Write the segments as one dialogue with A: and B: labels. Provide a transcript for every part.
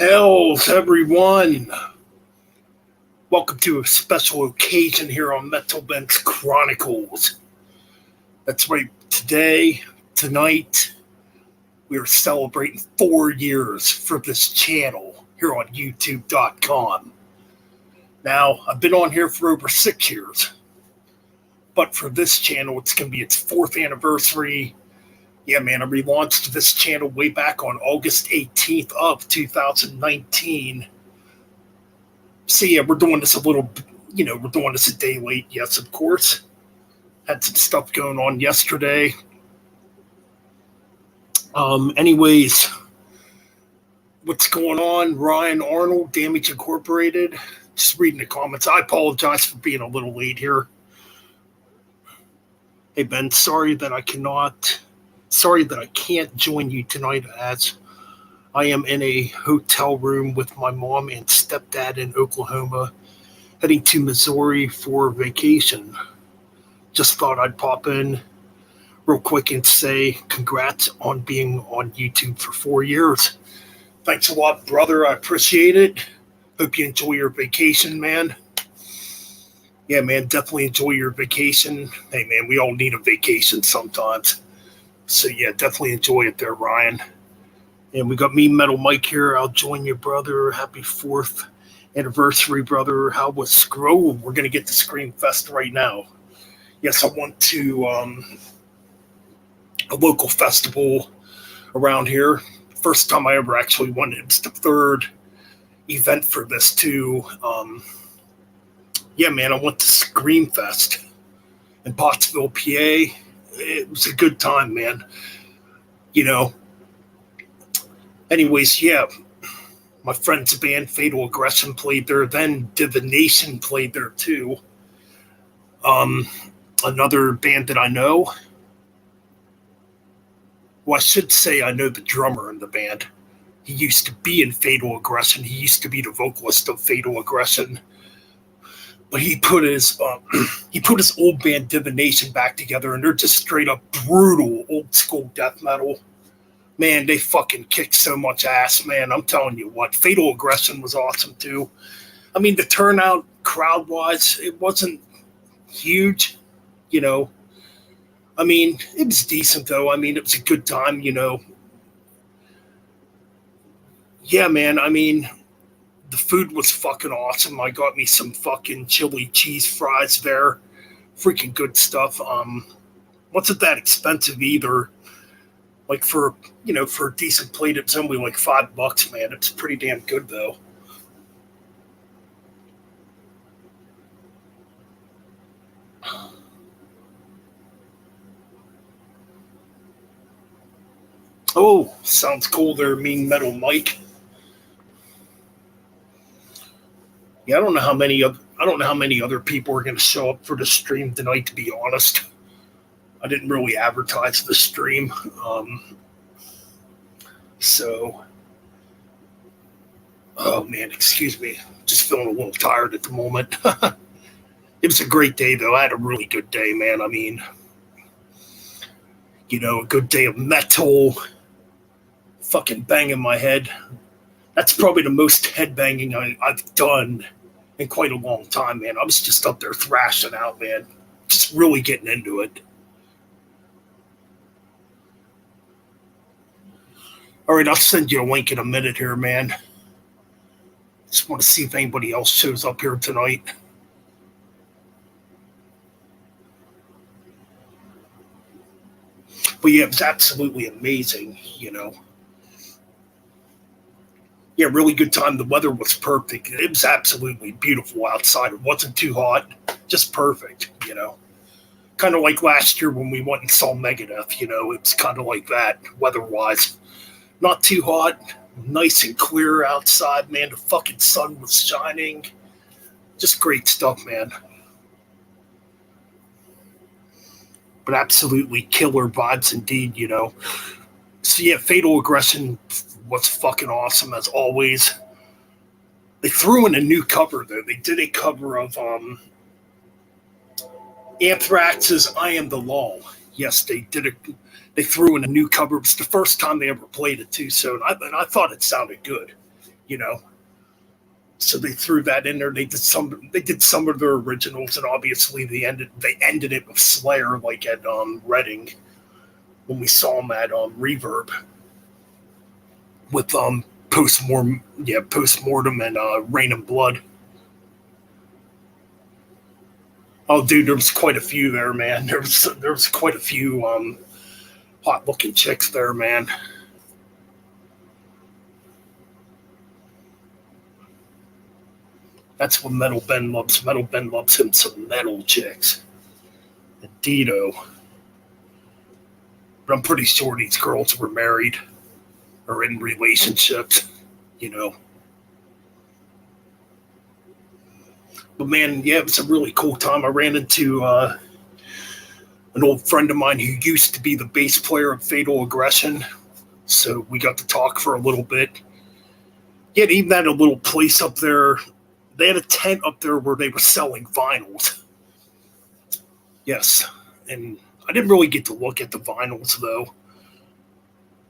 A: Hells, everyone. Welcome to a special occasion here on Metal Bench Chronicles. That's right, tonight, we are celebrating 4 years for this channel here on YouTube.com. Now, I've been on here for over 6 years, but for this channel, it's going to be its 4th anniversary. Yeah, man, I relaunched this channel way back on August 18th of 2019. So yeah, we're doing this we're doing this a day late. Yes, of course. Had some stuff going on yesterday. Anyways, what's going on? Ryan Arnold, Damage Incorporated. Just reading the comments. I apologize for being a little late here. Hey, Ben, sorry that I can't join you tonight as I am in a hotel room with my mom and stepdad in Oklahoma, heading to Missouri for vacation. Just thought I'd pop in real quick and say congrats on being on YouTube for 4 years. Thanks a lot, brother. I appreciate it. Hope you enjoy your vacation, man. Yeah, man, definitely enjoy your vacation. Hey, man, we all need a vacation sometimes. So, yeah, definitely enjoy it there, Ryan. And we got me, Metal Mike, here. I'll join you, brother. Happy 4th anniversary, brother. How was Scroll? We're going to get to Scream Fest right now. Yes, I went to a local festival around here. First time I ever actually went. It's the 3rd event for this, too. Yeah, man, I went to Scream Fest in Pottsville, PA. It was a good time, man. Anyways, yeah, my friend's band, Fatal Aggression, played there. Then Divination played there, too. Another band that I know. Well, I should say I know the drummer in the band. He used to be in Fatal Aggression. He used to be the vocalist of Fatal Aggression. But he put his old band Divination back together, and they're just straight up brutal old school death metal. Man, they fucking kicked so much ass, man. I'm telling you what, Fatal Aggression was awesome too. I mean, the turnout crowd-wise, it wasn't huge, I mean, it was decent though. I mean, it was a good time, Yeah, man, I mean, the food was fucking awesome. I got me some fucking chili cheese fries there. Freaking good stuff. Wasn't that expensive either. Like for a decent plate, it's only like $5, man. It's pretty damn good though. Oh, sounds cool there, Mean Metal Mike. Yeah, I don't know how many other people are going to show up for the stream tonight, to be honest. I didn't really advertise the stream. Oh man, excuse me. Just feeling a little tired at the moment. It was a great day, though. I had a really good day, man. I mean, a good day of metal, fucking banging my head. That's probably the most headbanging I've done in quite a long time, man. I was just up there thrashing out, man. Just really getting into it. All right, I'll send you a link in a minute here, man. Just want to see if anybody else shows up here tonight. But yeah, it was absolutely amazing, Yeah, really good time. The weather was perfect. It was absolutely beautiful outside. It wasn't too hot, just perfect, Kind of like last year when we went and saw Megadeth, it's kind of like that weather-wise. Not too hot, nice and clear outside, man. The fucking sun was shining. Just great stuff, man. But absolutely killer vibes indeed, So yeah, Fatal Aggression was fucking awesome as always. They threw in a new cover though. They did a cover of Anthrax's "I Am the Law." Yes, they did it. They threw in a new cover. It's the first time they ever played it too. So I thought it sounded good. you know. So they threw that in there. They did some of their originals, and obviously they ended it with Slayer, like at Reading, when we saw them at Reverb with Postmortem and Rain and Blood. Oh, dude, there was quite a few there, man. There was quite a few hot looking chicks there, man. That's what Metal Ben loves. Metal Ben loves him some metal chicks. And Dito. But I'm pretty sure these girls were married or in relationships, you know. But man, yeah, it was a really cool time. I ran into an old friend of mine who used to be the bass player of Fatal Aggression. So we got to talk for a little bit. Yeah, they even had a little place up there. They had a tent up there where they were selling vinyls. Yes. And I didn't really get to look at the vinyls, though.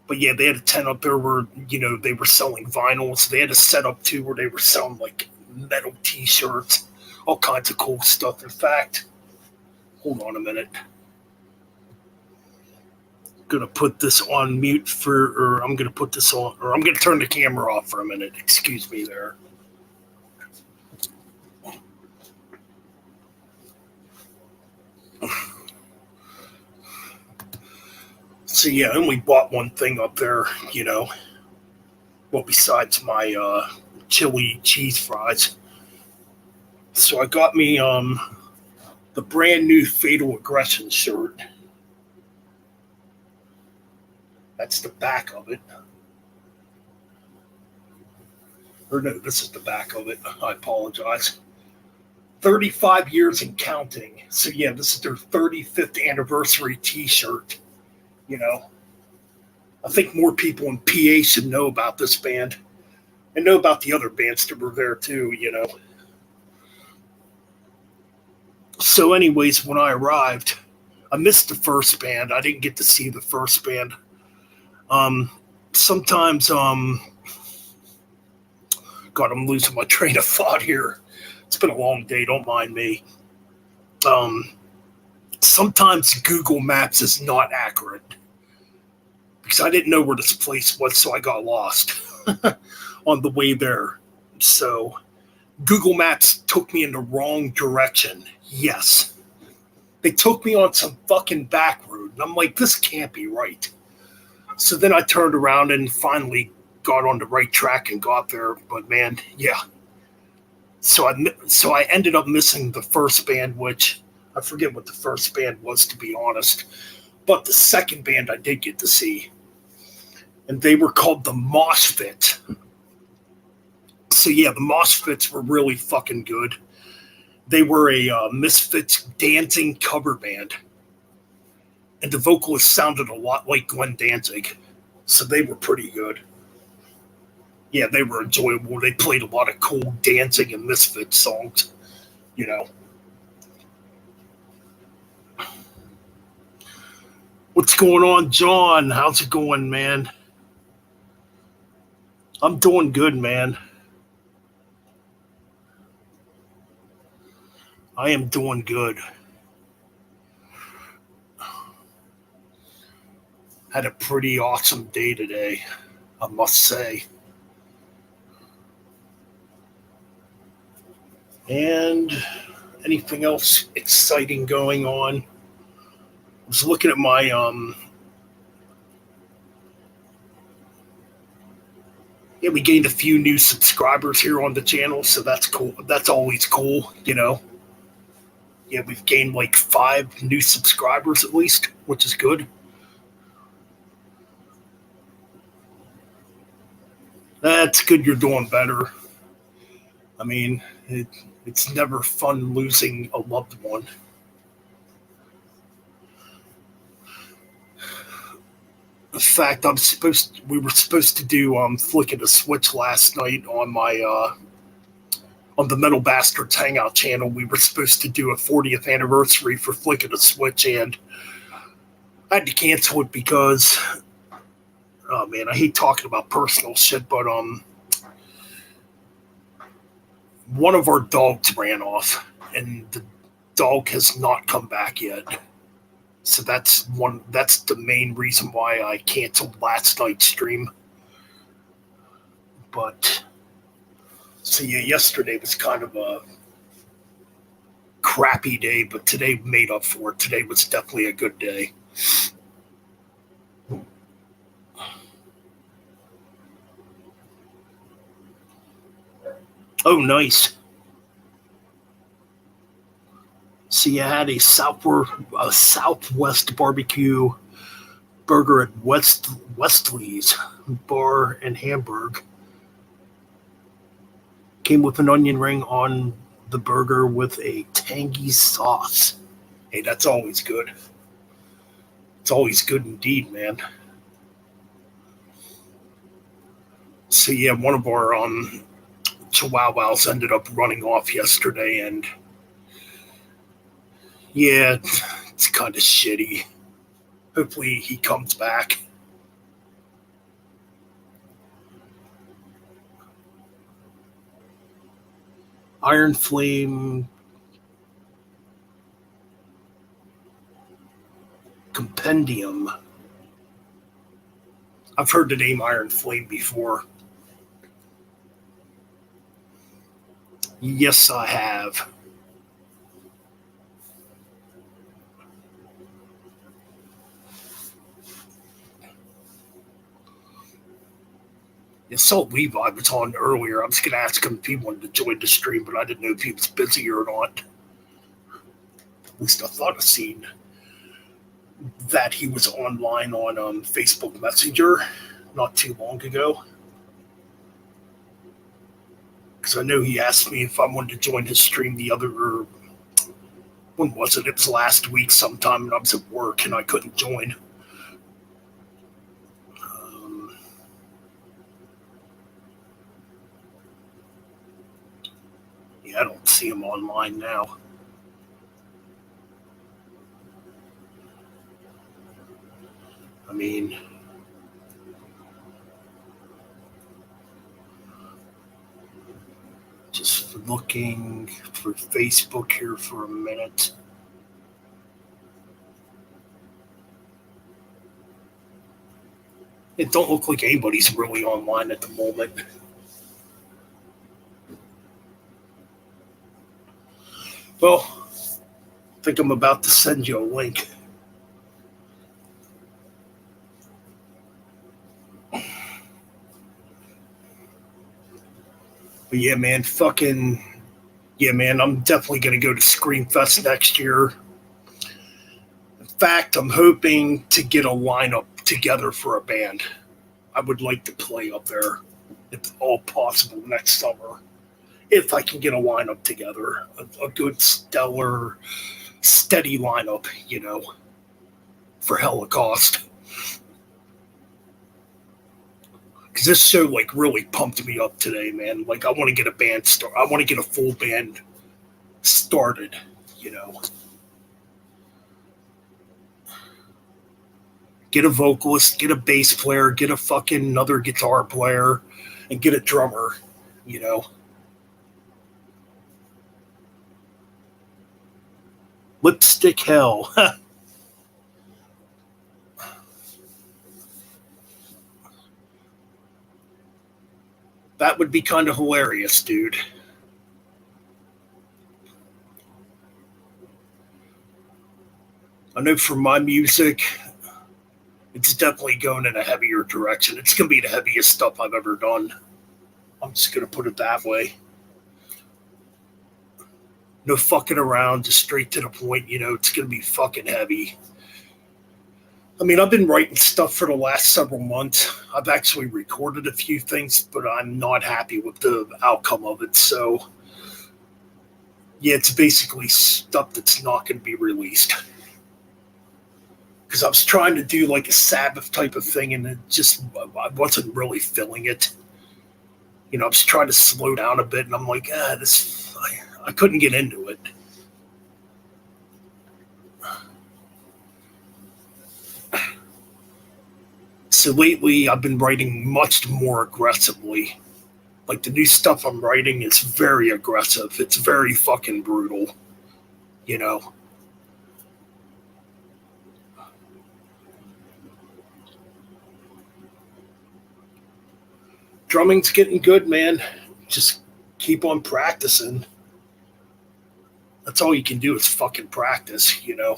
A: But yeah, they had a tent up there where, they were selling vinyls. They had a setup, too, where they were selling, like, metal T-shirts, all kinds of cool stuff. In fact, hold on a minute. I'm going to put this on mute I'm going to put this on, or I'm going to turn the camera off for a minute. Excuse me there. So yeah, I only bought one thing up there, well, besides my chili cheese fries. So I got me the brand new Fatal Aggression shirt. That's the back of it. Or no, this is the back of it. I apologize. 35 years and counting. So yeah, this is their 35th anniversary t-shirt. I think more people in PA should know about this band and know about the other bands that were there too, So anyways, when I arrived, I missed the first band. I didn't get to see the first band. Sometimes, God, I'm losing my train of thought here. It's been a long day. Don't mind me. Sometimes Google Maps is not accurate because I didn't know where this place was, so I got lost on the way there. So Google Maps took me in the wrong direction. Yes. They took me on some fucking back road, and I'm like, this can't be right. So then I turned around and finally got on the right track and got there. But man, yeah. So I ended up missing the first band, which I forget what the first band was, to be honest. But the second band I did get to see. And they were called the Moshpit. So yeah, the Moshpits were really fucking good. They were a Misfits dancing cover band. And the vocalist sounded a lot like Glenn Danzig. So they were pretty good. Yeah, they were enjoyable. They played a lot of cool dancing and Misfits songs, What's going on, John? How's it going, man? I'm doing good, man. I am doing good. Had a pretty awesome day today, I must say. And anything else exciting going on? I was looking at my we gained a few new subscribers here on the channel, so that's cool. That's always cool, Yeah, we've gained like 5 new subscribers at least, which is good. That's good you're doing better. I mean, it's never fun losing a loved one. In fact, we were supposed to do Flick of the Switch last night on my on the Metal Bastards Hangout channel. We were supposed to do a 40th anniversary for Flick of the Switch, and I had to cancel it because, oh man, I hate talking about personal shit, but one of our dogs ran off, and the dog has not come back yet. So that's the main reason why I canceled last night's stream. But so yeah, yesterday was kind of a crappy day, but today made up for it. Today was definitely a good day. Oh, nice. See, I had a Southwest barbecue burger at Wesley's Bar in Hamburg. Came with an onion ring on the burger with a tangy sauce. Hey, that's always good. It's always good indeed, man. So yeah, one of our Chihuahuas ended up running off yesterday, and yeah, it's kind of shitty. Hopefully he comes back. Iron Flame Compendium. I've heard the name Iron Flame before. Yes, I have. I saw Levi was on earlier. I was going to ask him if he wanted to join the stream, but I didn't know if he was busy or not. At least I thought I seen that he was online on Facebook Messenger not too long ago. Because I know he asked me if I wanted to join his stream when was it? It was last week sometime, and I was at work and I couldn't join. Yeah, I don't see him online now. I mean, just looking through Facebook here for a minute. It don't look like anybody's really online at the moment. Well, I think I'm about to send you a link. But yeah, man, I'm definitely going to go to Screamfest next year. In fact, I'm hoping to get a lineup together for a band. I would like to play up there, if all possible, next summer. If I can get a lineup together, a good, stellar, steady lineup, for Holocaust. Because this show really pumped me up today, man. Like I want to get a band start. I want to get a full band started. Get a vocalist, get a bass player, get a fucking another guitar player, and get a drummer. Lipstick Hell. That would be kind of hilarious, dude. I know for my music, it's definitely going in a heavier direction. It's going to be the heaviest stuff I've ever done. I'm just going to put it that way. No fucking around, just straight to the point. It's going to be fucking heavy. I mean, I've been writing stuff for the last several months. I've actually recorded a few things, but I'm not happy with the outcome of it. So, yeah, it's basically stuff that's not going to be released. Because I was trying to do like a Sabbath type of thing, and I wasn't really feeling it. I was trying to slow down a bit, and I'm like, I couldn't get into it. So lately, I've been writing much more aggressively. Like the new stuff I'm writing is very aggressive. It's very fucking brutal, you know. Drumming's getting good, man. Just keep on practicing. That's all you can do is fucking practice, you know.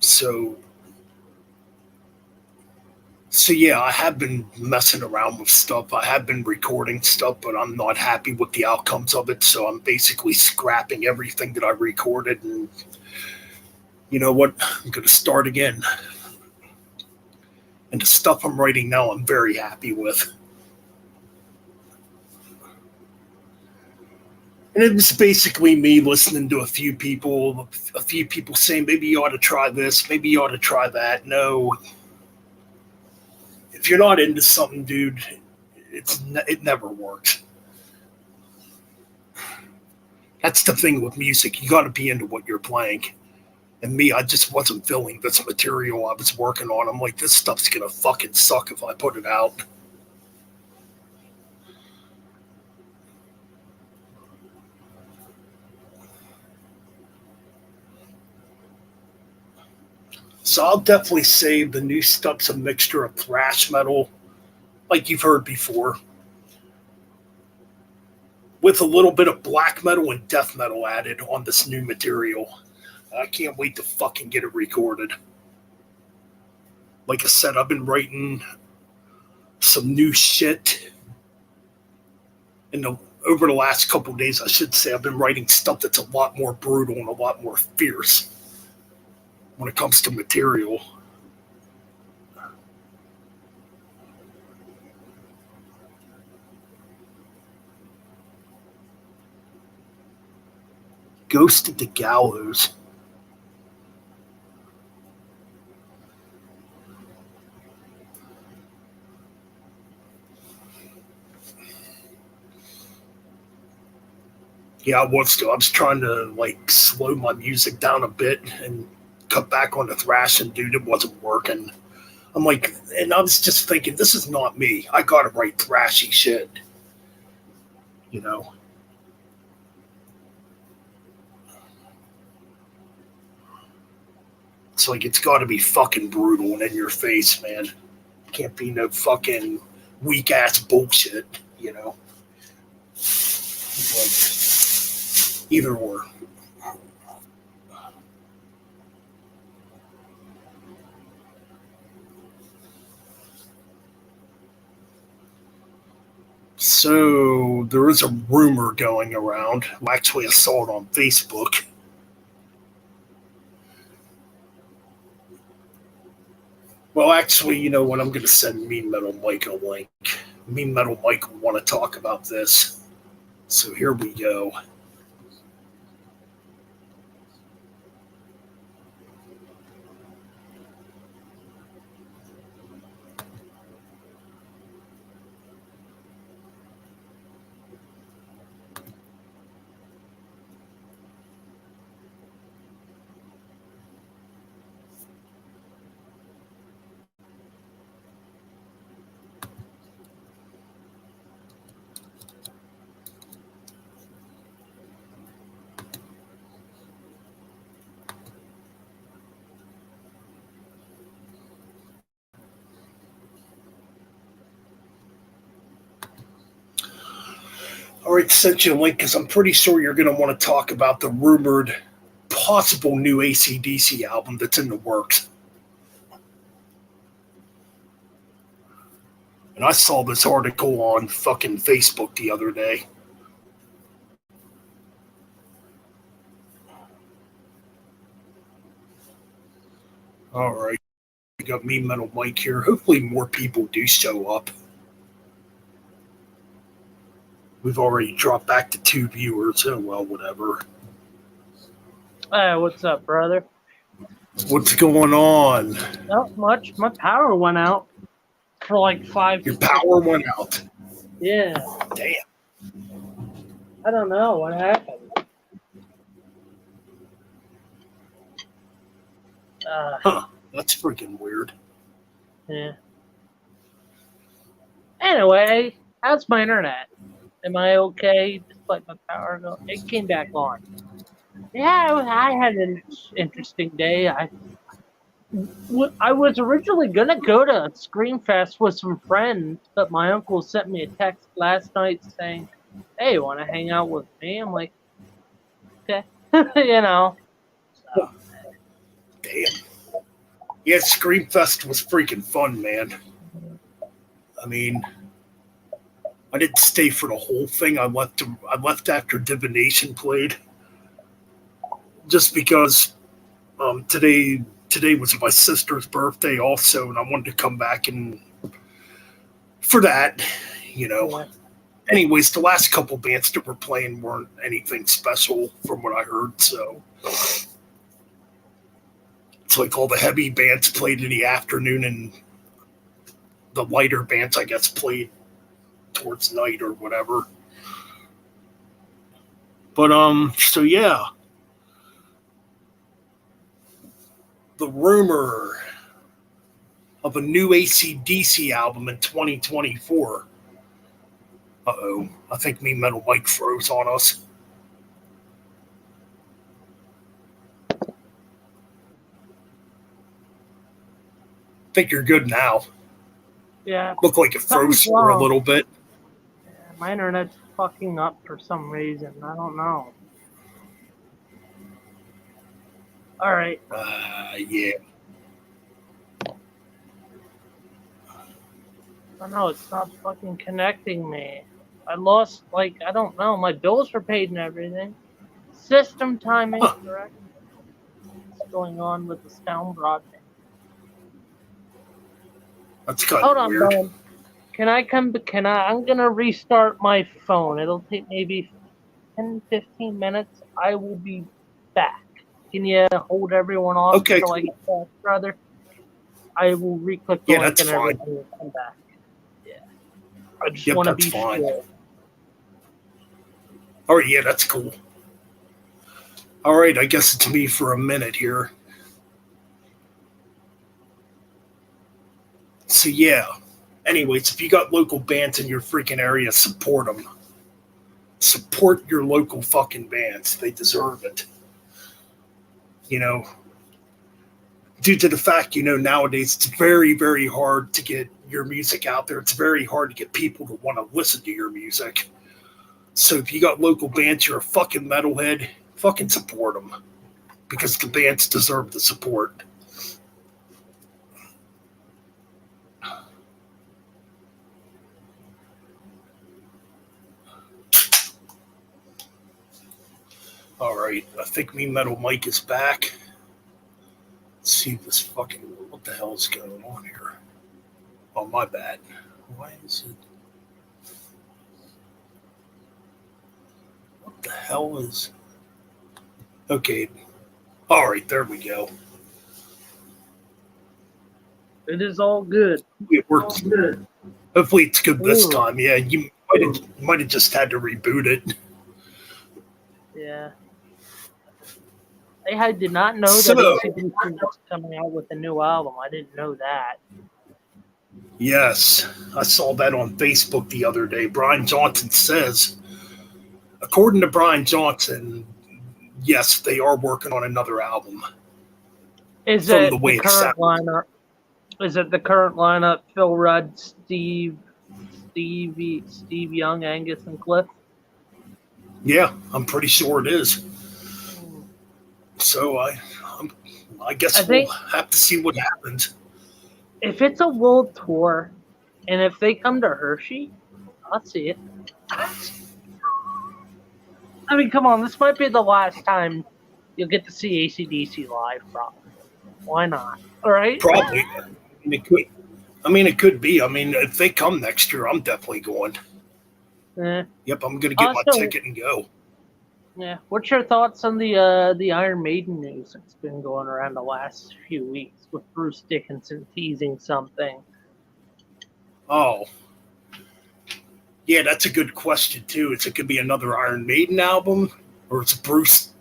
A: So yeah, I have been messing around with stuff. I have been recording stuff, but I'm not happy with the outcomes of it. So I'm basically scrapping everything that I recorded, and you know what? I'm gonna start again. And the stuff I'm writing now, I'm very happy with. And it was basically me listening to a few people saying, maybe you ought to try this, maybe you ought to try that. No, if you're not into something, dude, it never works. That's the thing with music. You got to be into what you're playing. And me, I just wasn't feeling this material I was working on. I'm like, this stuff's gonna fucking suck if I put it out. So I'll definitely say the new stuff's a mixture of thrash metal, like you've heard before, with a little bit of black metal and death metal added on this new material. I can't wait to fucking get it recorded. Like I said, I've been writing some new shit over the last couple of days. I should say I've been writing stuff that's a lot more brutal and a lot more fierce when it comes to material. Ghost at the Gallows. Yeah, I was trying to like slow my music down a bit and cut back on the thrash, and dude, it wasn't working. I'm like, and I was just thinking, this is not me. I gotta write thrashy shit, you know. It's like it's got to be fucking brutal and in your face, man. Can't be no fucking weak ass bullshit, you know. Like either or. So there is a rumor going around. Actually, I saw it on Facebook. Well, actually, you know what? I'm going to send Mean Metal Mike a link. Mean Metal Mike will want to talk about this. So here we go. All right, sent you a link because I'm pretty sure you're going to want to talk about the rumored possible new AC/DC album that's in the works. And I saw this article on fucking Facebook the other day. All right. We got me, Metal Mike here. Hopefully more people do show up. We've already dropped back to 2 viewers. Oh, well, whatever.
B: Hey, what's up, brother?
A: What's going on?
B: Not much. My power went out for like 5
A: Your power went out.
B: Yeah.
A: Damn.
B: I don't know what happened.
A: Huh. That's freaking weird.
B: Yeah. Anyway, how's my internet? Am I okay? Despite my power go, it came back on. Yeah, I had an interesting day. I was originally gonna go to Screamfest with some friends, but my uncle sent me a text last night saying, "Hey, want to hang out with me?" I'm like, "Okay," you know. So,
A: Damn. Yeah, Screamfest was freaking fun, man. I mean, I didn't stay for the whole thing. I left after Divination played, just because today was my sister's birthday also, and I wanted to come back and for that, you know.
B: yeah.
A: Anyways, the last couple bands that were playing weren't anything special from what I heard, so it's like all the heavy bands played in the afternoon and the lighter bands, I guess, played towards night or whatever. But so yeah. The rumor of a new AC/DC album in 2024. Uh-oh. I think me Metal Mike froze on us. I think you're good now.
B: Yeah,
A: Looked like it froze
B: Something's
A: for a
B: wrong.
A: little bit.
B: My internet's fucking up for some reason. I don't know. All right.
A: Yeah.
B: I don't know. It's not fucking connecting me. I lost, I don't know. My bills are paid and everything. System time incorrect. What's going on with the sound broadband?
A: That's kind
B: Hold
A: of
B: on,
A: weird.
B: Brian. I'm gonna restart my phone. It'll take maybe 10, 15 minutes. I will be back. Can you hold everyone off
A: Okay,
B: until I get back, brother? I will re-click the
A: Yeah,
B: link
A: that's
B: and
A: fine.
B: everything will come back. Yeah. I just
A: Yep,
B: want to
A: that's
B: be
A: fine.
B: sure.
A: All right, yeah, that's cool. All right, I guess it's me for a minute here. So yeah. Anyways, if you got local bands in your freaking area, support them. Support your local fucking bands. They deserve it. You know, due to the fact, nowadays it's very, very hard to get your music out there. It's very hard to get people to want to listen to your music. So if you got local bands, you're a fucking metalhead, fucking support them. Because the bands deserve the support. All right, I think me Metal Mike is back. Let's see what the hell is going on here. Oh, my bad. Why is it? What the hell is? Okay. All right, there we go.
B: It is all good.
A: It works good. Hopefully it's good this
B: Ooh.
A: time. Yeah, you might have just had to reboot it.
B: Yeah. I did not know that
A: So-
B: AC/DC was coming out with a new album. I didn't know that.
A: Yes, I saw that on Facebook the other day. Brian Johnson says, according to Brian Johnson, yes, they are working on another album.
B: Is
A: From
B: it
A: the way
B: the
A: it
B: current
A: sounds.
B: lineup? Is it the current lineup? Phil Rudd, Steve Young, Angus, and Cliff.
A: Yeah, I'm pretty sure it is. So I guess
B: I think-
A: we'll have to see what happens.
B: If it's a world tour, and if they come to Hershey, I'll see it. I mean, come on, this might be the last time you'll get to see AC/DC live, probably. Why not? All right?
A: Probably. It could be. I mean, if they come next year, I'm definitely going.
B: Eh,
A: Yep, I'm gonna get my
B: Also-
A: ticket and go.
B: yeah. What's your thoughts on the Iron Maiden news that's been going around the last few weeks with Bruce Dickinson teasing something?
A: Oh. Yeah, that's a good question too. Is it could be another Iron Maiden album, or it's Bruce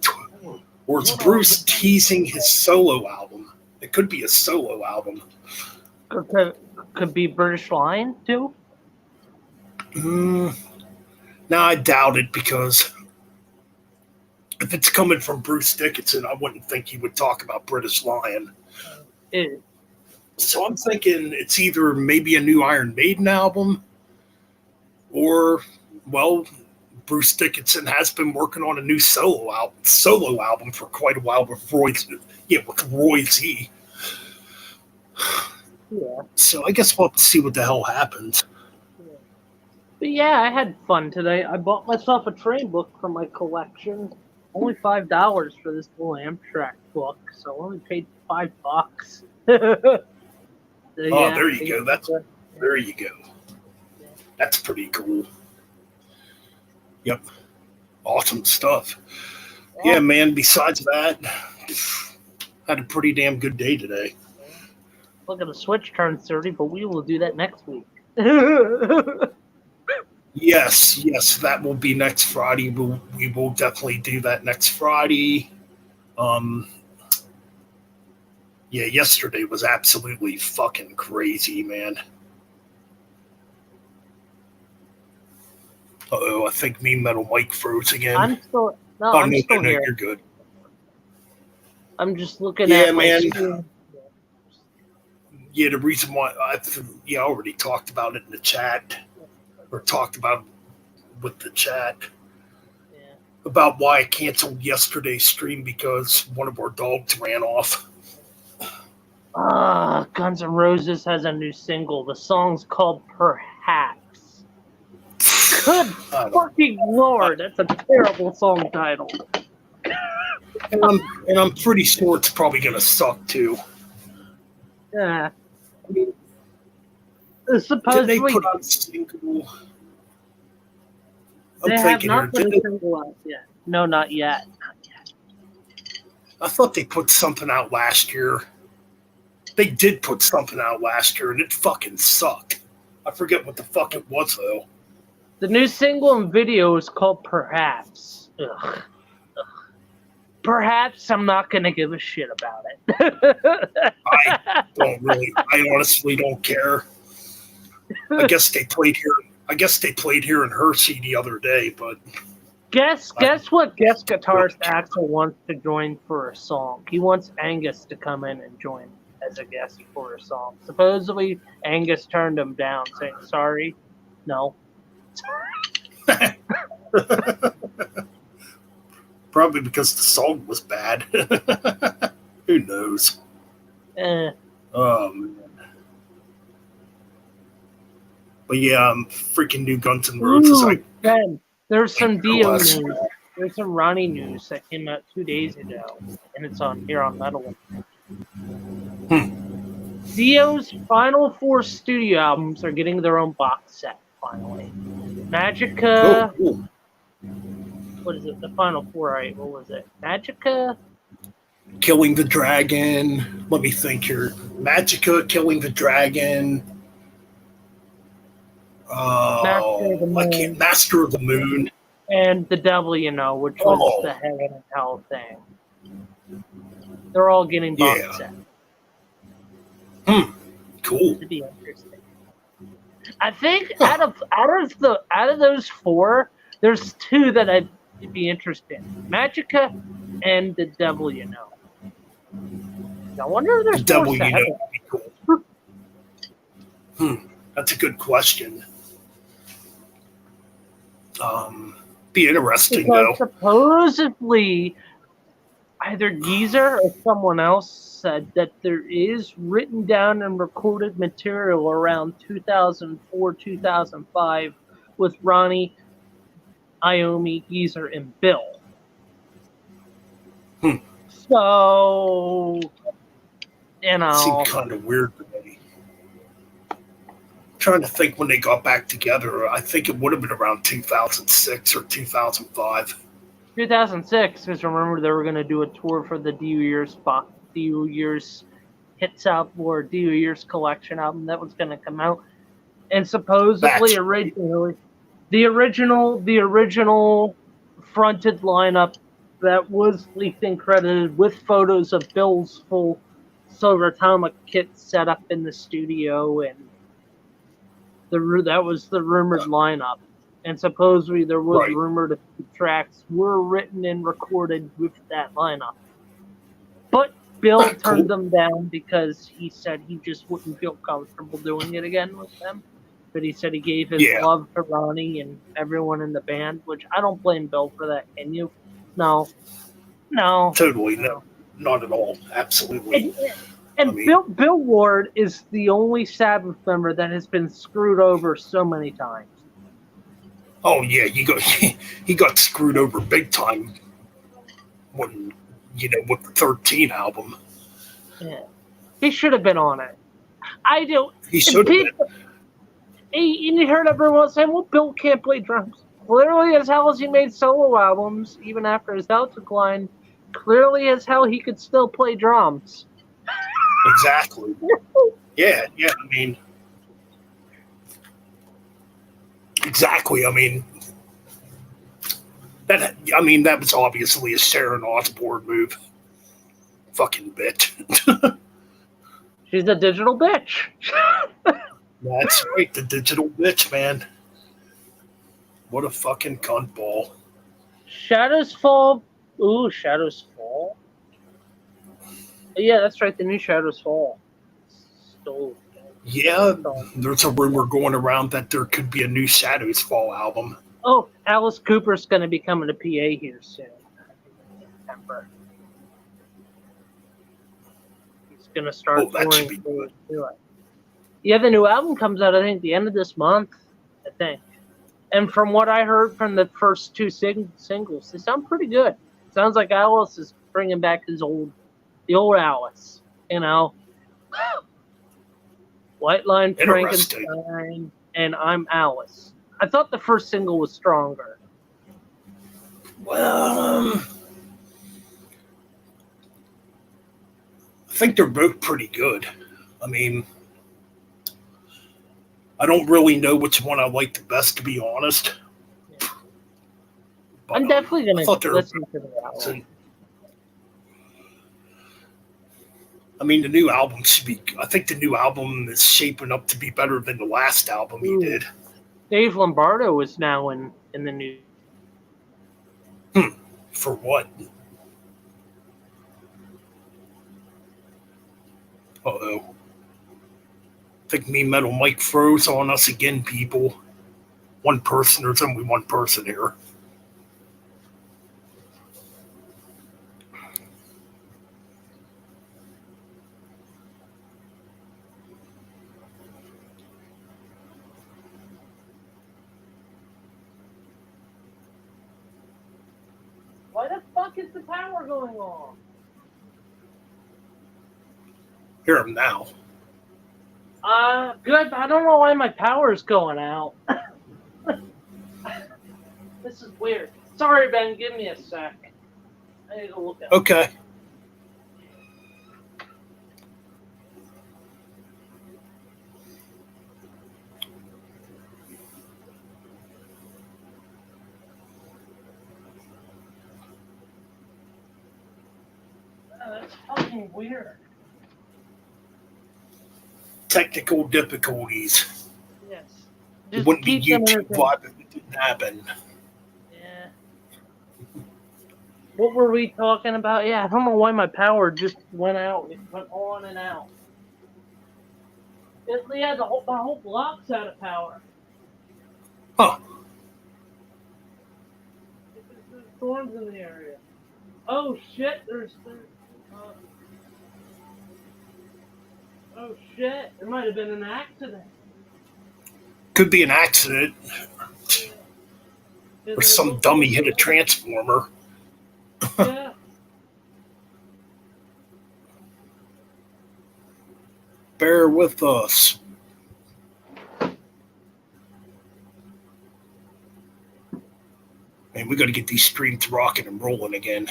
A: teasing his solo album? It could be a solo album.
B: Could be British Lion too.
A: No, I doubt it because if it's coming from Bruce Dickinson, I wouldn't think he would talk about British Lion.
B: It,
A: So I'm thinking it's either maybe a new Iron Maiden album or, well, Bruce Dickinson has been working on a new solo album for quite a while with Roy Z.
B: yeah.
A: So I guess we'll have to see what the hell happens.
B: But yeah, I had fun today. I bought myself a train book for my collection. Only $5 for this little Amtrak book, so I only paid $5. So, yeah,
A: There you go. There you go. That's pretty cool. Yep. Awesome stuff. Yeah, man. Besides that, had a pretty damn good day today.
B: Look at the Switch turns 30, but we will do that next week.
A: Yes, that will be next Friday. We will definitely do that next Friday. Yeah, yesterday was absolutely fucking crazy, man. Uh-oh, I think me Metal Mike froze again.
B: I'm still here.
A: You're good.
B: I'm just looking at my
A: man.
B: screen.
A: Yeah, the reason why I already talked about it in the chat, or talked about with the chat, about why I canceled yesterday's stream because one of our dogs ran off.
B: Guns N' Roses has a new single. The song's called Perhaps. Good fucking lord, that's a terrible song title.
A: And I'm pretty sure it's probably gonna suck too.
B: Yeah.
A: I mean,
B: supposedly
A: did they put out a single?
B: they have not put a single out yet. No, not yet.
A: I thought they put something out last year. They did put something out last year, and it fucking sucked. I forget what the fuck it was, though.
B: The new single and video is called Perhaps. Ugh. Perhaps I'm not going to give a shit about it.
A: I honestly don't care. I guess they played here in Hershey the other day, but...
B: Guess what guest guitarist Axel wants to join for a song? He wants Angus to come in and join as a guest for a song. Supposedly, Angus turned him down, saying, sorry, no.
A: Probably because the song was bad. Who knows? But yeah, freaking new Guns N' Roses.
B: Ben, there's some Dio news. There's some Ronnie news that came out 2 days ago, and it's on here on Metal. Dio's final 4 studio albums are getting their own box set, finally. Magica...
A: Oh.
B: What is it? The final 4, right? What was it? Magica?
A: Killing the Dragon. Let me think here. Magica, Killing the Dragon. Master of the Moon.
B: And The Devil You Know, which was the Heaven and Hell thing. They're all getting box set.
A: Cool.
B: It'd be interesting. I think out of those 4, there's 2 that I'd be interested in. Magica and The Devil You Know. I wonder if there's
A: The Devil You
B: Know
A: would be cool. That's a good question. Be interesting,
B: because
A: though.
B: Supposedly, either Geezer or someone else said that there is written down and recorded material around 2004, 2005 with Ronnie, Iommi, Geezer, and Bill. So, you know.
A: Seemed kind of weird to me. Trying to think when they got back together. I think it would have been around 2006 or 2005.
B: 2006, because remember they were going to do a tour for the Dio Years Hits out or Dio Years collection album that was going to come out, and supposedly originally the original fronted lineup that was leaked and credited with photos of Bill's full Silver Atomic kit set up in the studio, and that was the rumored lineup. And supposedly there was
A: Right.
B: rumored the tracks were written and recorded with that lineup. But Bill
A: Cool.
B: turned them down because he said he just wouldn't feel comfortable doing it again with them. But he said he gave his
A: Yeah.
B: love to Ronnie and everyone in the band, which I don't blame Bill for that, can you? No.
A: Totally. No, not at all. Absolutely.
B: And
A: I mean-
B: Bill Ward is the only Sabbath member that has been screwed over so many times.
A: Oh yeah, he got screwed over big time when with the 13 album.
B: Yeah. He should have been on it. I do.
A: He should have been.
B: And you heard everyone saying, well, Bill can't play drums. Clearly as hell as he made solo albums, even after his health decline, clearly as hell he could still play drums.
A: Exactly. Yeah. I mean, exactly. I mean, that was obviously a Sharon Osbourne move. Fucking bitch.
B: She's a digital bitch.
A: That's right, the digital bitch, man. What a fucking cunt ball.
B: Shadows Fall. Ooh, Shadows Fall. Yeah, that's right. The new Shadows Fall. Stole.
A: Yeah, there's a rumor going around that there could be a new Shadows Fall album.
B: Oh, Alice Cooper's going to be coming to PA here soon. In September. He's going to start
A: That should
B: touring
A: be good.
B: to it. Yeah, the new album comes out, I think, the end of this month, I think. And from what I heard from the first two singles, they sound pretty good. Sounds like Alice is bringing back the old Alice, White Line
A: Interesting.
B: Frankenstein, and I'm Alice. I thought the first single was stronger.
A: Well, I think they're both pretty good. I mean, I don't really know which one I like the best, to be honest.
B: Yeah.
A: But,
B: I'm definitely going
A: I thought
B: to
A: they were
B: listen to the album.
A: I mean, the new album should be. I think the new album is shaping up to be better than the last album he did.
B: Dave Lombardo is now in the new.
A: For what? Uh-oh. I think Me Metal Mike froze on us again, people. One person, there's only one person here.
B: Why the fuck is the power going on?
A: Hear him now.
B: Good. I don't know why my power is going out. This is weird. Sorry, Ben. Give me a sec. I need to look at it.
A: Okay.
B: That's fucking weird.
A: Technical difficulties.
B: Yes.
A: It wouldn't be
B: keep them
A: YouTube
B: entertained.
A: Live if it didn't happen.
B: Yeah. What were we talking about? Yeah, I don't know why my power just went out. It went on and out. My whole block's out of power.
A: Huh.
B: There's storms in the area. Oh shit! Oh shit! There might have been an accident.
A: Could be an accident. Or some dummy hit a transformer.
B: Yeah.
A: Bear with us. Man, we got to get these streams rocking and rolling again.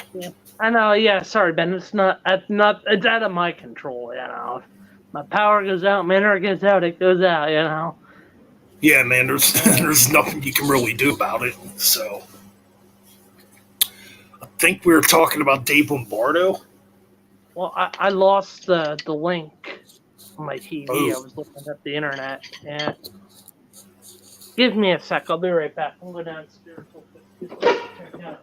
B: I know. Yeah. Sorry, Ben. It's out of my control. My power goes out. My internet goes out. It goes out.
A: Yeah, man, there's nothing you can really do about it. So, I think we were talking about Dave Lombardo.
B: Well, I lost the link on my TV. I
A: Oh,
B: was looking at the internet. Yeah. Give me a sec. I'll be right back. I'm going downstairs real quick. Check it out.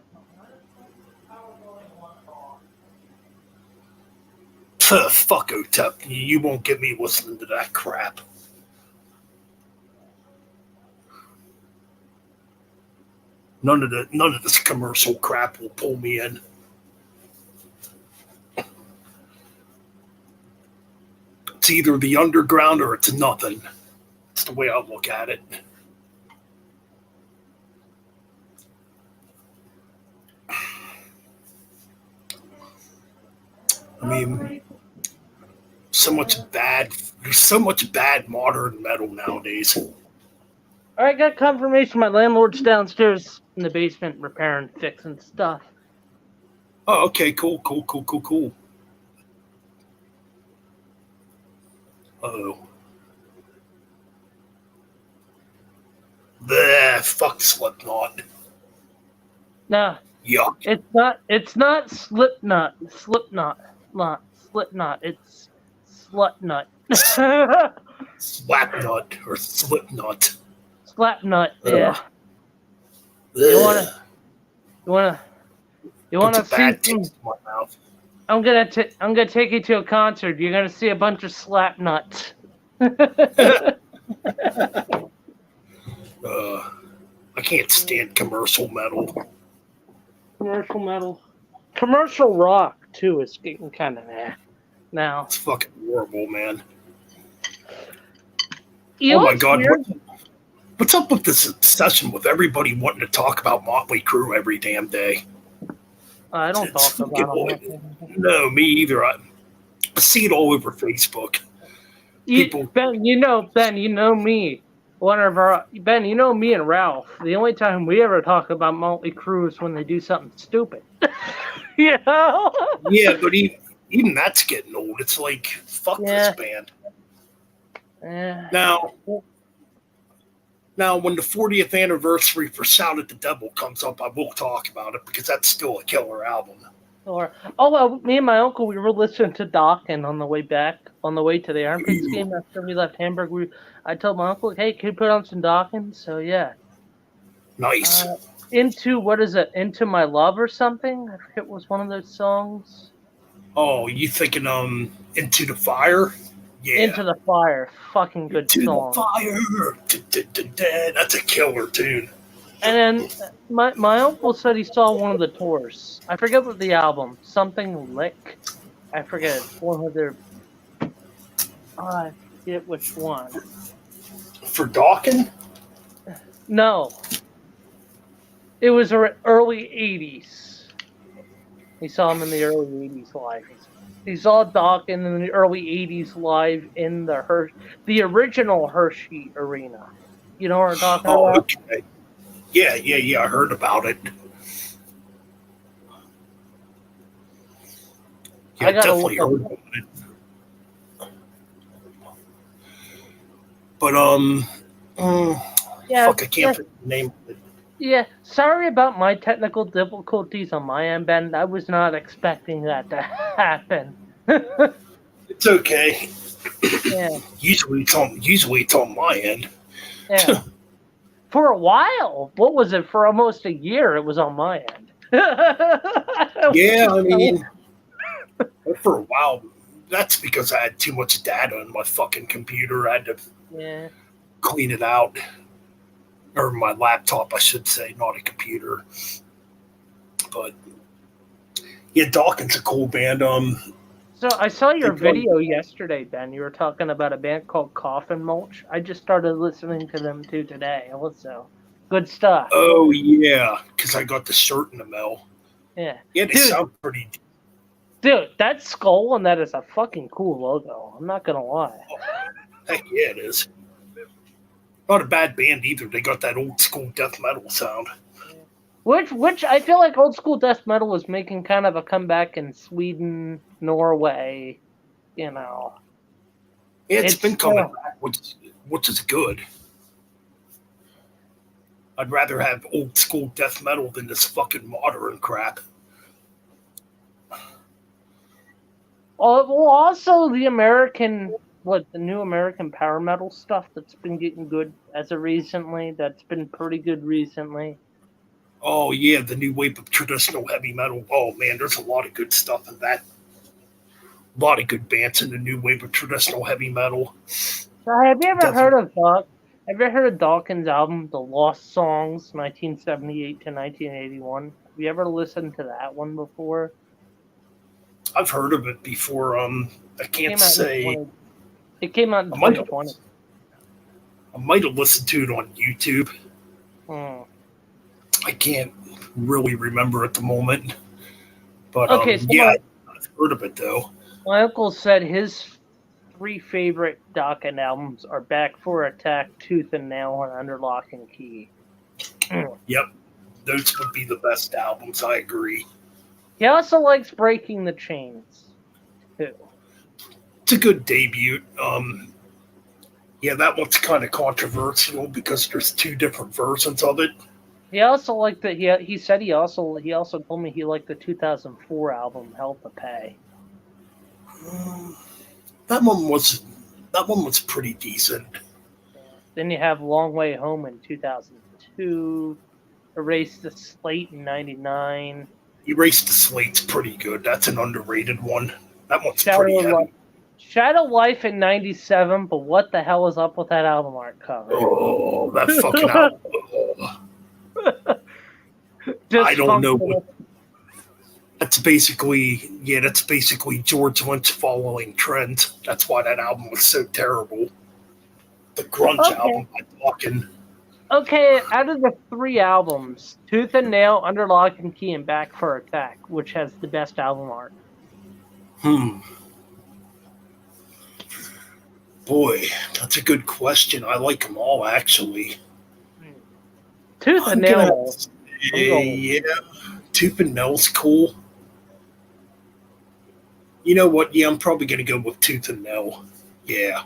A: fuck OTEP. You won't get me listening to that crap. None of this commercial crap will pull me in. It's either the underground or it's nothing. That's the way I look at it. I mean, there's so much bad modern metal nowadays.
B: All right, got confirmation. My landlord's downstairs in the basement repairing, fixing stuff.
A: Oh, okay, cool. Uh-oh. Bleh, fuck Slipknot.
B: Nah,
A: Yuck.
B: it's not Slipknot. It's Slutnut.
A: Slapnut or Slipknot.
B: Slapnut, yeah.
A: Bleh.
B: You wanna
A: Puts a bad
B: see some,
A: taste in my mouth.
B: I'm gonna take you to a concert. You're gonna see a bunch of slap nuts.
A: I can't stand commercial metal.
B: Commercial metal. Commercial rock too is getting kinda now.
A: It's fucking horrible, man.
B: You
A: Oh
B: know
A: my
B: what's
A: god,
B: weird?
A: what's up with this obsession with everybody wanting to talk about Motley Crue every damn day?
B: I don't
A: It's
B: talk
A: fucking
B: about them.
A: No, me either. I see it all over Facebook. People-
B: Ben, you know me. Ben, you know me and Ralph. The only time we ever talk about Motley Crue is when they do something stupid. You know?
A: Yeah, but even that's getting old. It's like, fuck
B: Yeah.
A: this band.
B: Eh.
A: Now, when the 40th anniversary for Shout at the Devil comes up, I will talk about it because that's still a killer album.
B: Me and my uncle, we were listening to Dokken on the way to the Armpits game after we left Hamburg. I told my uncle, hey, can you put on some Dokken? So, yeah.
A: Nice.
B: Into My Love or something? I forget what was one of those songs.
A: Oh, you thinking Into the Fire? Yeah.
B: Into the Fire. Fucking good
A: Into
B: song.
A: the Fire. That's a killer tune.
B: And then my uncle said he saw one of the tours. I forget what the album. Something Lick. I forget. One of their... I forget which one.
A: For Dokken?
B: No. It was early 80s. He saw him in the early 80s live. He saw Dokken in the early 80s live in the original Hershey Arena. You know what I'm talking about?
A: Okay. Yeah, I heard about it. Yeah, I definitely heard about it. But,
B: yeah,
A: fuck, I can't think of the name of it.
B: Yeah, sorry about my technical difficulties on my end, Ben. I was not expecting that to happen.
A: It's okay.
B: Yeah.
A: Usually it's on my end.
B: Yeah. For a while. What was it? For almost a year, it was on my end.
A: Yeah, I mean, for a while, that's because I had too much data on my fucking computer. I had to clean it out. Or my laptop, I should say, not a computer. But, yeah, Dawkins a cool band.
B: So I saw your video yesterday, Ben. You were talking about a band called Coffin Mulch. I just started listening to them too today. Also, good stuff.
A: Oh yeah, because I got the shirt in the mail.
B: Yeah.
A: Yeah, they sound pretty.
B: Dude, that skull and that is a fucking cool logo. I'm not gonna lie.
A: Oh, heck yeah, it is. Not a bad band either. They got that old school death metal sound.
B: Which I feel like old school death metal is making kind of a comeback in Sweden, Norway, you know.
A: Yeah, it's been coming back, which is good. I'd rather have old school death metal than this fucking modern crap.
B: Well, also the the new American power metal stuff that's been getting good as of recently. That's been pretty good recently.
A: Oh yeah, the new wave of traditional heavy metal. Oh man, there's a lot of good stuff in that. A lot of good bands in the new wave of traditional heavy metal.
B: So have you ever heard
A: Definitely.
B: of Have you ever heard of Dawkins' album, The Lost Songs, 1978 to 1981? Have you ever listened to that one before?
A: I've heard of it before. I
B: It
A: can't
B: came out in
A: say
B: 20. It came out in
A: I might have
B: 2020.
A: I might have listened to it on YouTube.
B: Hmm.
A: I can't really remember at the moment, but
B: Okay, so
A: yeah, I've heard of it though.
B: my uncle said his three favorite Dawkins albums are Back for Attack, Tooth and Nail, and Under Lock and Key.
A: Yep, those would be the best albums. I agree.
B: He also likes Breaking the Chains, too.
A: It's a good debut. Yeah, that one's kind of controversial because there's two different versions of it.
B: He also liked the he said he also told me he liked the 2004 album Hell to Pay.
A: Um, that one was that one was pretty decent.
B: Yeah. Then you have Long Way Home in 2002, Erase the Slate in 99,
A: Erase the Slate's pretty good. That's an underrated one. That one's pretty
B: Shadow
A: heavy.
B: Shadow Life in 97, but what the hell is up with that album art cover?
A: Oh, that fucking album. Oh, I don't know what.
B: Dysfunctional.
A: That's basically George Lynch following trend. That's why that album was so terrible. The grunge
B: Okay.
A: album by Dawkins.
B: Okay, out of the three albums, Tooth and Nail, Under Lock and Key, and Back for Attack, which has the best album art?
A: Hmm. Boy, that's a good question. I like them all actually.
B: Tooth
A: I'm
B: and
A: gonna
B: Nail.
A: have to say, yeah, Tooth and Nail's cool. You know what? Yeah, I'm probably gonna go with Tooth and Nail. Yeah,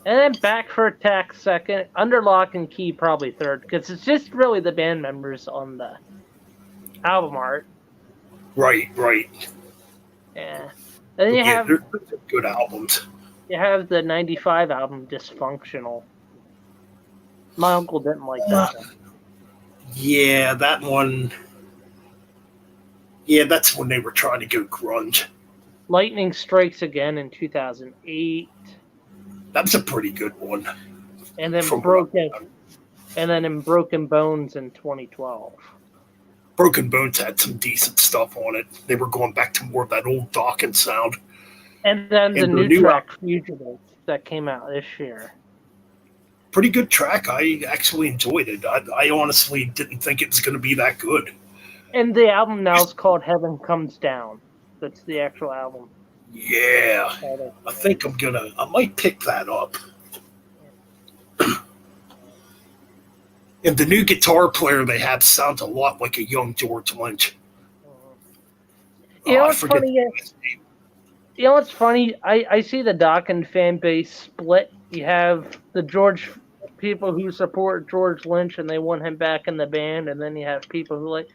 B: And then Back for Attack second, Under Lock and Key probably third, because it's just really the band members on the album art.
A: right.
B: Yeah. And then
A: Yeah, they're good albums.
B: you have the 95 album Dysfunctional. My uncle didn't like that one.
A: Yeah, that one. Yeah, that's when they were trying to go grunge.
B: Lightning Strikes Again in 2008,
A: That was a pretty good one.
B: and then
A: From
B: in Broken Bones in 2012.
A: Broken Bones had some decent stuff on it. They were going back to more of that old Dawkins sound.
B: And then the
A: And their
B: new
A: new
B: track Fugitive that came out this year.
A: Pretty good track. I actually enjoyed it. I honestly didn't think it was going to be that good.
B: And the album now is called Heaven Comes Down. That's the actual album.
A: Yeah, I think I might pick that up. And the new guitar player they have sounds a lot like a young George Lynch.
B: You know
A: I
B: what's
A: forget
B: funny?
A: the guy's name.
B: You know what's funny? I see the Dawkins fan base split. You have the George people who support George Lynch and they want him back in the band, and then you have people who like,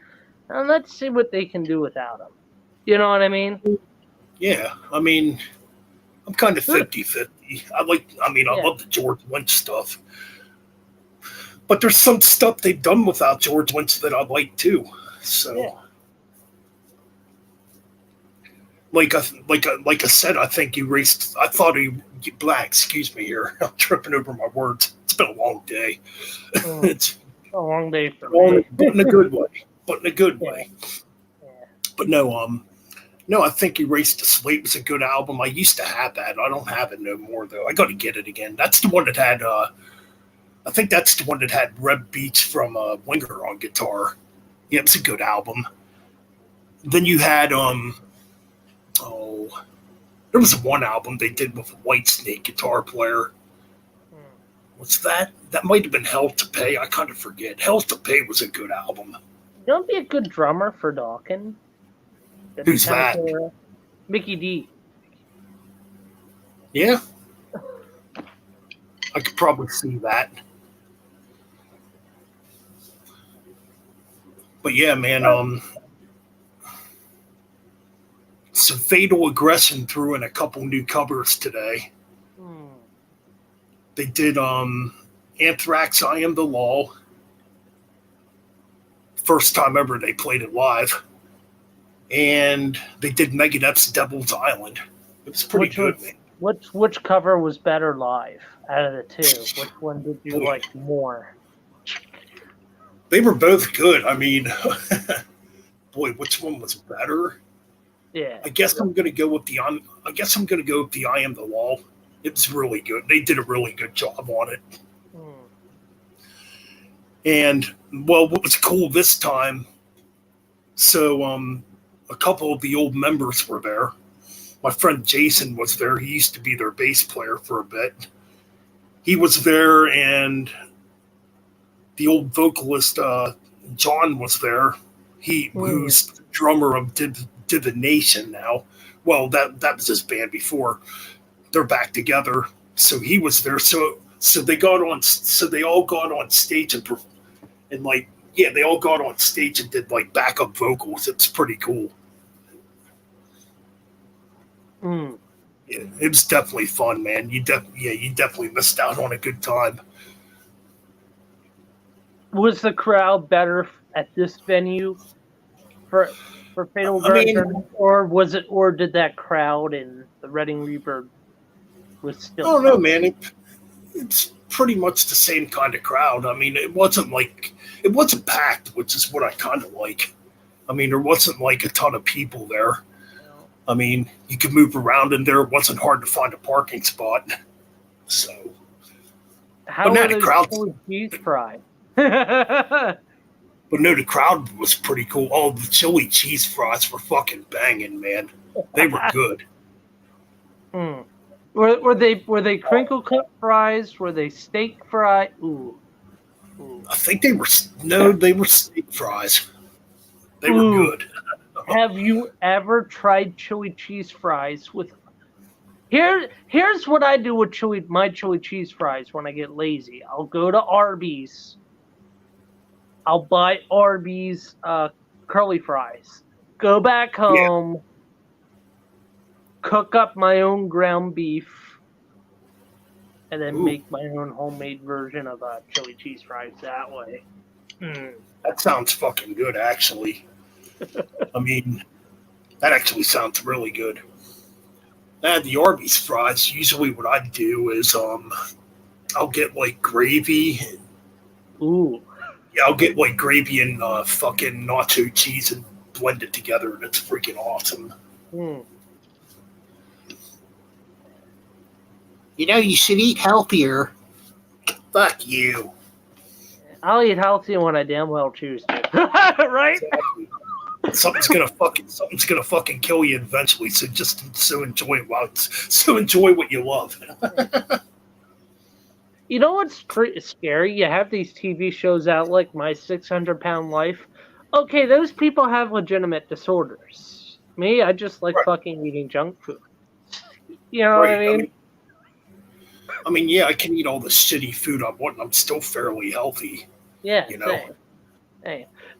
B: oh, let's see what they can do without him. You know what I mean?
A: Yeah, I mean, I'm kind of 50-50. I
B: Yeah.
A: love the George Lynch stuff. But there's some stuff they've done without George Lynch that I like too. So,
B: Yeah.
A: like I said, I think I thought he black. Excuse me here. I'm tripping over my words. It's been a long day.
B: Mm,
A: It's
B: a long day for
A: long,
B: me.
A: but in a good way. But in a good
B: Yeah.
A: way.
B: Yeah.
A: But no, I think Erased to Sleep was a good album. I used to have that. I don't have it no more though. I got to get it again. That's the one that had. I think that's the one that had Reb Beats from Winger on guitar. Yeah, it's a good album. Then you had there was one album they did with a White Snake guitar player.
B: Mm.
A: What's that? That might have been Hell to Pay. I kind of forget. Hell to Pay was a good album.
B: You know, be a good drummer for Dawkins.
A: Who's that?
B: Mickey D.
A: Yeah, I could probably see that. But yeah, man. So Fatal Aggression threw in a couple new covers today. They did Anthrax, I Am the Law. First time ever they played it live. And they did Megadeth's Devil's Island. It was pretty good, man.
B: Which cover was better live out of the two? Which one did you like more?
A: They were both good. I mean, boy, which one was better?
B: Yeah.
A: I guess I'm gonna go with the I Am the Law. It was really good. They did a really good job on it. And well, what was cool this time? So a couple of the old members were there. My friend Jason was there. He used to be their bass player for a bit. He was there, and the old vocalist John was there. Who's the drummer of Divination now. Well, that was his band before. They're back together. So he was there. So they all got on stage and they all got on stage and did like backup vocals. It's pretty cool. Yeah, it was definitely fun, man. You definitely missed out on a good time.
B: Was the crowd better at this venue for Fatal Aggression, or did that crowd in the Reading Reaper was still?
A: I don't know, man. It's pretty much the same kind of crowd. I mean, it wasn't packed, which is what I kind of like. I mean, there wasn't like a ton of people there. I mean, you could move around in there. It wasn't hard to find a parking spot. So,
B: how are the crowd cheese fries?
A: But no, the crowd was pretty cool. Oh, the chili cheese fries were fucking banging, man. They were good.
B: Were they crinkle cut fries? Were they steak fries? Ooh.
A: I think they were steak fries. They were good.
B: Have you ever tried chili cheese fries with? Here's what I do with my chili cheese fries when I get lazy. I'll go to Arby's. I'll buy Arby's curly fries. Go back home. Cook up my own ground beef. And then make my own homemade version of chili cheese fries that way.
A: That sounds fucking good, actually. I mean, that actually sounds really good. The Arby's fries, usually what I do is I'll get like gravy.
B: Ooh.
A: Yeah, I'll get like gravy and fucking nacho cheese and blend it together, and it's freaking awesome.
C: You know, you should eat healthier.
A: Fuck you.
B: I'll eat healthy when I damn well choose to. Right?
A: Exactly. Something's gonna fucking kill you eventually. So just enjoy what you love.
B: You know what's pretty scary? You have these TV shows out like My 600-Pound Life. Okay, those people have legitimate disorders. Me, I just like fucking eating junk food. You know what I mean?
A: I mean, yeah, I can eat all the shitty food I want, and I'm still fairly healthy.
B: Yeah,
A: you know.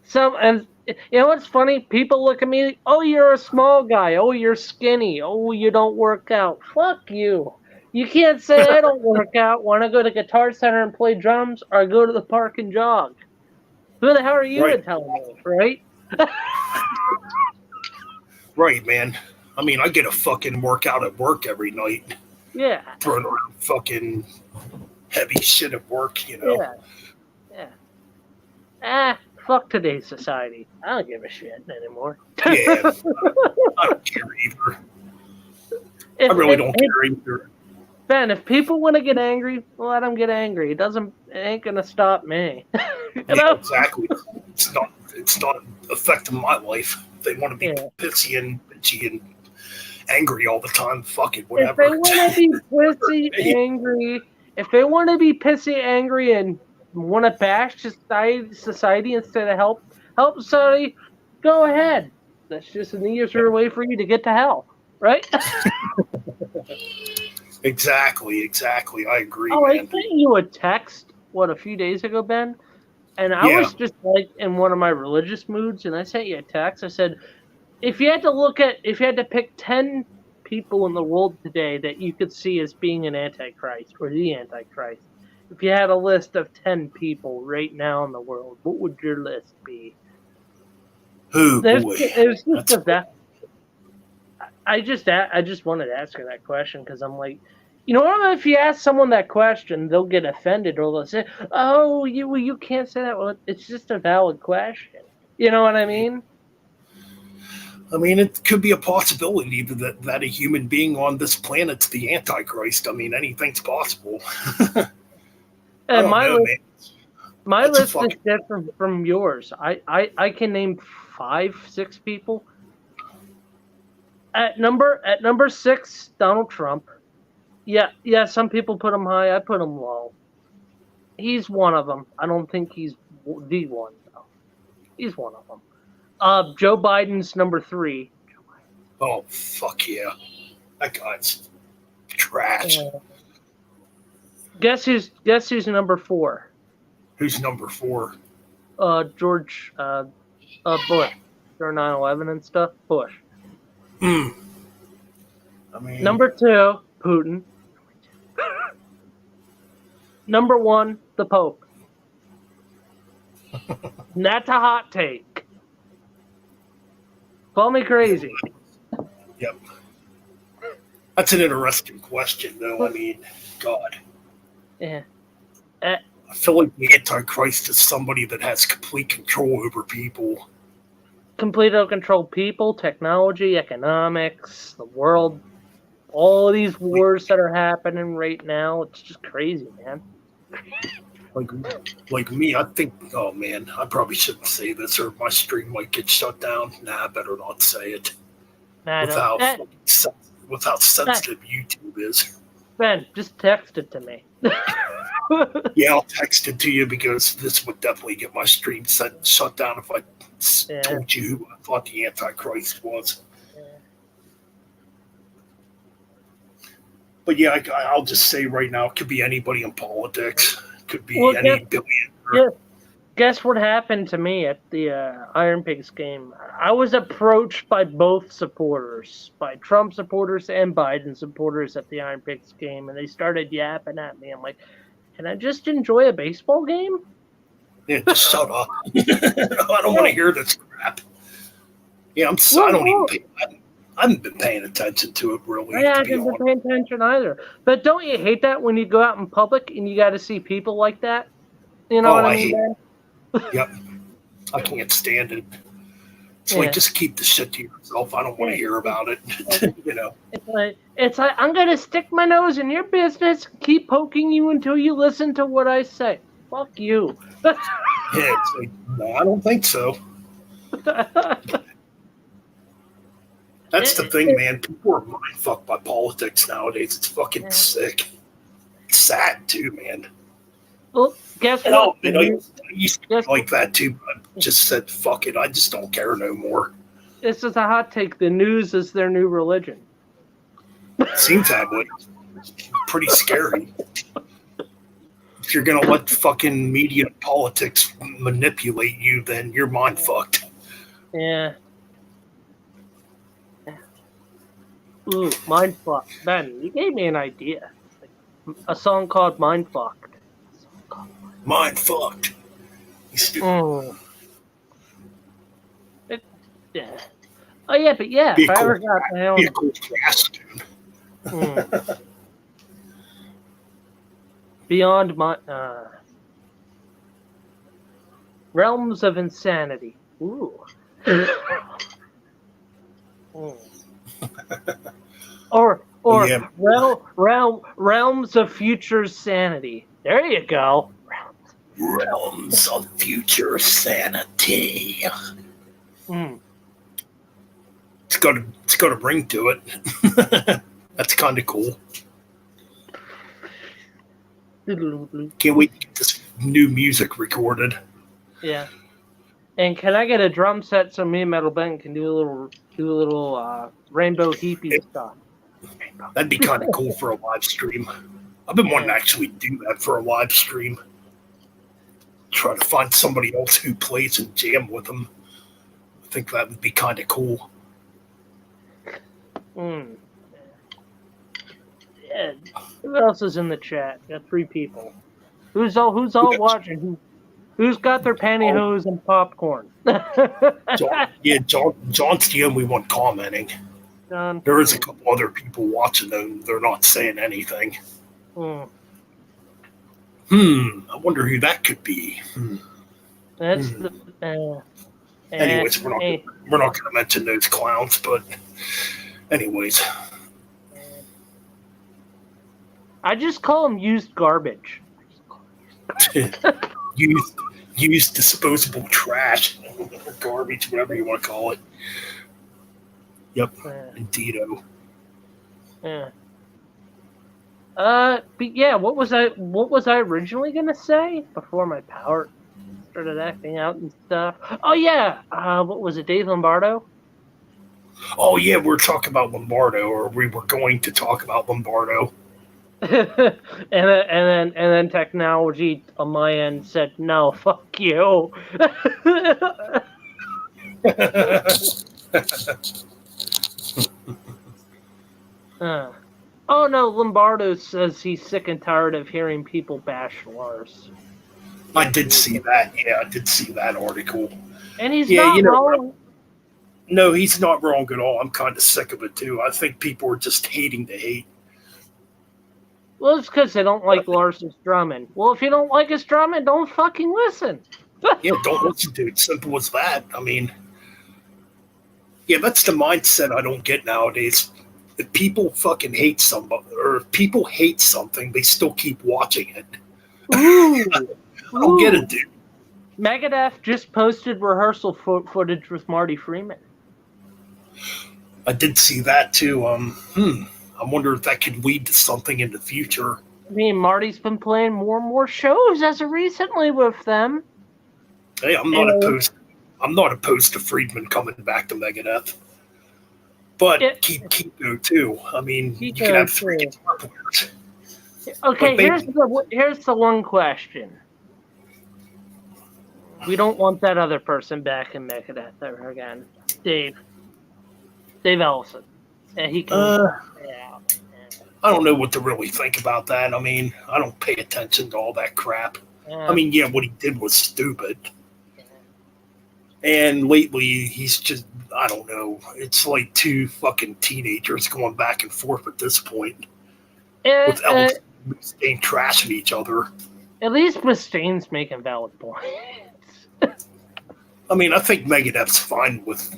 B: Same. And you know what's funny? People look at me, oh, you're a small guy. Oh, you're skinny. Oh, you don't work out. Fuck you. You can't say I don't work out. Want to go to Guitar Center and play drums, or go to the park and jog? Who the hell are you to tell me, right?
A: Right, man. I mean, I get a fucking workout at work every night.
B: Yeah.
A: Throwing around fucking heavy shit at work, you know.
B: Yeah. Fuck today's society. I don't give a shit anymore.
A: Yeah. I don't care either. I really don't care either.
B: Ben, if people want to get angry, let them get angry. It ain't gonna stop me. You know?
A: Exactly. It's not affecting my life. If they want to be pissy and bitchy and angry all the time, fuck it, whatever.
B: If they want to be pissy, angry, and want to bash society instead of help society, go ahead. That's just an easier way for you to get to hell, right?
A: Exactly. I agree.
B: Oh, I sent you a text, a few days ago, Ben? And I was just like in one of my religious moods, and I sent you a text. I said, if you had to pick 10 people in the world today that you could see as being an Antichrist or the Antichrist, if you had a list of 10 people right now in the world, what would your list be?
A: Oh
B: There's,
A: boy,
B: it was just
A: that's
B: I just wanted to ask her that question because I'm like, if you ask someone that question, they'll get offended or they'll say, "Oh, you can't say that." Well, it's just a valid question. You know what I mean?
A: I mean, it could be a possibility that a human being on this planet's the Antichrist. I mean, anything's possible. I
B: And
A: don't know, man.
B: my
A: That's a
B: list is
A: fucking
B: different from yours. I can name 5, 6 people. At number 6, Donald Trump. Yeah. Some people put him high. I put him low. He's one of them. I don't think he's the one though. He's one of them. Joe Biden's number 3.
A: oh fuck yeah, that guy's trash.
B: Guess who's number 4?
A: Who's number 4?
B: George Bush. During 9/11 and stuff. Bush.
A: I mean,
B: Number 2, Putin. Number 1, the Pope. That's a hot take. Call me crazy.
A: Yep. That's an interesting question, though. I mean, God,
B: Yeah.
A: I feel like the Antichrist is somebody that has complete control over people.
B: Completely control people, technology, economics, the world, all these wars that are happening right now. It's just crazy, man.
A: Like me, I think. Oh man, I probably shouldn't say this, or my stream might get shut down. Nah, I better not say it. With how sensitive YouTube is.
B: Ben, just text it to me.
A: Yeah, I'll text it to you because this would definitely get my stream shut down if I told you who I thought the Antichrist was.
B: Yeah.
A: But yeah, I'll just say right now, it could be anybody in politics. It could be
B: Well,
A: any billionaire.
B: Guess what happened to me at the Iron Pigs game? I was approached by both supporters, by Trump supporters and Biden supporters at the Iron Pigs game, and they started yapping at me. I'm like, can I just enjoy a baseball game?
A: Yeah, just shut up. I don't want to hear this crap. Yeah, I don't even I haven't been paying attention to it really.
B: I haven't been paying attention either. But don't you hate that when you go out in public and you got to see people like that? You know what I mean?
A: Hate it. Yep. I can't stand it. It's like, just keep the shit to yourself. I don't want to hear about it.
B: It's like I'm gonna stick my nose in your business, keep poking you until you listen to what I say. Fuck you.
A: Yeah, it's like, no, I don't think so. That's the thing, man. People are mind fucked by politics nowadays. It's fucking sick. It's sad too, man.
B: Well, guess what?
A: I used to be like that too, but I just said, fuck it. I just don't care no more.
B: This is a hot take. The news is their new religion.
A: It seems that way. It's pretty scary. If you're going to let fucking media and politics manipulate you, then you're mind fucked.
B: Yeah. Ooh, mind fucked. Ben, you gave me an idea. A song called Mind Fucked.
A: Mind fucked. You stupid.
B: Yeah. Oh yeah, but yeah.
A: Be
B: if I ever got my own.
A: Be a cool cast, dude.
B: Beyond my realms of insanity. Ooh. Or
A: yeah.
B: realms of future sanity. There you go.
A: Realms of future sanity. It's got a ring to it. That's kind of cool. Can't wait to get this new music recorded.
B: Yeah. And can I get a drum set so me and Metal Ben can do a little rainbow hippie stuff?
A: That'd be kind of cool for a live stream. I've been wanting to actually do that for a live stream. Try to find somebody else who plays and jam with them. I think that would be kind of cool.
B: Mm. Yeah. Who else is in the chat? Got 3 people. Who's all watching? Who's got their pantyhose and popcorn?
A: John's the only one commenting.
B: John.
A: There is a couple other people watching, and they're not saying anything.
B: Mm.
A: I wonder who that could be.
B: That's
A: Anyways, we're not going to mention those clowns, but anyways.
B: I just call them used garbage.
A: Used disposable trash, garbage, whatever you want to call it. Yep, indeedo.
B: Yeah. But yeah, what was I originally gonna say before my power started acting out and stuff? Oh yeah, what was it, Dave Lombardo?
A: Oh yeah, we're talking about Lombardo, or we were going to talk about Lombardo.
B: and then technology on my end said no, fuck you. Oh no, Lombardo says he's sick and tired of hearing people bash Lars.
A: I did see that. Yeah, I did see that article.
B: And he's not wrong.
A: No, he's not wrong at all. I'm kind of sick of it too. I think people are just hating to hate.
B: Well, it's because they don't like Lars's drumming. Well, if you don't like his drumming, don't fucking listen.
A: Yeah, don't listen to it. Simple as that. I mean, yeah, that's the mindset I don't get nowadays. If people fucking hate somebody, or if people hate something, they still keep watching it.
B: Ooh.
A: I don't get it, dude.
B: Megadeth just posted rehearsal footage with Marty Freeman.
A: I did see that too. I wonder if that could lead to something in the future.
B: I mean, Marty's been playing more and more shows as of recently with them.
A: Hey, I'm not opposed to Friedman coming back to Megadeth. But keep Kiko too. I mean, you can have 3 guitar players.
B: Okay, here's the one question. We don't want that other person back in Megadeth ever again. Dave Ellison. Yeah, he can.
A: I don't know what to really think about that. I mean, I don't pay attention to all that crap.
B: Yeah.
A: I mean, yeah, what he did was stupid. And lately, he's just, I don't know. It's like 2 fucking teenagers going back and forth at this point. With Ellison and Mustaine trashing each other.
B: At least Mustaine's making valid points.
A: I mean, I think Megadeth's fine with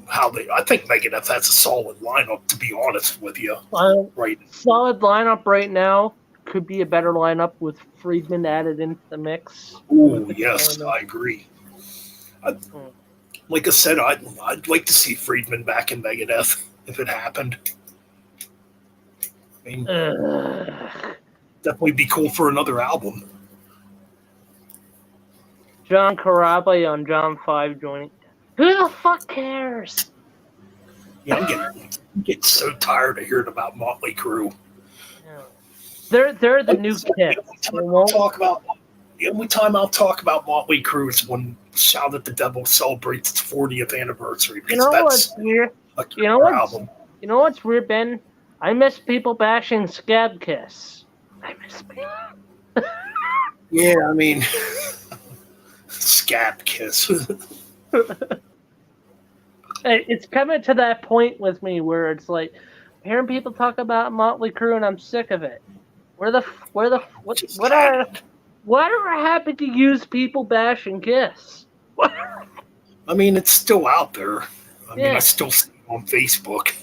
A: I think Megadeth has a solid lineup, to be honest with you. Right.
B: Solid lineup right now. Could be a better lineup with Friedman added into the mix.
A: Oh, yes, I agree. Like I said, I'd like to see Friedman back in Megadeth if it happened. I mean, definitely be cool for another album.
B: John Carabbi on John 5 joining. Who the fuck cares?
A: Yeah, I'm getting so tired of hearing about Motley Crue.
B: Yeah. They're the new kids.
A: The only time I'll talk about Motley Crue is when Shout at the Devil celebrates its 40th anniversary.
B: You know what's weird? You know what's weird, Ben? I miss people bashing Scab Kiss. I miss people.
A: Yeah, I mean, Scab Kiss.
B: It's coming to that point with me where it's like hearing people talk about Motley Crue and I'm sick of it. Whatever happened to use people bashing Kiss?
A: I mean, it's still out there. I mean, I still see it on Facebook.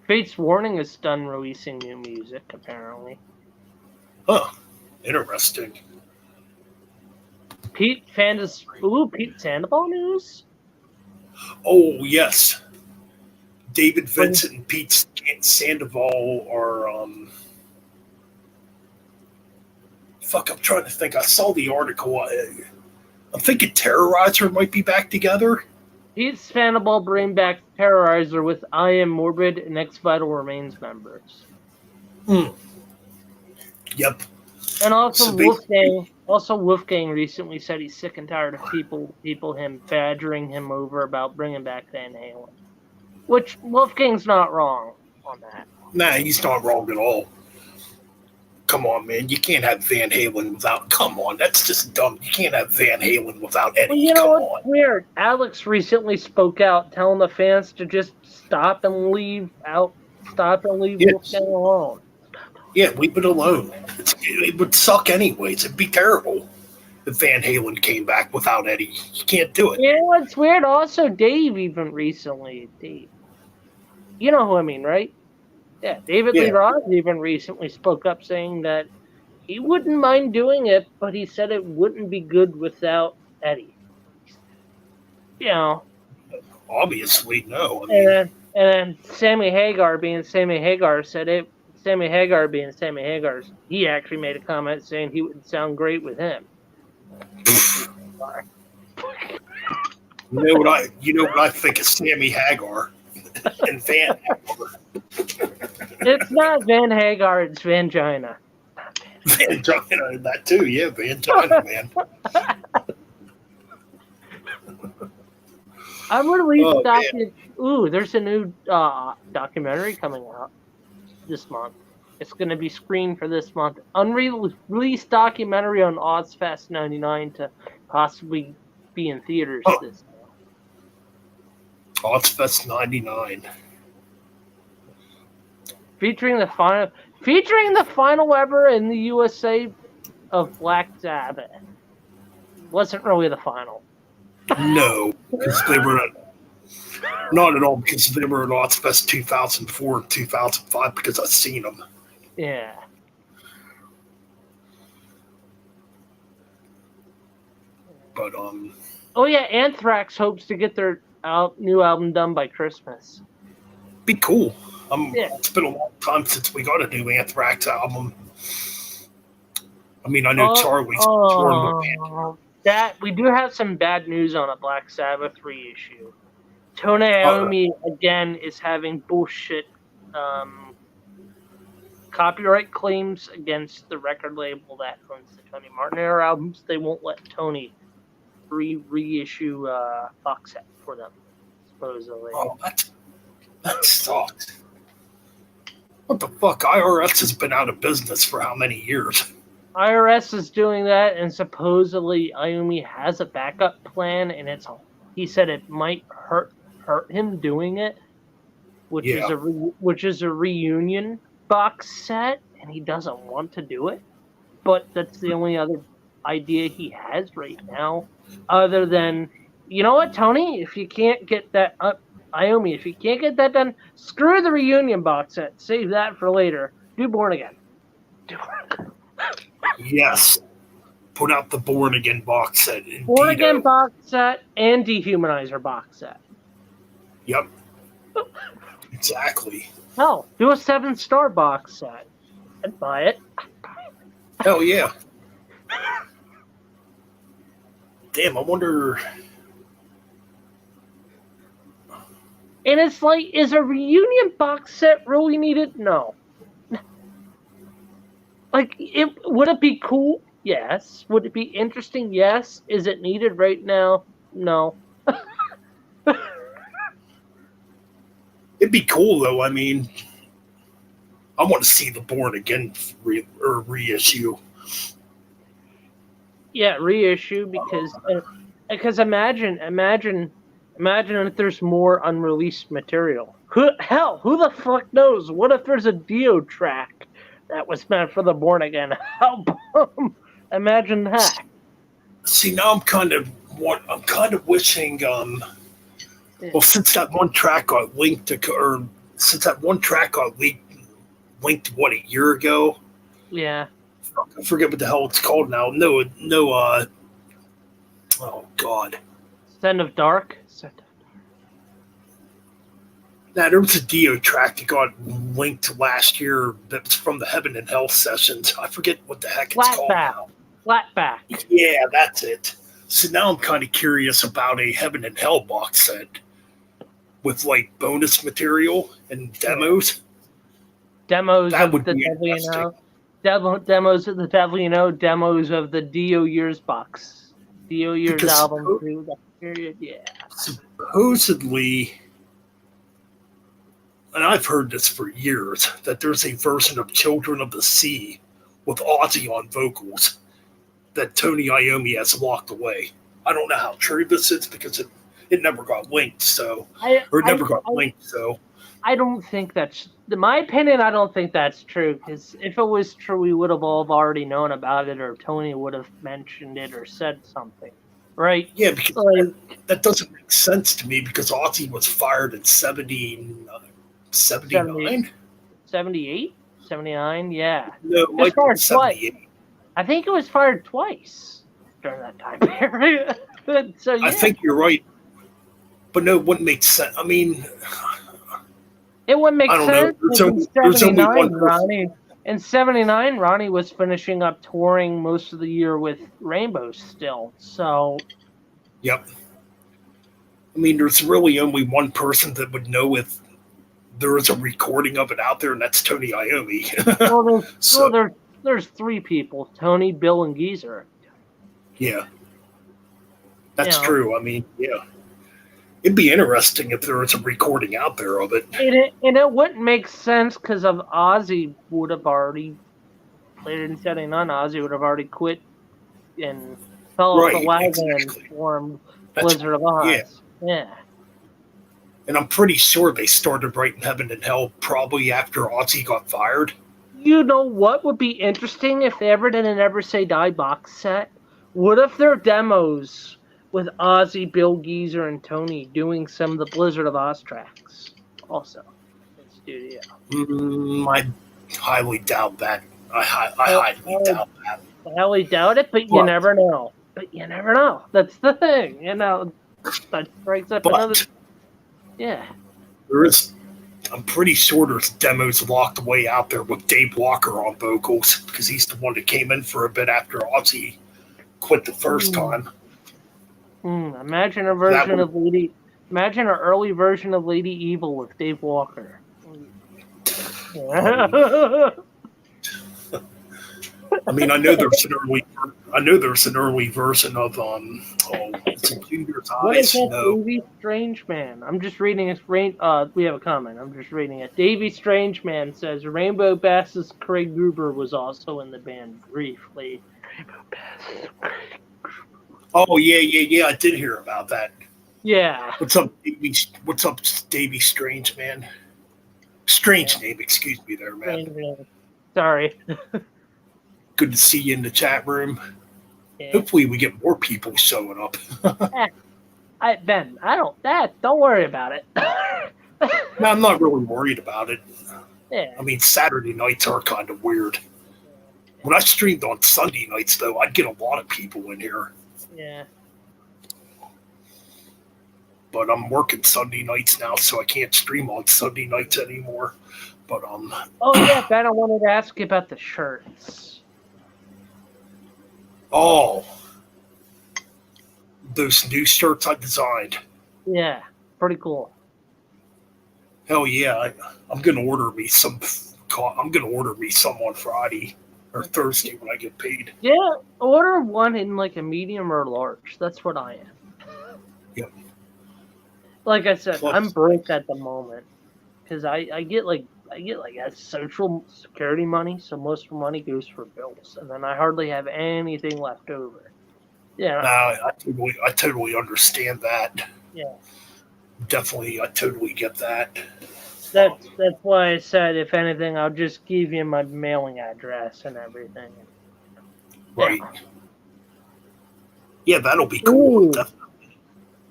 B: Fates Warning is done releasing new music, apparently.
A: Huh. Interesting.
B: Pete Sandoval news?
A: Oh, yes. David Vincent and Pete Sandoval are, I'm trying to think. I saw the article. I'm thinking Terrorizer might be back together.
B: Pete Sandoval bring back Terrorizer with I Am Morbid and Ex Vital Remains members.
A: Yep.
B: And also Wolfgang recently said he's sick and tired of people him badgering him over about bringing back Van Halen. Which Wolfgang's not wrong on that.
A: Nah, he's not wrong at all. Come on, man. You can't have Van Halen without. Come on, that's just dumb. You can't have Van Halen without Eddie.
B: Well, you know
A: Come
B: what's
A: on.
B: weird? Alex recently spoke out telling the fans to just stop and leave
A: Yes.
B: Wolfgang alone.
A: Yeah, leave it alone. It would suck anyways. It'd be terrible if Van Halen came back without Eddie. You can't do it.
B: You know what's weird? Also, Dave even recently, you know who I mean, right? Yeah, David Lee
A: Yeah.
B: Roth even recently spoke up saying that he wouldn't mind doing it, but he said it wouldn't be good without Eddie. You know,
A: Obviously, no. I
B: and
A: mean,
B: then Sammy Hagar being Sammy Hagar said it. Sammy Hagar being Sammy Hagar, he actually made a comment saying he would sound great with him.
A: you know what I think of Sammy Hagar and Van Hagar.
B: It's not Van Hagar, it's Vangina.
A: Vangina, that too. Yeah, Vangina, man.
B: Unreleased
A: Oh,
B: Ooh, there's a new documentary coming out this month. It's going to be screened for this month. Unreleased documentary on Ozfest 99 to possibly be in theaters
A: Oh.
B: this month.
A: Ozfest 99.
B: Featuring the final ever in the USA of Black Sabbath. Wasn't really the final.
A: No, because they were not at all, because they were at Ozfest 2004 and 2005, because I've seen them.
B: Yeah.
A: But,
B: Oh yeah, Anthrax hopes to get their new album done by Christmas.
A: be cool.
B: Yeah.
A: It's been a long time since we got a new Anthrax album. I mean, I know Charlie's touring with band.
B: That we do have some bad news on a Black Sabbath reissue. Tony Iommi again is having bullshit copyright claims against the record label that owns the Tony Martin era albums. They won't let Tony reissue box set for them, supposedly.
A: Oh, that sucks. What the fuck? IRS has been out of business for how many years?
B: IRS is doing that, and supposedly Iommi has a backup plan, and he said it might hurt him doing it, which is a reunion box set, and he doesn't want to do it. But that's the only other idea he has right now, other than, you know what, Tony, if you can't get that Iommi, if you can't get that done, screw the reunion box set. Save that for later. Do Born Again.
A: Yes. Put out the Born Again box set.
B: Born Again box set and Dehumanizer box set.
A: Yep. Exactly.
B: Hell, do a 7-star box set. I'd buy it.
A: Hell yeah. Damn, I wonder.
B: And it's like, is a reunion box set really needed? No. Like, would it be cool? Yes. Would it be interesting? Yes. Is it needed right now? No.
A: It'd be cool though. I mean, I want to see the Born Again reissue.
B: Yeah, reissue because imagine if there's more unreleased material. Who the fuck knows? What if there's a Dio track that was meant for the Born Again album? Imagine that.
A: See, now I'm kind of wishing. Well, since that one track got linked linked what, a year ago?
B: Yeah.
A: I forget what the hell it's called now. No. Oh God.
B: Son of Dark.
A: Now there was a Dio track that got linked last year. That's from the Heaven and Hell sessions. I forget what the heck it's called now.
B: Flatback.
A: Yeah, that's it. So now I'm kind of curious about a Heaven and Hell box set with like bonus material and demos.
B: Demos
A: That
B: of
A: would
B: the
A: be
B: Devil You
A: interesting.
B: Know. Demos of the Devil You Know. Demos of the Dio Years box. Dio Years
A: Because
B: album through that period. Yeah.
A: Supposedly, and I've heard this for years, that there's a version of Children of the Sea with Ozzy on vocals that Tony Iommi has locked away. I don't know how true this is because it never got linked, so
B: I don't think that's, in my opinion, I don't think that's true, because if it was true, we would have all already known about it, or Tony would have mentioned it or said something, right?
A: Yeah, because
B: Like,
A: that doesn't make sense to me because Ozzy was fired in 79?
B: 78? 79? Yeah.
A: No,
B: As
A: like
B: far as
A: 78.
B: I think it was fired twice during that time period. So, yeah.
A: I think you're right. But no, it wouldn't make sense. I mean,
B: It wouldn't make
A: I don't know.
B: sense.
A: There's only one
B: In 79, Ronnie was finishing up touring most of the year with Rainbow still. So,
A: yep. I mean, there's really only one person that would know if there is a recording of it out there, and that's Tony Iommi.
B: there's three people: Tony, Bill, and Geezer.
A: Yeah. That's
B: You know.
A: true. I mean, yeah. It'd be interesting if there was a recording out there of it.
B: And it wouldn't make sense because of Ozzy would have already played in 79. Ozzy would have already quit and fell off the wagon and formed Blizzard of Oz. Yeah.
A: And I'm pretty sure they started writing Heaven and Hell probably after Ozzy got fired.
B: You know what would be interesting if they ever did an Ever Say Die box set? What if their demos with Ozzy, Bill, Geezer, and Tony doing some of the Blizzard of Oz tracks also in studio?
A: I highly doubt that. I highly doubt that.
B: I highly doubt it, but you never know. That's the thing. That breaks up another. Yeah.
A: There is. I'm pretty sure there's demos locked away out there with Dave Walker on vocals because he's the one that came in for a bit after Ozzy quit the first time.
B: Imagine an early version of Lady Evil with Dave Walker.
A: I mean, I know there's an early version of it's in Junior's Eyes.
B: Davy Strangeman. I'm just reading his we have a comment. I'm just reading it. Davy Strangeman says Rainbow Bass's Craig Gruber was also in the band briefly. Rainbow Bass.
A: Oh yeah. I did hear about that.
B: Yeah.
A: What's up, Davy? What's up, Davy Strangeman? Strange name, excuse me, there, man.
B: Sorry.
A: Good to see you in the chat room.
B: Yeah.
A: Hopefully, we get more people showing up.
B: Ben, don't worry about it.
A: No, I'm not really worried about it.
B: Yeah.
A: I mean, Saturday nights are kind of weird. When I streamed on Sunday nights, though, I'd get a lot of people in here.
B: Yeah.
A: But I'm working Sunday nights now, so I can't stream on Sunday nights anymore. But
B: Oh yeah, Ben, I wanted to ask you about the shirts.
A: Oh, those new shirts I designed.
B: Yeah, pretty cool.
A: Hell yeah, I'm gonna order me some. I'm gonna order me some on Friday or Thursday when I get paid.
B: Yeah, order one in like a medium or large. That's what I am.
A: Yep.
B: Like I said, I'm broke at the moment because I get like a social security money, so most of the money goes for bills, and then I hardly have anything left over. Yeah.
A: I totally understand that.
B: Yeah.
A: Definitely, I totally get that.
B: That's why I said, if anything, I'll just give you my mailing address and everything.
A: Right. Yeah, that'll be cool.
B: Ooh.
A: Definitely.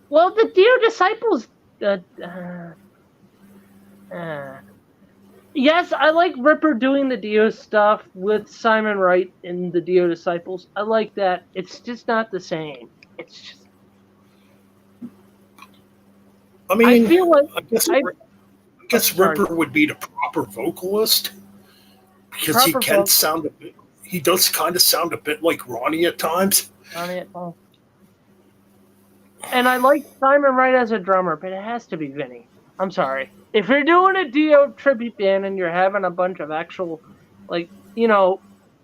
B: Well, the Dio Disciples. Yes, I like Ripper doing the Dio stuff with Simon Wright in the Dio Disciples. I like that. It's just not the same. It's just.
A: I mean,
B: I feel like
A: I guess Ripper would be the proper vocalist because he does kind of sound a bit like Ronnie at times.
B: And I like Simon Wright as a drummer, but it has to be Vinny. I'm sorry. If you're doing a Dio tribute band and you're having a bunch of actual,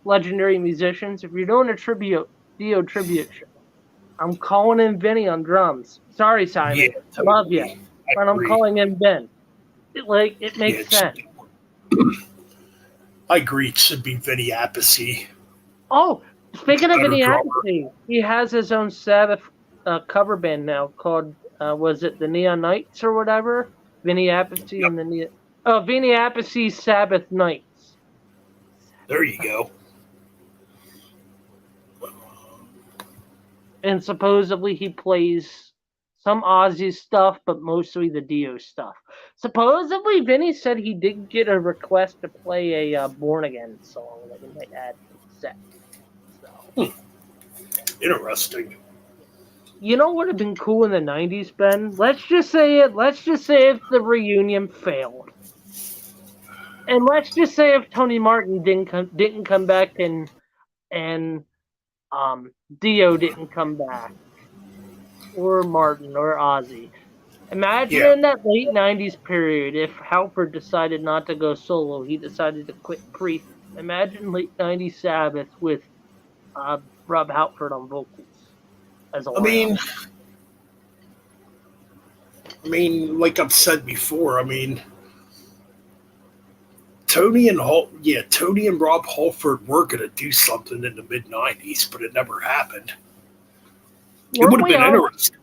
B: legendary musicians, if you're doing a Dio tribute show, I'm calling in Vinny on drums. Sorry, Simon.
A: Yeah, totally.
B: Love you. But I'm calling in Ben. It makes
A: it
B: sense.
A: I agree. It should be Vinny Appice.
B: Oh, speaking of
A: Better
B: Vinny
A: drummer.
B: Appice, he has his own Sabbath cover band now called was it the Neon Knights or whatever? Vinny Appice
A: Yep.
B: and the Vinny Appice's Sabbath Knights.
A: There you go.
B: And supposedly he plays some Ozzy stuff, but mostly the Dio stuff. Supposedly, Vinny said he did get a request to play a Born Again song that he might add to the set. So,
A: Interesting.
B: you know what would have been cool in the '90s, Ben? Let's just say if the reunion failed, and let's just say if Tony Martin didn't come back and Dio didn't come back, or Martin or Ozzy. Imagine in that late '90s period, if Halford decided not to go solo, he decided to quit Priest. Imagine late '90s Sabbath with Rob Halford on vocals as a
A: I mean, like I've said before, Tony and Rob Halford were gonna do something in the mid '90s, but it never happened. It would have been interesting,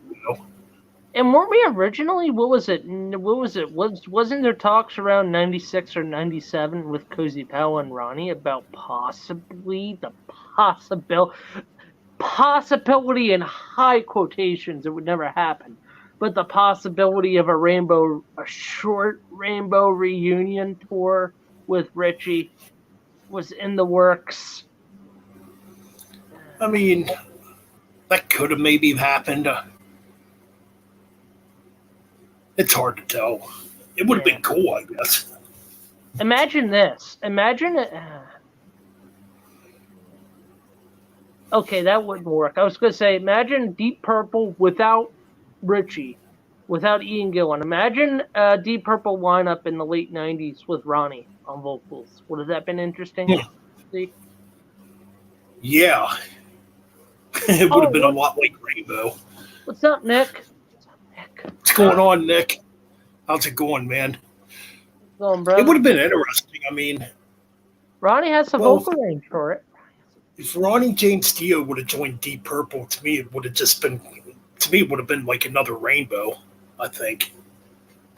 B: And weren't we originally? What was it? Wasn't there talks around '96 or '97 with Cozy Powell and Ronnie about possibly the possibility in high quotations? It would never happen, but the possibility of a short Rainbow reunion tour with Richie was in the works.
A: I mean, that could have maybe happened. It's hard to tell. It would have been cool, I guess.
B: Imagine this. Okay, that wouldn't work. I was going to say, imagine Deep Purple without Richie, without Ian Gillan. Imagine Deep Purple lineup in the late '90s with Ronnie on vocals. Would have that been interesting?
A: Yeah. It would have been a lot like Rainbow.
B: What's up, Nick?
A: What's going on, Nick? How's it going, man?
B: Going, brother?
A: It would have been interesting. I mean,
B: Ronnie has some vocal range for it.
A: If Ronnie James Dio would have joined Deep Purple, to me it would have been like another Rainbow, I think.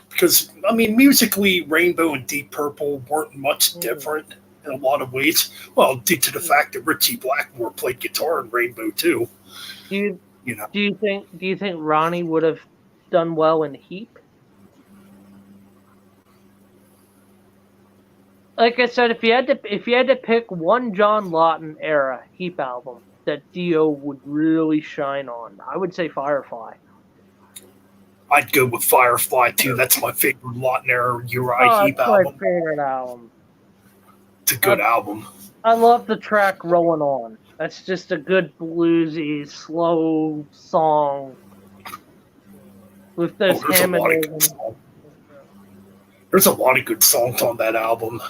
A: Because, I mean, musically, Rainbow and Deep Purple weren't much different in a lot of ways. Well, due to the fact that Richie Blackmore played guitar in Rainbow too.
B: Do you think Ronnie would have done well in Heap? Like I said, if you had to pick one John Lawton era Heap album that Dio would really shine on, I would say Firefly.
A: I'd go with Firefly too. That's my favorite Lawton era Uriah Heep album.
B: That's my favorite album.
A: It's a good album.
B: I love the track "Rolling On." That's just a good bluesy, slow song with this
A: There's a lot of good songs on that album.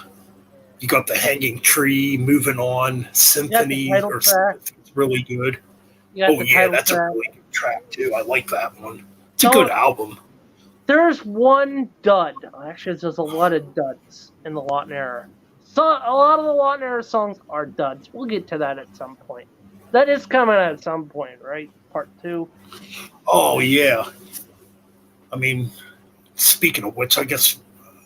A: You got the Hanging Tree, Moving On, Symphony. It's really good. That's a really good track too. I like that one. It's a good album.
B: There's one dud. Actually, there's a lot of duds in the Lawton era. So a lot of the Lawton era songs are duds. We'll get to that at some point. That is coming at some point, right? Part 2.
A: Oh yeah. I mean, speaking of which, I guess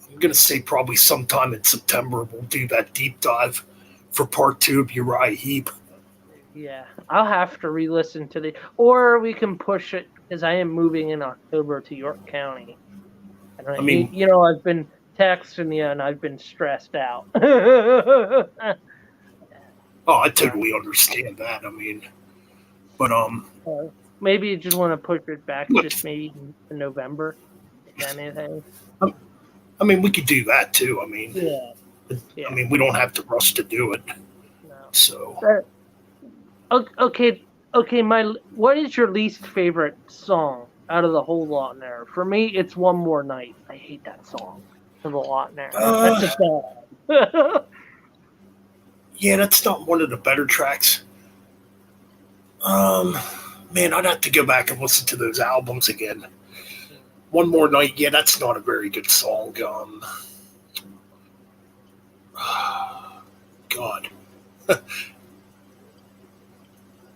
A: I'm going to say probably sometime in September we'll do that deep dive for part 2 of Uriah Heep.
B: Yeah, I'll have to re-listen to or we can push it because I am moving in October to York County. I mean, I've been texting you and I've been stressed out.
A: Oh, I totally understand that. I mean, but
B: maybe you just want to push it back just maybe in November, if anything.
A: I mean, we could do that too. I mean,
B: yeah.
A: I mean, we don't have to rush to do it. No. So.
B: Okay. What is your least favorite song out of the whole Lawton era? For me, it's One More Night. I hate that song for the Lawton era. That's a bad.
A: Yeah, that's not one of the better tracks. Man, I'd have to go back and listen to those albums again. One More Night. Yeah, that's not a very good song. God.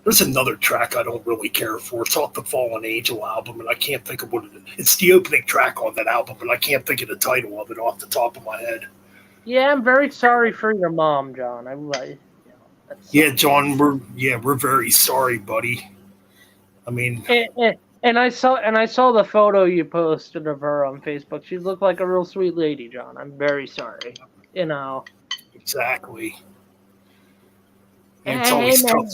A: There's another track I don't really care for. It's off the Fallen Angel album, and I can't think of what it is. It's the opening track on that album, and I can't think of the title of it off the top of my head.
B: Yeah, I'm very sorry for your mom, John.
A: Yeah, John, we're very sorry, buddy. I mean,
B: and I saw the photo you posted of her on Facebook. She looked like a real sweet lady, John. I'm very sorry. You know.
A: Exactly.
B: Hey,
A: It's always
B: man.
A: tough.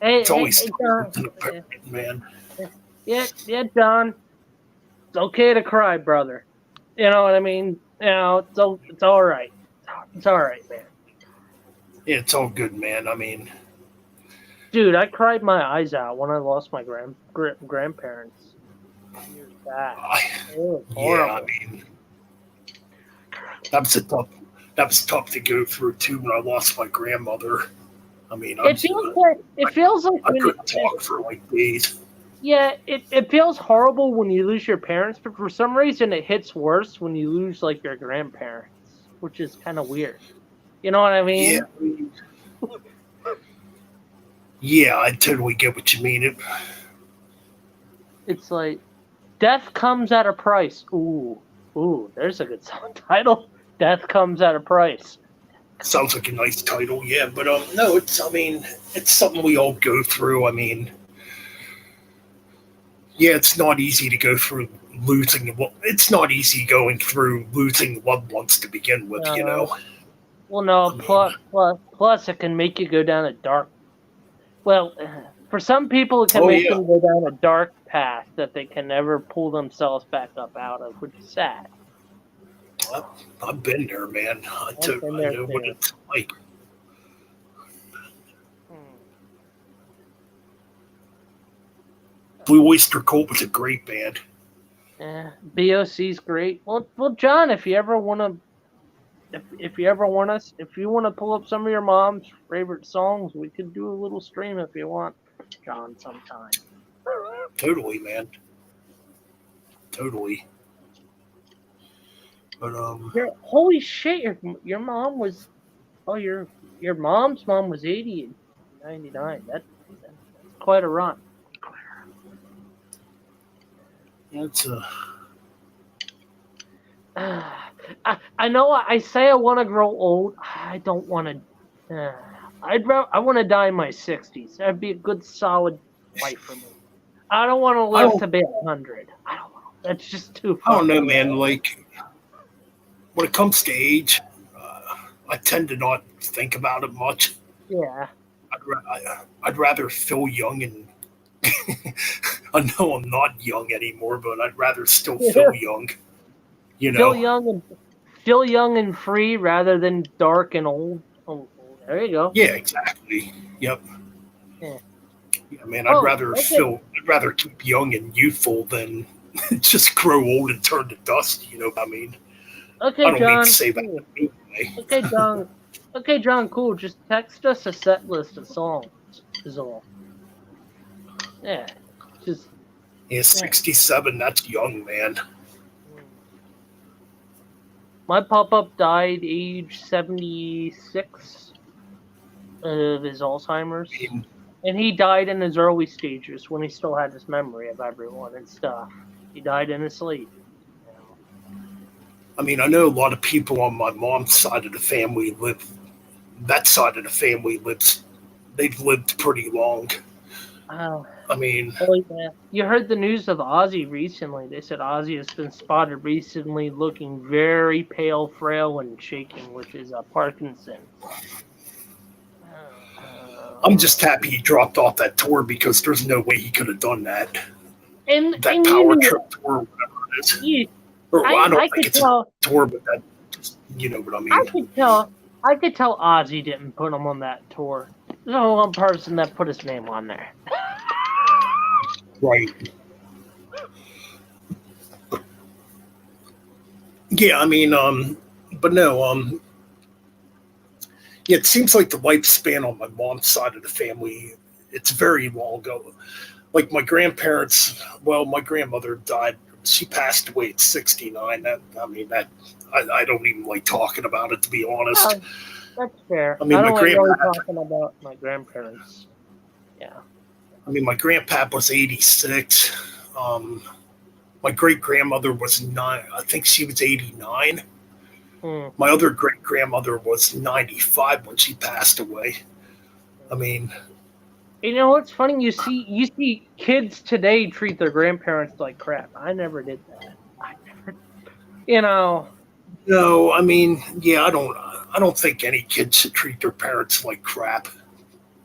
B: Hey,
A: It's always
B: hey,
A: tough
B: John.
A: to the parent, man.
B: Yeah, John. It's okay to cry, brother. You know what I mean? You know, it's all right. It's all right, man.
A: Yeah, it's all good, man. I mean,
B: Dude, I cried my eyes out when I lost my grandparents years back. It was horrible.
A: I mean, that was tough to go through too when I lost my grandmother. I mean,
B: It feels like
A: I
B: when
A: couldn't talk for like days.
B: Yeah, it feels horrible when you lose your parents, but for some reason it hits worse when you lose like your grandparents, which is kind of weird. You know what I mean?
A: Yeah, I totally get what you mean.
B: It's like death comes at a price. Ooh, there's a good song title. Death comes at a price.
A: Sounds like a nice title, yeah. But no, it's something we all go through. I mean, yeah, it's not easy to go through losing. It's not easy going through losing loved ones to begin with, you know.
B: Well, no. Plus, it can make you go down a dark. Well, for some people, it can make them go down a dark path that they can never pull themselves back up out of, which is sad.
A: I've been there, man. I know what it's like. Blue Oyster Cult was a great band.
B: Yeah, BOC's great. Well, John, if you ever want to pull up some of your mom's favorite songs, we could do a little stream if you want, John, sometime.
A: Totally, man. Totally. But
B: holy shit! Your mom was, your mom's mom was 80 in 99. That's quite a run.
A: That's
B: I know. I say I want to grow old. I don't want to. I want to die in my 60s. That'd be a good, solid life for me. I don't want to live to be 100. I don't. That's just too.
A: I don't know, man. Like when it comes to age, I tend to not think about it much.
B: Yeah.
A: I'd rather feel young and. I know I'm not young anymore, but I'd rather still feel young. You know,
B: feel young and free rather than dark and old. Oh, there you go.
A: Yeah, exactly. Yep.
B: Yeah,
A: man. I'd rather keep young and youthful than just grow old and turn to dust. You know what I mean?
B: Okay,
A: I don't
B: John.
A: mean to say that anyway.
B: Okay, John. Okay, John. Cool. Just text us a set list of songs. Is all. Yeah. Just.
A: Yeah, 67. That's young, man.
B: My pop-up died age 76 of his Alzheimer's. And he died in his early stages when he still had his memory of everyone and stuff. He died in his sleep.
A: I mean, I know a lot of people on my mom's side of the family they've lived pretty long. I mean...
B: You heard the news of Ozzy recently. They said Ozzy has been spotted recently looking very pale, frail, and shaking, which is Parkinson's.
A: I'm just happy he dropped off that tour because there's no way he could have done that.
B: And
A: Power Trip tour, or whatever it is. I don't think it's a tour, but that, you know what I mean.
B: I could tell Ozzy didn't put him on that tour. There's only one person that put his name on there.
A: Right. Yeah, I mean, but no, yeah, it seems like the lifespan on my mom's side of the family, it's very long ago. Like my grandparents, my grandmother died she passed away at 69. I don't even like talking about it, to be honest.
B: Oh, that's fair.
A: I mean,
B: I
A: my
B: don't like really
A: grandpa.
B: talking about my grandparents. Yeah.
A: I mean, my grandpap was 86. My great grandmother was 9. I think she was 89.
B: Hmm.
A: My other great grandmother was 95 when she passed away. I mean,
B: You know what's funny? You see kids today treat their grandparents like crap. I never did that. I never, you know.
A: no, I mean, yeah, I don't think any kid should treat their parents like crap.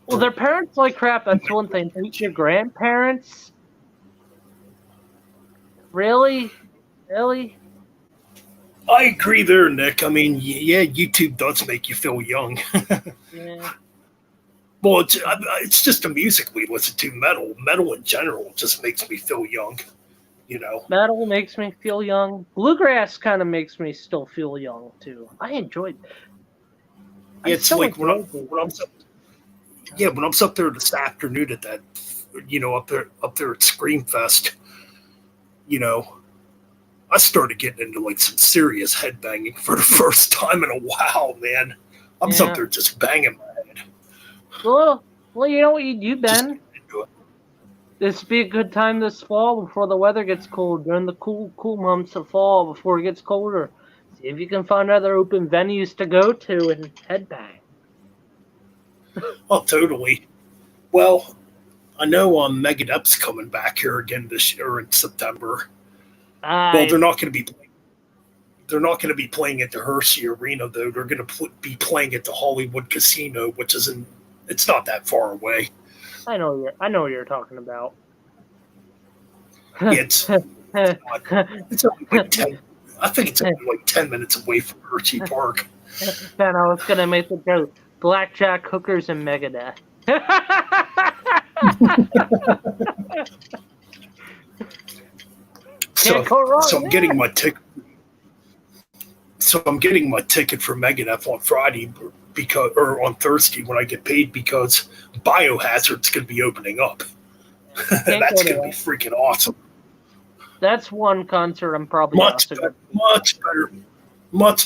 B: Well, their parents like crap. That's one thing. Treat your grandparents. Really?
A: I agree there, Nick. I mean, yeah, YouTube does make you feel young.
B: Yeah.
A: Well, it's just the music we listen to. Metal in general just makes me feel young. You know.
B: Metal makes me feel young. Bluegrass kind of makes me still feel young too. I enjoyed it.
A: Yeah, it's like when I'm up there this afternoon at that, up there at Screamfest, I started getting into like some serious headbanging for the first time in a while, man. I was up there just banging my head.
B: Well, you know what you do, Ben? This would be a good time this fall before the weather gets cold, during the cool months of fall before it gets colder. See if you can find other open venues to go to and headbang.
A: Oh, totally. Well, I know Megadeth's coming back here again this year in September. Well, they're not going to be. They're not going to be playing at the Hershey Arena, though. They're going to be playing at the Hollywood Casino, which isn't. It's not that far away.
B: I know what you're talking about.
A: Yeah, it's only like 10. I think it's only like 10 minutes away from Hershey Park.
B: Ben, I was gonna make the joke: blackjack, hookers, and Megadeth.
A: So,
B: Can't go wrong
A: so I'm
B: there.
A: getting my ticket. So I'm getting my ticket for Megadeth on Friday or on Thursday when I get paid, because Biohazard's going to be opening up. That's going to be freaking awesome.
B: That's one concert I'm probably
A: much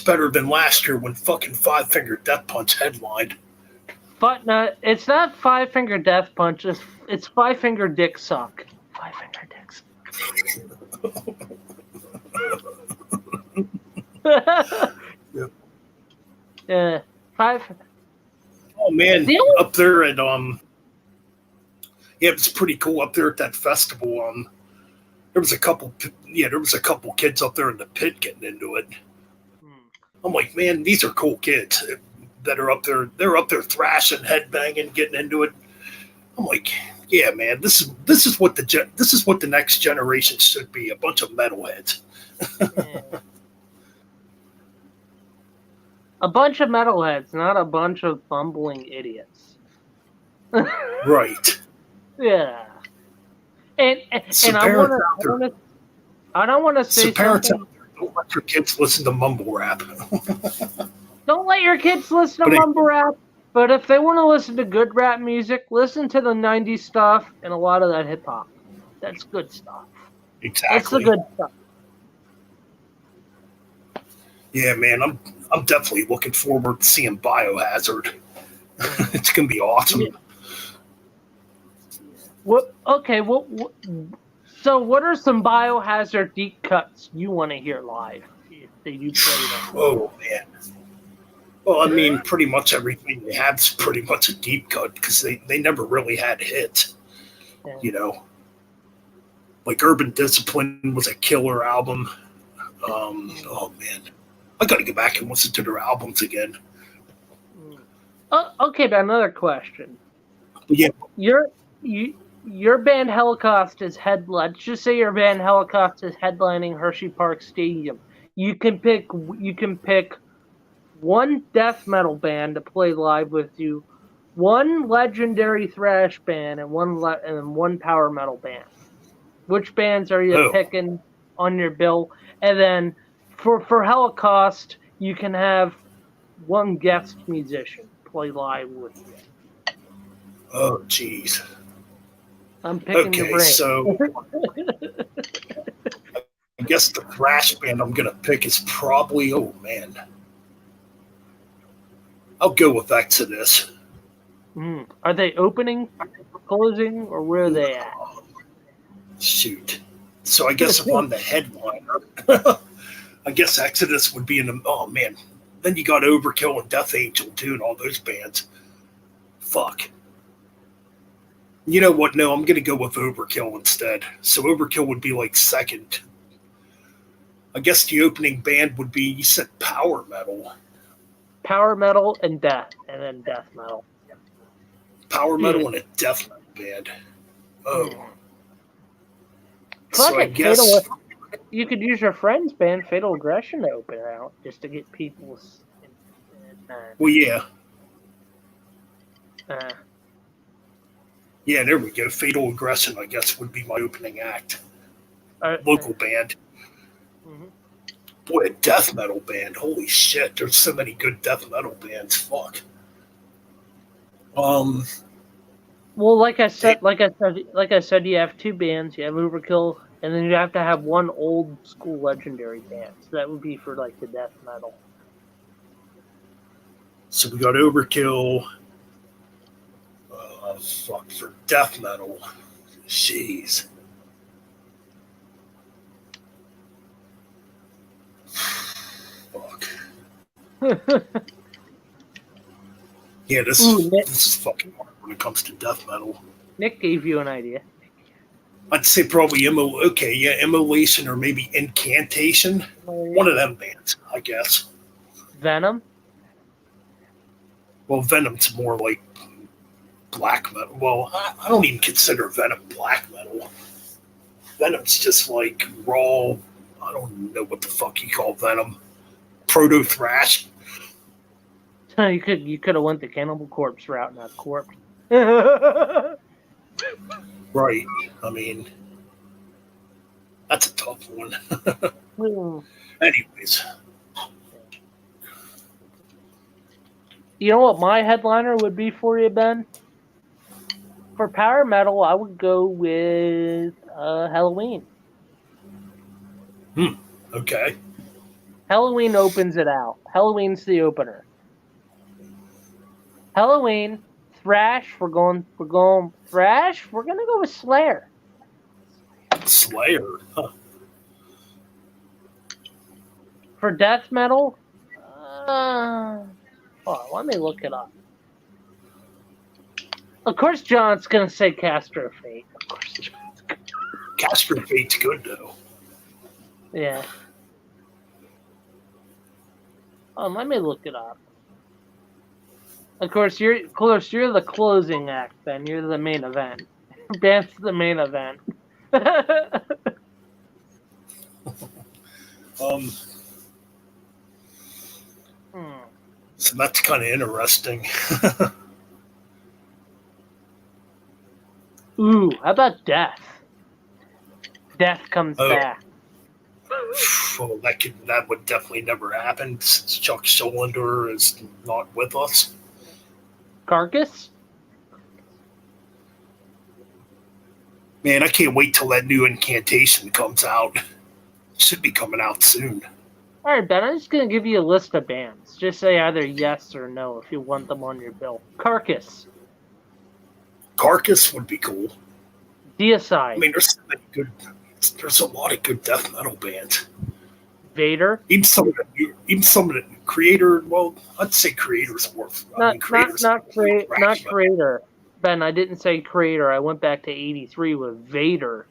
A: better than last year when fucking Five Finger Death Punch headlined.
B: But no, it's not Five Finger Death Punch. It's Five Finger Dick Suck. Five Finger Dick Suck.
A: Yep.
B: Yeah, five.
A: Oh man, up there at yeah, it was pretty cool up there at that festival. There was a couple kids up there in the pit getting into it. I'm like, man, these are cool kids that are up there. They're up there thrashing, headbanging, getting into it. I'm like, yeah, man, this is what the next generation should be, a bunch of metalheads.
B: Yeah. A bunch of metalheads, not a bunch of bumbling idiots.
A: Right.
B: Yeah. And
A: So
B: I don't want to say
A: parents
B: something.
A: out there, don't let your kids listen to mumble rap.
B: Don't let your kids listen to mumble rap. But if they want to listen to good rap music, listen to the 90s stuff and a lot of that hip hop. That's good stuff.
A: Exactly.
B: That's the good stuff.
A: Yeah, man, I'm definitely looking forward to seeing Biohazard. It's gonna be awesome.
B: Yeah. So what are some Biohazard deep cuts you want to hear live? That you play them?
A: Oh man. Well, I mean, pretty much everything they have is pretty much a deep cut, because they never really had hits.
B: Yeah.
A: Like Urban Discipline was a killer album. Oh man, I got to go back and listen to their albums again.
B: Okay, but another question.
A: Yeah.
B: Your band Holocaust is let's just say your band Holocaust is headlining Hershey Park Stadium. You can pick one death metal band to play live with you, one legendary thrash band, and one power metal band. Which bands are you picking on your bill? And then for Holocaust, you can have one guest musician play live with you.
A: Oh, jeez.
B: I'm picking your brain.
A: So guess the thrash band I'm gonna pick is probably, oh man, I'll go with Exodus.
B: Are they opening, closing, or where are they at?
A: Shoot. So I guess if I'm the headliner, I guess Exodus would be in the. Oh man, then you got Overkill and Death Angel too, and all those bands. Fuck. You know what? No, I'm gonna go with Overkill instead. So Overkill would be like second. I guess the opening band would be, you said power metal.
B: Power metal and death, and then death metal.
A: Power metal and a death metal band. Oh.
B: Fuck
A: So I
B: it,
A: guess.
B: Fatal, you could use your friend's band, Fatal Aggression, to open it out, just to get people's.
A: Well, yeah.
B: Uh,
A: Yeah, there we go. Fatal Aggression, I guess, would be my opening act. Local band.
B: Mm-hmm.
A: Boy, a death metal band. Holy shit, there's so many good death metal bands. Fuck.
B: Well, like I said, you have two bands. You have Overkill, and then you have to have one old school legendary band. So that would be for like the death metal.
A: So we got Overkill. Fuck, for death metal. Jeez. Fuck. Yeah, this is fucking hard when it comes to death metal.
B: Nick gave you an idea.
A: I'd say probably Immolation or maybe Incantation. One of them bands, I guess.
B: Venom?
A: Well, Venom's more like black metal. Well, I don't even consider Venom black metal. Venom's just like raw. I don't know what the fuck you call Venom. Proto thrash.
B: You could have went the Cannibal Corpse route, not Corpse.
A: Right. I mean, that's a tough one. Anyways.
B: You know what my headliner would be for you, Ben? For power metal, I would go with Halloween.
A: Okay.
B: Halloween opens it out. Halloween's the opener. Halloween, thrash. We're going thrash. We're gonna go with Slayer.
A: Slayer. Huh.
B: For death metal, let me look it up. Of course, John's gonna say Castro Fate. Of course,
A: Castro Fate's good though.
B: Yeah. Let me look it up. Of course, you're the closing act, Ben. You're the main event. Band's the main event.
A: So that's kind of interesting.
B: Ooh, how about Death? Death comes back.
A: Well, that would definitely never happen since Chuck Schuldiner is not with us.
B: Carcass?
A: Man, I can't wait till that new Incantation comes out. Should be coming out soon.
B: All right, Ben, I'm just going to give you a list of bands. Just say either yes or no if you want them on your bill. Carcass.
A: Carcass would be cool.
B: Deicide.
A: I mean, there's a lot of good death metal bands.
B: Vader.
A: Even some of the Creator. Well, I'd say Creator's worth.
B: Not Creator. Ben, I didn't say Creator. I went back to '83 with Vader.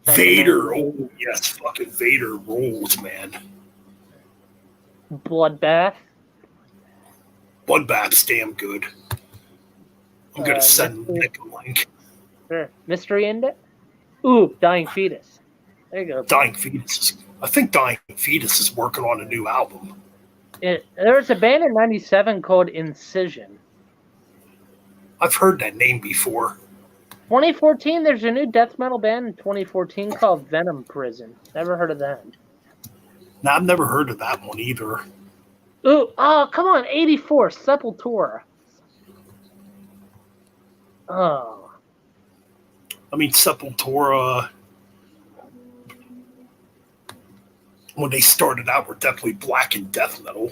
A: Vader. Oh yes, fucking Vader rules, man.
B: Bloodbath.
A: Bloodbath's damn good. I'm gonna send Nick a link.
B: Sure. Mystery Index. Ooh, Dying Fetus. There you go.
A: Dying Fetus. I think Dying Fetus is working on a new album.
B: There was a band in '97 called Incision.
A: I've heard that name before.
B: 2014, there's a new death metal band in 2014 called Venom Prison. Never heard of them.
A: No, I've never heard of that one either.
B: Ooh, oh, come on, 84, Sepultura. Oh.
A: I mean, Sepultura. when they started out were definitely black and death metal.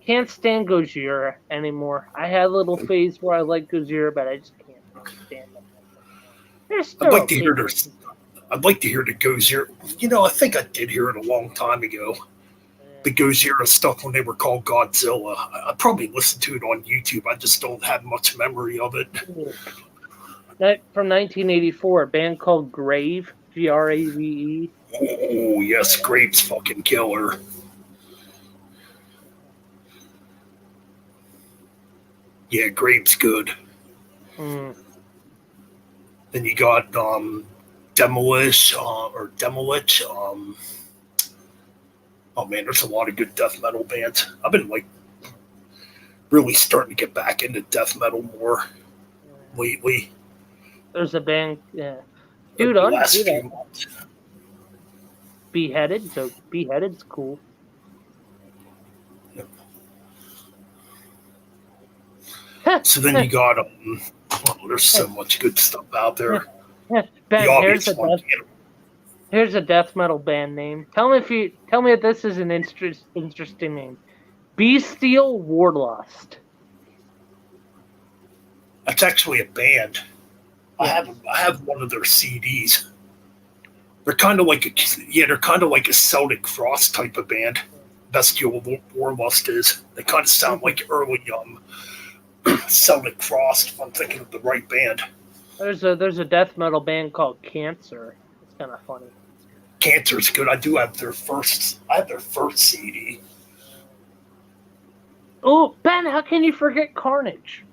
B: Can't stand Gojira anymore. I had a little phase where I liked Gojira, but I just can't stand them. They're still
A: I'd like to
B: okay.
A: hear their. I'd like to hear the Gojira. I think I did hear it a long time ago. The Gojira stuff when they were called Godzilla. I probably listened to it on YouTube. I just don't have much memory of it.
B: That from 1984, a band called Grave, Grave.
A: Oh yes, Grape's fucking killer. Yeah, Grape's good.
B: Mm.
A: Then you got Demolish. Oh man, there's a lot of good death metal bands. I've been really starting to get back into death metal more lately.
B: There's a band, yeah.
A: The
B: Dude,
A: last
B: undo
A: few
B: that.
A: months.
B: Beheaded, so Beheaded's cool.
A: So then you got there's so much good stuff out there.
B: Ben,
A: The obvious one.
B: here's a death metal band name. Tell me if this is an interesting name. Bestial Warlust.
A: That's actually a band. I have one of their CDs. They're kind of like a Celtic Frost type of band. Bestial Warlust is. They kind of sound like early Celtic Frost. If I'm thinking of the right band.
B: There's a death metal band called Cancer. It's kind of funny.
A: Cancer's good. I do have their first. I have their first CD.
B: Oh, Ben, how can you forget Carnage?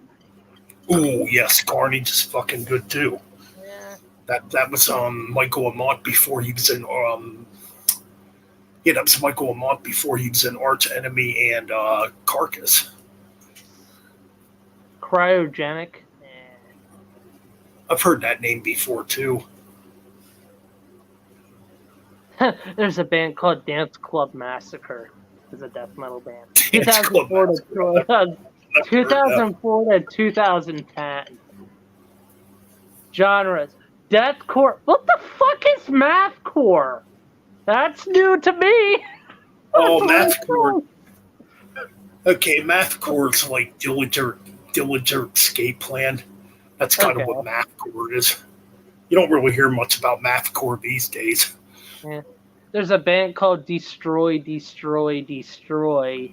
A: Oh yes, Carnage is fucking good too.
B: Yeah.
A: That was Michael Amott before he was in that was Michael Amott before he was in Arch Enemy and Carcass.
B: Cryogenic.
A: I've heard that name before too.
B: There's a band called Dance Club Massacre. It's a death metal band.
A: Dance Club
B: 2004 to 2010. Genres. Deathcore. What the fuck is mathcore? That's new to me.
A: Oh, mathcore. Okay, mathcore is like Dillinger Escape Plan. That's kind of what mathcore is. You don't really hear much about mathcore these days.
B: Yeah. There's a band called Destroy, Destroy, Destroy.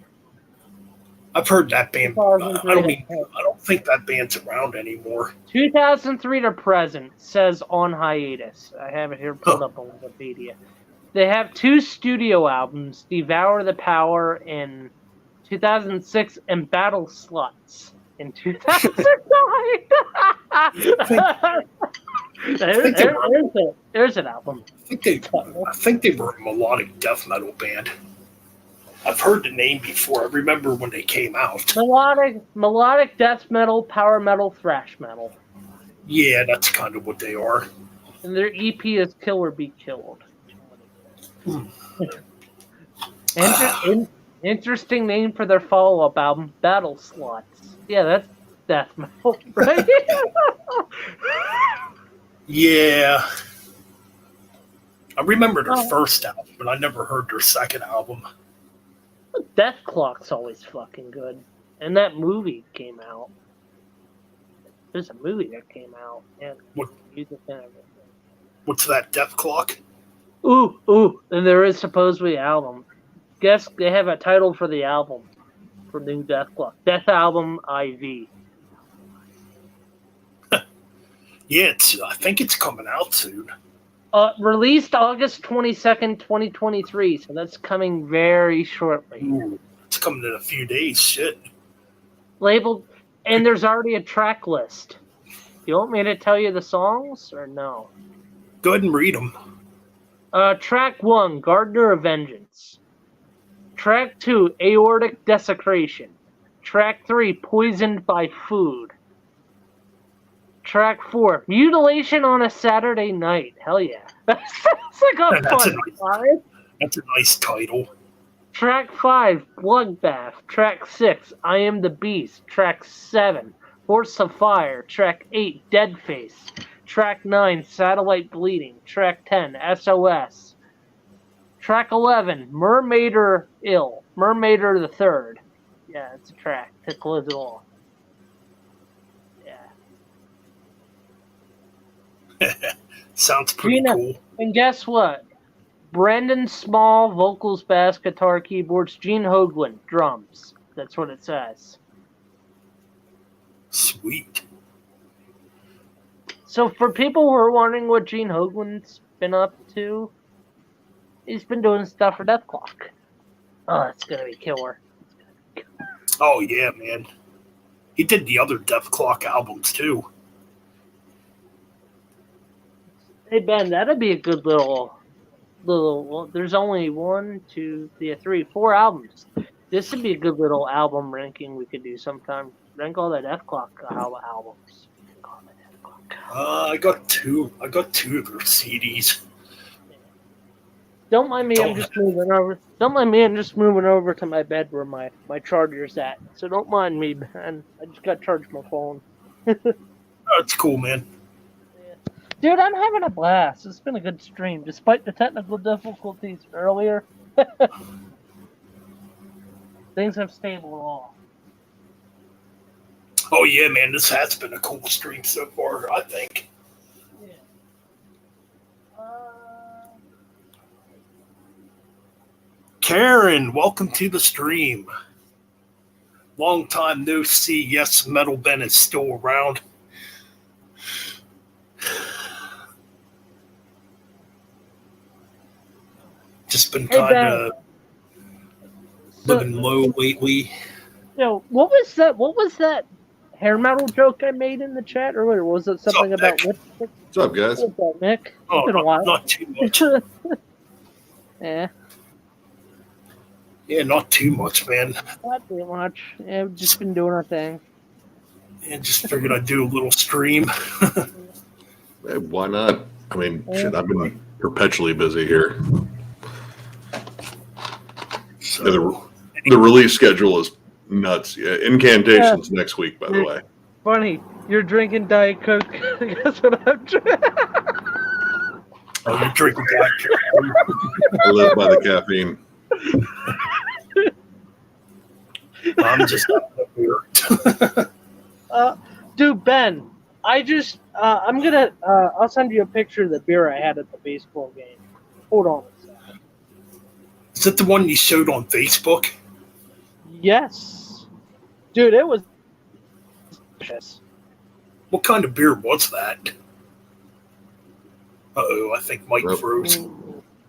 A: I've heard that band. I don't think that band's around anymore.
B: 2003 to present, says on hiatus. I have it here pulled up on Wikipedia. They have 2 studio albums, Devour the Power in 2006 and Battle Sluts in 2009. There's an album.
A: I think they were a melodic death metal band. I've heard the name before. I remember when they came out.
B: Melodic death metal, power metal, thrash metal.
A: Yeah, that's kind of what they are.
B: And their EP is Kill or Be Killed. Interesting name for their follow-up album, Battle Sluts. Yeah, that's death metal, right?
A: Yeah. I remember their first album, but I never heard their second album.
B: Death Clock's always fucking good. And that movie came out. There's a movie that came out. Yeah, music and everything.
A: What's that, Death Clock?
B: Ooh. And there is supposedly an album. Guess they have a title for the album. For new Death Clock. Death Album IV.
A: Yeah, I think it's coming out soon.
B: Released August 22nd, 2023. So that's coming very shortly.
A: Ooh, it's coming in a few days. Shit.
B: Labeled, and there's already a track list. You want me to tell you the songs or no?
A: Go ahead and read them.
B: Track 1, Gardener of Vengeance. Track 2, Aortic Desecration. Track 3, Poisoned by Food. Track 4, Mutilation on a Saturday Night. Hell yeah. That's like
A: That's a nice title.
B: Track 5, Bloodbath. Track 6, I Am the Beast. Track 7, Horse of Fire. Track 8, Deadface. Track 9, Satellite Bleeding. Track 10, SOS. Track 11, Mermaider Ill. Mermaider the Third. Yeah, it's a track to close it off. Yeah.
A: Sounds pretty
B: Gina.
A: cool.
B: And guess what? Brandon Small, vocals, bass, guitar, keyboards. Gene Hoglan, drums. That's what it says.
A: Sweet.
B: So for people who are wondering what Gene Hoglan's been up to, he's been doing stuff for Death Clock. Oh, it's gonna be killer.
A: Oh yeah, man. He did the other Death Clock albums too.
B: Hey Ben, that'd be a good little. Well, there's only 1, 2, 3, 4 albums. This would be a good little album ranking we could do sometime. Rank all the Death Clock albums.
A: I got two. I got 2 of their CDs.
B: Don't mind me. I'm just moving over. Don't mind me. I'm just moving over to my bed where my charger's at. So don't mind me, Ben. I just got to charge my phone.
A: That's cool, man.
B: Dude, I'm having a blast. It's been a good stream, despite the technical difficulties earlier. Things have stabilized off.
A: Oh yeah, man. This has been a cool stream so far, I think.
B: Yeah.
A: Karen, welcome to the stream. Long time no see. Yes, Metal Ben is still around. Just been kind of living low lately.
B: Yo, what was that hair metal joke I made in the chat earlier? Was it something about lipstick?
D: What's up, guys?
B: What's up, Nick?
A: Oh,
B: It's been a while.
A: not too much.
B: Yeah,
A: Yeah, not too much, man.
B: not too much. Yeah, we've just been doing our thing.
A: And just figured I'd do a little stream.
D: Hey, why not? I mean, shit, I've been perpetually busy here.
A: So,
D: The release schedule is nuts. Yeah, Incantations next week, by the way.
B: Funny, you're drinking Diet Coke. Guess what I'm drinking?
A: oh, you're drinking black
D: I live by the caffeine.
A: I'm just here.
B: Dude, Ben, I'm gonna, I'll send you a picture of the beer I had at the baseball game. Hold on a second.
A: Is that the one you showed on Facebook?
B: Yes. Dude, it was.
A: What kind of beer was that? Uh-oh, I think Mike
D: Nope.
A: froze.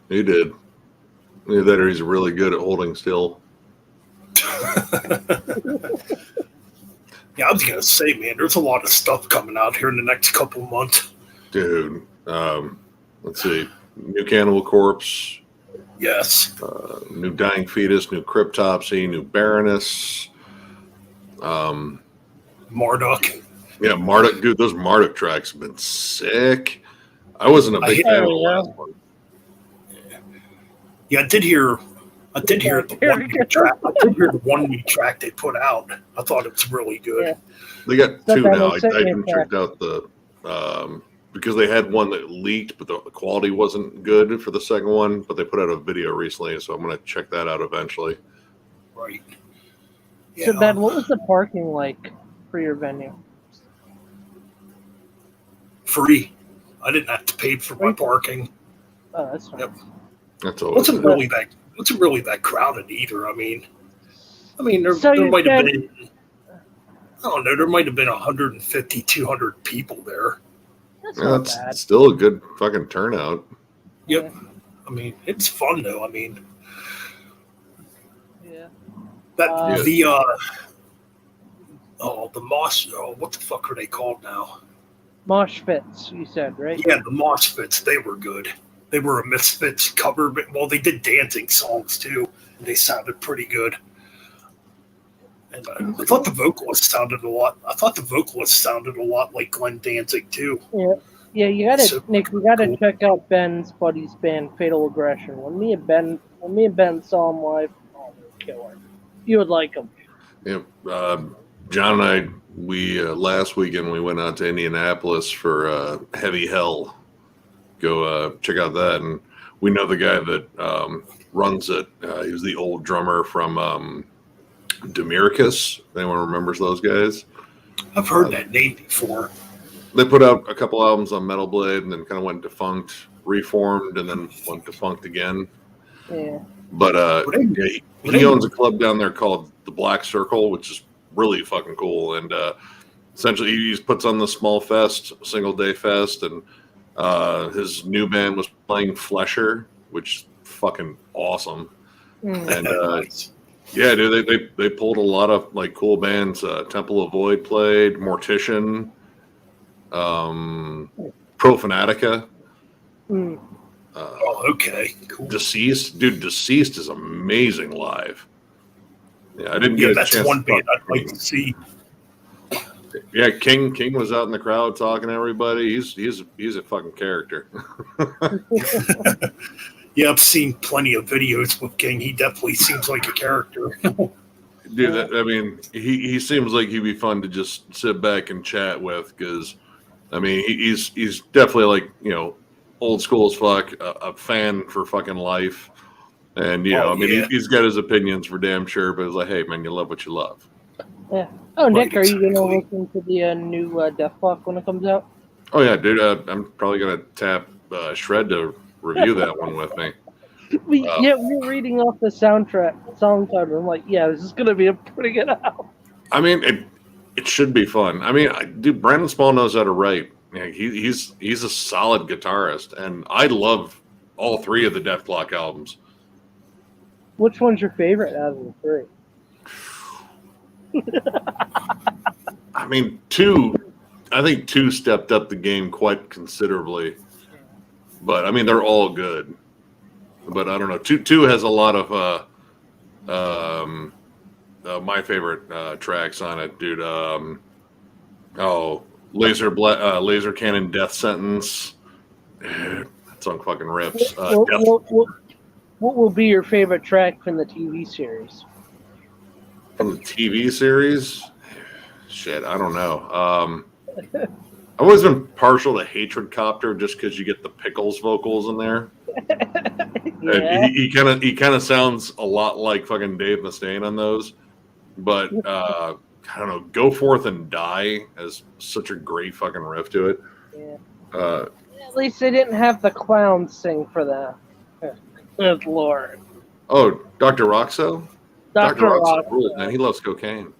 D: He did. Either that or he's really good at holding still.
A: Yeah, I was going to say, man, there's a lot of stuff coming out here in the next couple of months.
D: Dude, let's see. New Cannibal Corpse,
A: Yes.
D: new Dying Fetus, new Cryptopsy, new Baroness.
A: Marduk.
D: Yeah, Marduk. Dude, those Marduk tracks have been sick. I wasn't a big fan of the last one.
A: Yeah, I did hear the one new track. I did hear the one new track they put out. I thought it was really good.
B: Yeah.
D: They got two
B: Sometimes
D: now.
B: I'll
D: I
B: send you a
D: haven't checked out the because they had one that leaked, but the quality wasn't good for the second one. But they put out a video recently, so I'm gonna check that out eventually.
A: Right.
B: So, Ben, what was the parking like for your venue?
A: Free. I didn't have to pay for my parking.
B: Oh, that's fine.
A: Yep.
D: That's always
A: Wasn't really that crowded either. I mean, there
B: So you
A: might have
B: said-
A: been. I don't know. There might have been 150, 200 people there.
B: That's
D: yeah,
B: not
D: that's
B: bad.
D: still a good fucking turnout.
A: Yep. I mean, it's fun though. I mean,
B: Yeah.
A: that
D: Yeah.
A: the mosh. Oh, what the fuck are they called now?
B: Mosh Fits, you said, right?
A: Yeah, the Moshpits. They were good. They were a Misfits cover, but well, they did dancing songs too, and they sounded pretty good. And I thought the vocalist sounded a lot. Like Glenn Danzig too.
B: Yeah, you gotta,
A: So
B: Nick. You gotta
A: cool.
B: check out Ben's buddy's band, Fatal Aggression. When me and Ben saw him live, oh, they were killer. You would like them.
D: Yeah, John and I, we last weekend we went out to Indianapolis for Heavy Hell. Go check out that, and we know the guy that runs it. He was the old drummer from Demiricus. Anyone remembers those guys?
A: I've heard that name before.
D: They put out a couple albums on Metal Blade and then kind of went defunct, reformed, and then went defunct again.
B: Yeah.
D: But he owns a club down there called the Black Circle, which is really fucking cool. And essentially, he puts on the small fest, single day fest, and his new band was playing Flesher, which is fucking awesome. And
A: Nice.
D: yeah, dude, they pulled a lot of like cool bands. Temple of Void played, Mortician, Profanatica.
B: Mm.
A: Oh, okay, cool.
D: Deceased, dude. Deceased is amazing live. Yeah, I didn't
A: Yeah,
D: get a
A: that's
D: chance
A: one
D: to talk
A: band I'd
D: to
A: like
D: him.
A: to see.
D: Yeah, King was out in the crowd talking to everybody. He's a fucking character.
A: Yeah, I've seen plenty of videos with King. He definitely seems like a character.
D: Dude, I mean, he seems like he'd be fun to just sit back and chat with because, I mean, he's definitely like, you know, old school as fuck, a fan for fucking life. And, you know,
A: Oh,
D: I mean,
A: yeah.
D: he's got his opinions for damn sure, but it's like, hey, man, you love what you love.
B: Yeah. Oh, Nick,
A: Right,
B: are you going to
A: exactly.
B: listen to the new Deathclock when it comes out?
D: Oh, yeah, dude, I'm probably going to tap Shred to review that one with me.
B: Yeah, we're reading off the song title. I'm like, yeah, this is going to be a pretty good album.
D: I mean, it should be fun. I mean, dude, Brandon Small knows how to write. Yeah, he's a solid guitarist, and I love all three of the Deathclock albums.
B: Which one's your favorite out of the three?
D: I mean, I think two stepped up the game quite considerably, but I mean, they're all good. But I don't know. Two has a lot of my favorite tracks on it, dude. Laser Cannon Death Sentence. That song fucking rips.
B: What will be your favorite track from the TV series?
D: From the TV series? Shit, I don't know. I've always been partial to Hatred Copter just because you get the Pickles vocals in there.
B: Yeah.
D: And he kind of sounds a lot like fucking Dave Mustaine on those. But I don't know. Go Forth and Die has such a great fucking riff to it.
B: Yeah. At least they didn't have the clowns sing for that. Good Lord.
D: Oh, Dr. Roxo?
B: Dr.
D: Roxo
B: Rock.
D: rules, man. He loves cocaine.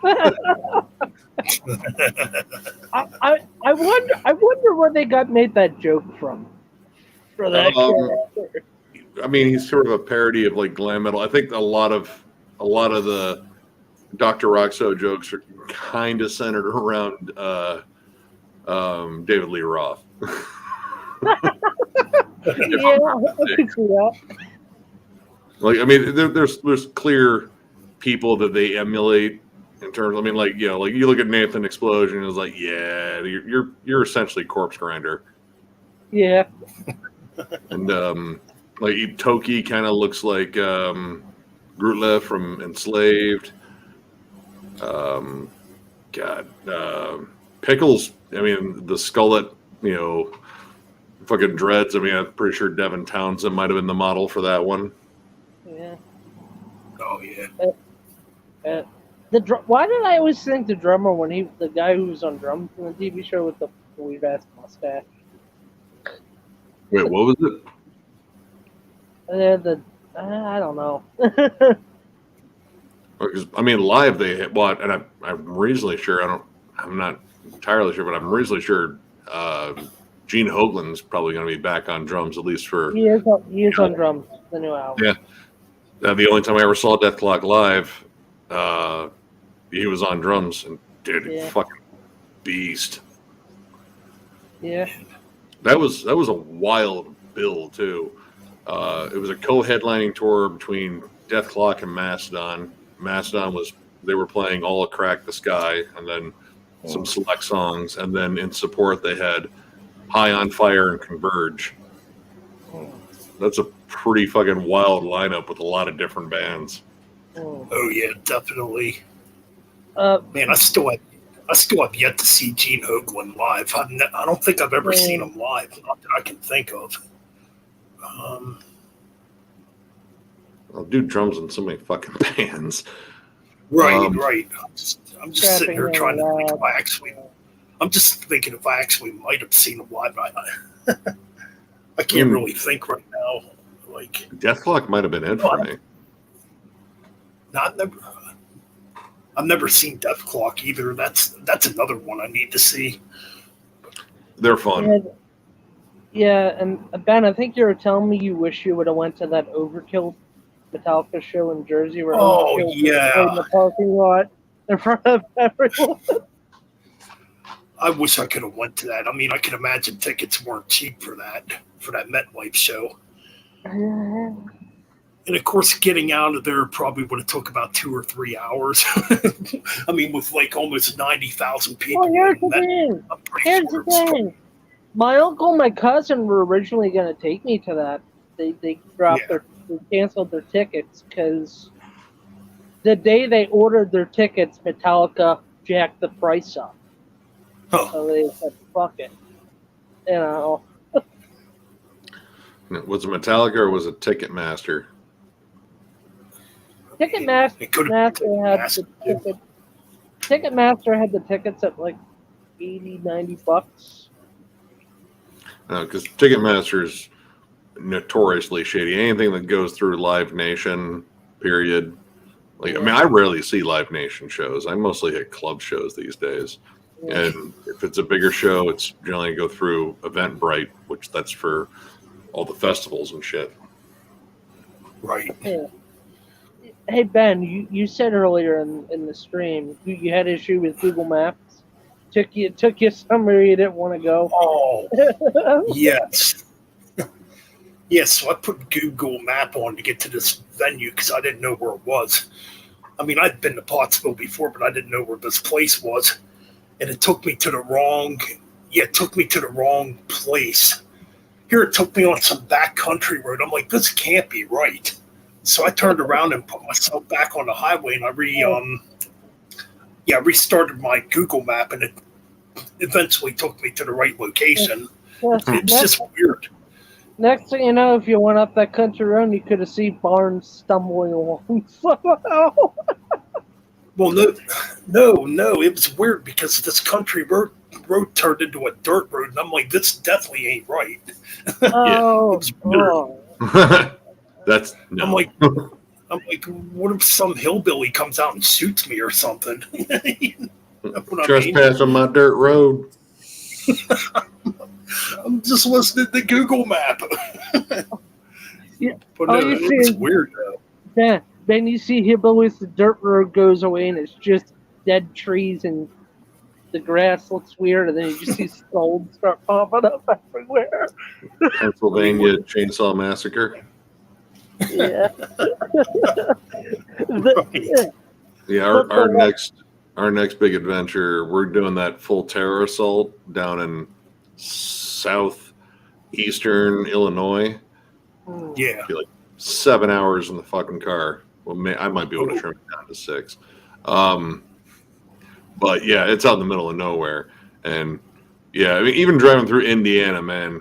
B: I wonder where they made that joke from. For that character.
D: I mean, he's sort of a parody of like glam metal. I think a lot of the Dr. Roxo jokes are kind of centered around David Lee Roth.
B: Yeah, I can see that.
D: Like, I mean, there's clear people that they emulate in terms. I mean, like, you know, like you look at Nathan Explosion, and it's like, yeah, you're essentially Corpse Grinder,
B: Yeah.
D: and like Toki kind of looks like Grutlev from Enslaved. Pickles. I mean, the Skullet, you know, fucking dreads. I mean, I'm pretty sure Devin Townsend might have been the model for that one.
B: Yeah.
A: Oh, yeah.
B: Why did I always think the drummer the guy who was on drums in the TV show with the weird ass mustache?
D: Wait, what was it?
B: I don't know.
D: Because I mean, live they hit what, and I'm reasonably sure. I'm not entirely sure, but I'm reasonably sure Gene Hoglan's probably going to be back on drums at least for.
B: He is on drums. The new album.
D: Yeah. The only time I ever saw Deathclock live, he was on drums, and dude,
B: Yeah.
D: fucking beast.
B: Yeah.
D: That was a wild bill too. It was a co-headlining tour between Deathclock and Mastodon. Mastodon they were playing All Crack the Sky and then some select songs, and then in support they had High on Fire and Converge. That's a pretty fucking wild lineup with a lot of different bands.
A: Oh, yeah, definitely.
B: Uh,
A: Man, I still have yet to see Gene Hoglan live. I don't think I've ever seen him live, not that I can think of.
D: I'll do drums in so many fucking bands.
A: Right,
D: Um,
A: right. I'm just sitting here trying to think if I actually.
B: Scrapping
A: I'm just thinking if I actually might have seen him live. I can't really think right now. Like,
D: Deathclock might have been it for me.
A: not never. I've never seen Death Clock either. That's another one I need to see.
D: They're fun.
B: Yeah, yeah, and Ben, I think you were telling me you wish you would have went to that Overkill Metallica show in Jersey where
A: Oh,
B: Overkill
A: yeah.
B: played in the parking lot in front of everyone.
A: I wish I could have went to that. I mean, I can imagine tickets weren't cheap for that MetLife show. And of course, getting out of there probably would have took about 2 or 3 hours. I mean, with like almost 90,000 people.
B: Well, here's the
A: that,
B: thing.
A: I'm pretty
B: Here's
A: sure
B: the
A: it's
B: thing. My uncle and my cousin were originally going to take me to that. They dropped
A: Yeah.
B: they canceled their tickets because the day they ordered their tickets, Metallica jacked the price up.
A: Huh.
B: So they said, "Fuck it," you know.
D: Was it Metallica or was it Ticketmaster?
B: Ticketmaster
A: It could have
B: had the ticket. Ticketmaster had the tickets at like $80-$90.
D: Because Ticketmaster's notoriously shady. Anything that goes through Live Nation, period. Like, I mean, I rarely see Live Nation shows. I mostly hit club shows these days. And if it's a bigger show, it's generally go through Eventbrite, which that's for all the festivals and shit.
A: Right.
B: Yeah. Hey Ben, you said earlier in the stream you had issue with Google Maps. Took you somewhere you didn't want to go.
A: Oh, yes. Yes, so I put Google Map on to get to this venue because I didn't know where it was. I mean, I'd been to Pottsville before, but I didn't know where this place was. And it took me to the wrong place. Here it took me on some backcountry road. I'm like, this can't be right. So I turned around and put myself back on the highway, and I restarted my Google Map, and it eventually took me to the right location. It's just weird.
B: Next thing you know, if you went up that country road, you could have seen Barnes stumbling along somehow.
A: Well, no, it was weird because this country road turned into a dirt road, and I'm like, this definitely ain't right.
B: Oh,
A: It's weird.
B: oh.
D: That's no.
A: I'm like, what if some hillbilly comes out and shoots me or something? You know what I mean?
D: Trespass on my dirt road.
A: I'm just listening to Google Map.
B: Yeah.
A: But
B: Oh,
A: no,
B: you
A: it's
B: see-
A: weird though.
B: Then you see hillbillies, the dirt road goes away, and it's just dead trees, and the grass looks weird, and then you just see skulls start popping up everywhere.
D: Pennsylvania Chainsaw Massacre.
B: Yeah.
D: Yeah, our next big adventure, we're doing that full terror assault down in southeastern Illinois.
A: Yeah.
D: 7 hours in the fucking car. Well, I might be able to trim it down to 6. But yeah, it's out in the middle of nowhere. And yeah, I mean, even driving through Indiana, man,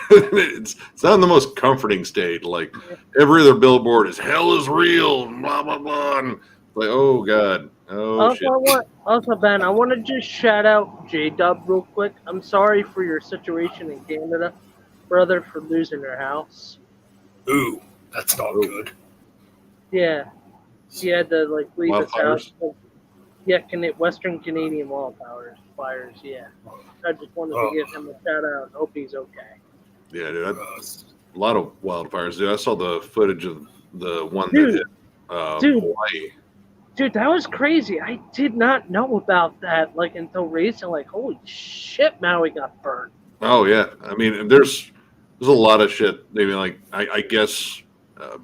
D: it's not the most comforting state. Like every other billboard is hell is real, blah, blah, blah. And like, oh God. Oh, shit.
B: Also, Ben, I want to just shout out J-Dub real quick. I'm sorry for your situation in Canada, brother, for losing your house.
A: Ooh, that's not good.
B: Yeah. He had to, leave his house.
D: Wildfires?
B: Yeah, Western Canadian wildfires. Yeah. I just wanted to give him a shout out and hope he's okay.
D: Yeah, dude. A lot of wildfires, dude. I saw the footage of the one
B: Dude.
D: that hit
B: Dude.
D: Hawaii.
B: Dude, that was crazy. I did not know about that, until recently. Holy shit, Maui got burned.
D: Oh yeah, I mean, there's a lot of shit. I mean, I guess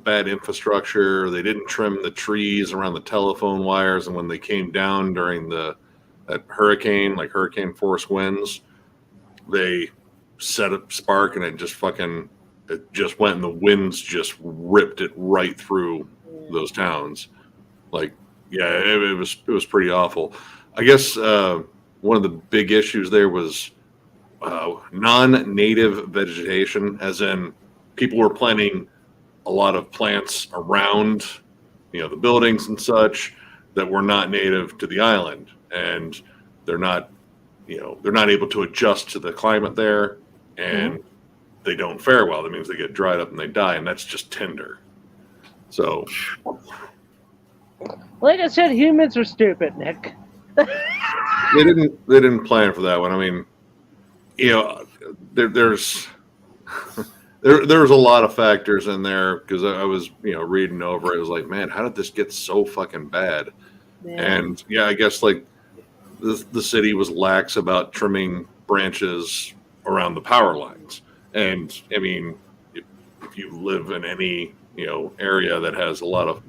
D: bad infrastructure. They didn't trim the trees around the telephone wires, and when they came down during that hurricane, like hurricane force winds, they set a spark, and it just went, and the winds just ripped it right through those towns. Yeah, it was pretty awful. I guess one of the big issues there was non-native vegetation, as in people were planting a lot of plants around, the buildings and such that were not native to the island, and they're not able to adjust to the climate there, and they don't fare well. That means they get dried up and they die, and that's just tinder. So,
B: like I said, humans are stupid, Nick.
D: they didn't plan for that one. I mean, there's a lot of factors in there, because I was reading over it. I was like, man, how did this get so fucking bad?
B: Yeah.
D: And I guess like the city was lax about trimming branches around the power lines. And I mean, if you live in any area that has a lot of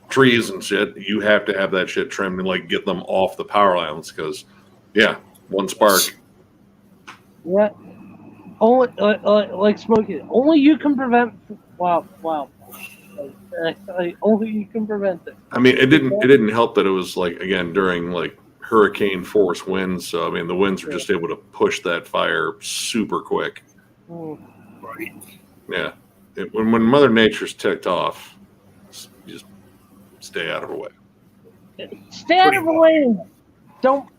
D: trees and shit, you have to have that shit trimmed and like get them off the power lines, because one spark.
B: Yeah. Only like smoking. Only you can prevent. Wow. Only you can prevent it.
D: I mean, it didn't help that it was like, again, during like hurricane force winds. So I mean, the winds were just able to push that fire super quick.
A: Right.
D: Yeah. When Mother Nature's ticked off, you just stay out of her way.
B: Stay out of her way. Don't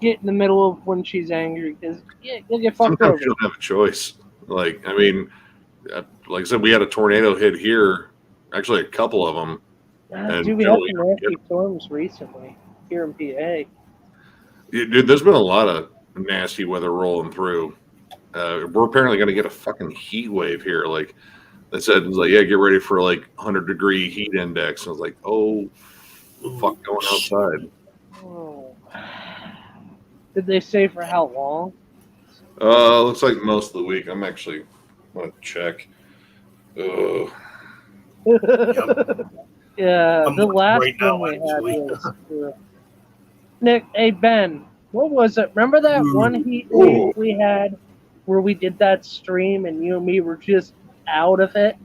B: get in the middle of when she's angry, because you'll get fucked
D: Sometimes
B: over.
D: you don't have a choice. Like, I mean, like I said, we had a tornado hit here. Actually, a couple of them.
B: Dude, we had some nasty storms recently here in PA.
D: Dude, there's been a lot of nasty weather rolling through. We're apparently going to get a fucking heat wave here. Like they said, it's like, get ready for like 100-degree heat index. And I was like, oh, fuck, going outside.
B: Oh. Did they say for how long?
D: Looks like most of the week. I'm actually going to check.
B: Yeah,
A: I'm
B: the last
A: right now,
B: one we
A: actually.
B: had was Nick. Hey Ben, what was it? Remember that one heat wave we had where we did that stream and you and me were just out of it?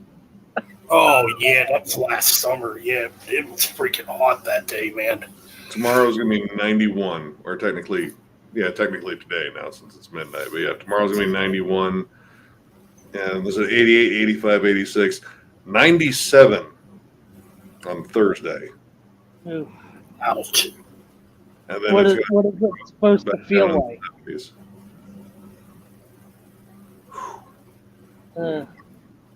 A: Oh yeah, that was last summer. Yeah, it was freaking hot that day, man.
D: Tomorrow's going to be 91, or technically today now since it's midnight. But yeah, tomorrow's going to be 91. And this is 88, 85, 86, 97 on Thursday.
B: Ooh.
A: Ouch.
D: And then
B: What
D: it's
B: is it supposed to
D: back
B: feel
D: down
B: like?
D: in the 70s.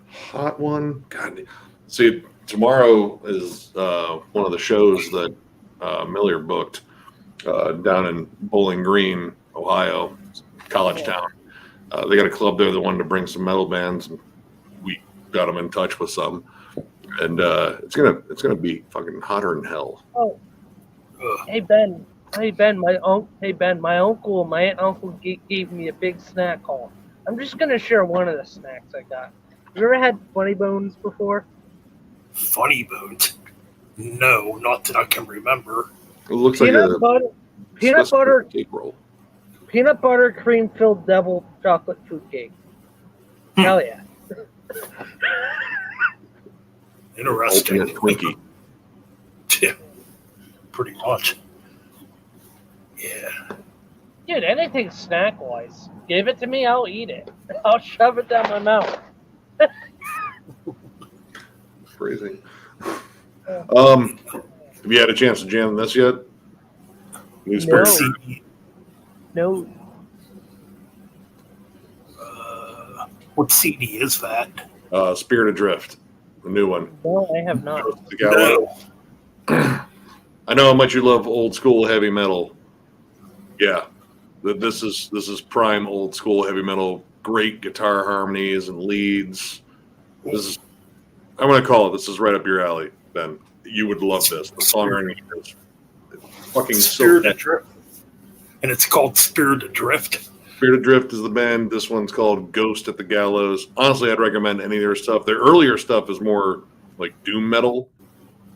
D: Hot one. God. See, tomorrow is one of the shows that Miller booked down in Bowling Green, Ohio, college town. They got a club there that wanted to bring some metal bands, and we got them in touch with some. And it's gonna be fucking hotter than hell.
B: Oh, hey Ben, my uncle, my aunt and uncle gave me a big snack haul. I'm just gonna share one of the snacks I got. You ever had Funny Bones before?
A: Funny Bones? No, not that I can remember.
D: It looks
B: Peanut
D: like a
B: butter, peanut butter,
D: cake roll.
B: peanut butter cream filled devil chocolate fruit cake. Hell yeah!
A: Interesting.
D: Ultimate Twinkie.
A: Yeah, pretty much. Yeah.
B: Dude, anything snack wise, give it to me. I'll eat it. I'll shove it down my mouth.
D: Phrasing. Have you had a chance to jam this yet?
B: No. No.
A: What CD is that?
D: Spirit Adrift, the new one.
B: No, I have not.
D: The guy-
A: No.
D: I know how much you love old school heavy metal. Yeah, this is prime old school heavy metal. Great guitar harmonies and leads. I'm going to call it. This is right up your alley, Ben. You would love this. The songwriting is fucking
A: Spirit
D: so.
A: Adrift. And it's called Spirit Adrift.
D: Spirit Adrift is the band. This one's called Ghost at the Gallows. Honestly, I'd recommend any of their stuff. Their earlier stuff is more like doom metal,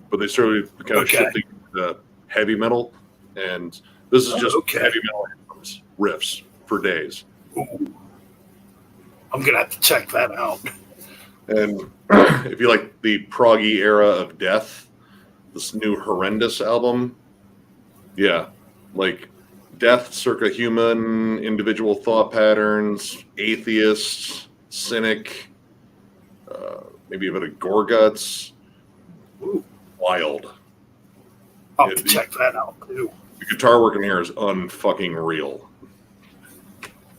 D: but they started kind of shifting to heavy metal. And this is just heavy metal riffs for days.
A: Ooh. I'm going to have to check that out.
D: And if you like the proggy era of death, this new Horrendous album, yeah, like death circa human, individual thought patterns, atheists, Cynic, maybe a bit of Gorguts.
A: Ooh,
D: Wild.
A: I'll have to check that out too.
D: The guitar work in here is unfucking real.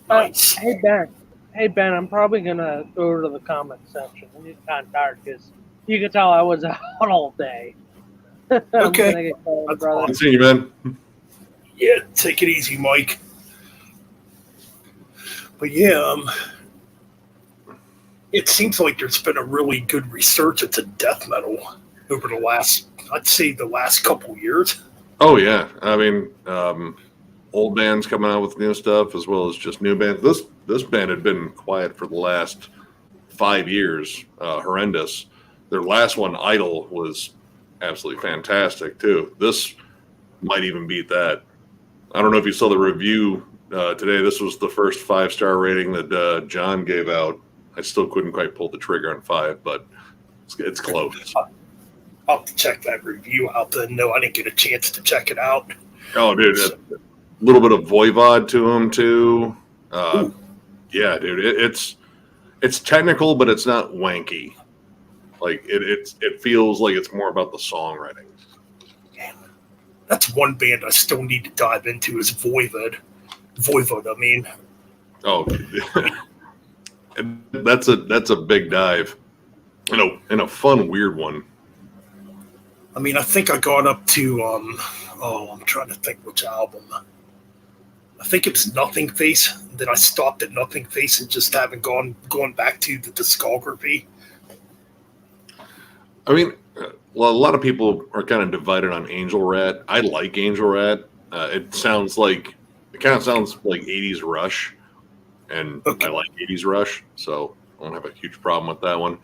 A: Nice.
B: Hey Ben, I'm probably gonna go to the comment section. I'm getting kind of tired because you can tell I was out all day. I'm
A: Okay.
B: gonna get going,
A: That's
B: brother.
A: fine.
D: Good seeing you, man.
A: Yeah, take it easy, Mike. But yeah, it seems like there's been a really good resurgence in death metal over the last, I'd say, the last couple years.
D: Oh yeah, I mean, old bands coming out with new stuff as well as just new bands. This band had been quiet for the last 5 years. Horrendous. Their last one, Idol, was absolutely fantastic too. This might even beat that. I don't know if you saw the review today. This was the first 5-star rating that John gave out. I still couldn't quite pull the trigger on 5, but it's close.
A: I'll have to check that review out then. No, I didn't get a chance to check it out.
D: Oh, dude, a little bit of Voivod to him too. Yeah, dude, it's technical, but it's not wanky. Like it feels like it's more about the songwriting.
A: That's one band I still need to dive into is Voivod. Voivod, I mean.
D: Oh, and that's a big dive. In a fun, weird one.
A: I mean, I think I got up to I'm trying to think which album. I think it was Nothing Face. Then I stopped at Nothing Face and just haven't gone back to the discography.
D: I mean, well, a lot of people are kind of divided on Angel Rat. I like Angel Rat. It kind of sounds like 80s Rush, and
A: Okay.
D: I like 80s Rush, so I don't have a huge problem with that one.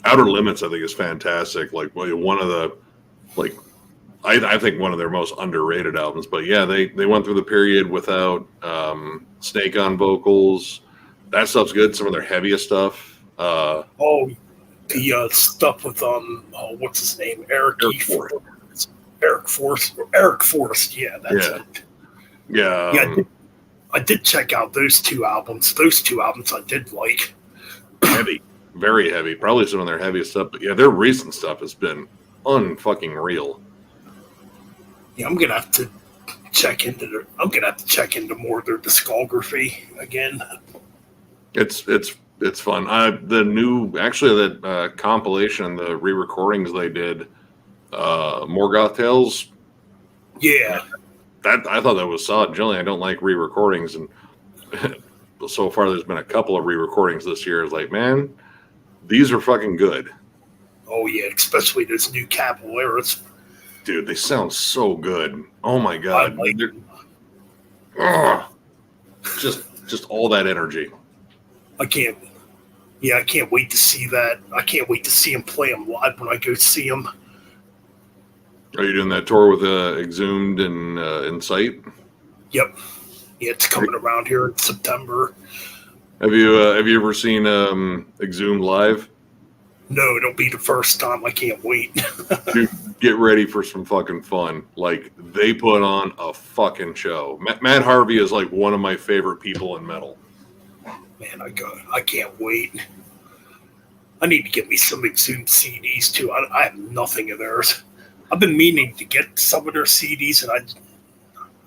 D: Outer Limits, I think, is fantastic. Like one of the, I think one of their most underrated albums. But yeah, they went through the period without Snake on vocals. That stuff's good. Some of their heaviest stuff.
A: The stuff with what's his name? Eric
D: Forrest.
A: Eric Forrest. Yeah, that's
D: Yeah.
A: it.
D: Yeah.
A: I did check out those two albums. Those two albums I did like.
D: Heavy, very heavy. Probably some of their heaviest stuff. But yeah, their recent stuff has been unfucking real.
A: Yeah, I'm gonna have to check into more of their discography again.
D: It's fun. That compilation, the re-recordings they did, Morgoth Tales.
A: Yeah,
D: That I thought that was solid. Generally, I don't like re-recordings, and so far there's been a couple of re-recordings this year. It's like, man, these are fucking good,
A: oh yeah, especially those new Caballeros.
D: dude. They sound so good. Oh my god,
A: I like
D: They're- Ugh. just all that energy.
A: I can't wait to see that. I can't wait to see him play them live when I go see him.
D: Are you doing that tour with Exhumed and Insight?
A: Yep. Yeah, it's coming around here in September.
D: Have you ever seen Exhumed live?
A: No, it'll be the first time. I can't wait.
D: Dude, get ready for some fucking fun. Like, they put on a fucking show. Matt Harvey is like one of my favorite people in metal.
A: Man, I can't wait. I need to get me some Exhumed CDs too. I have nothing of theirs. I've been meaning to get some of their CDs, and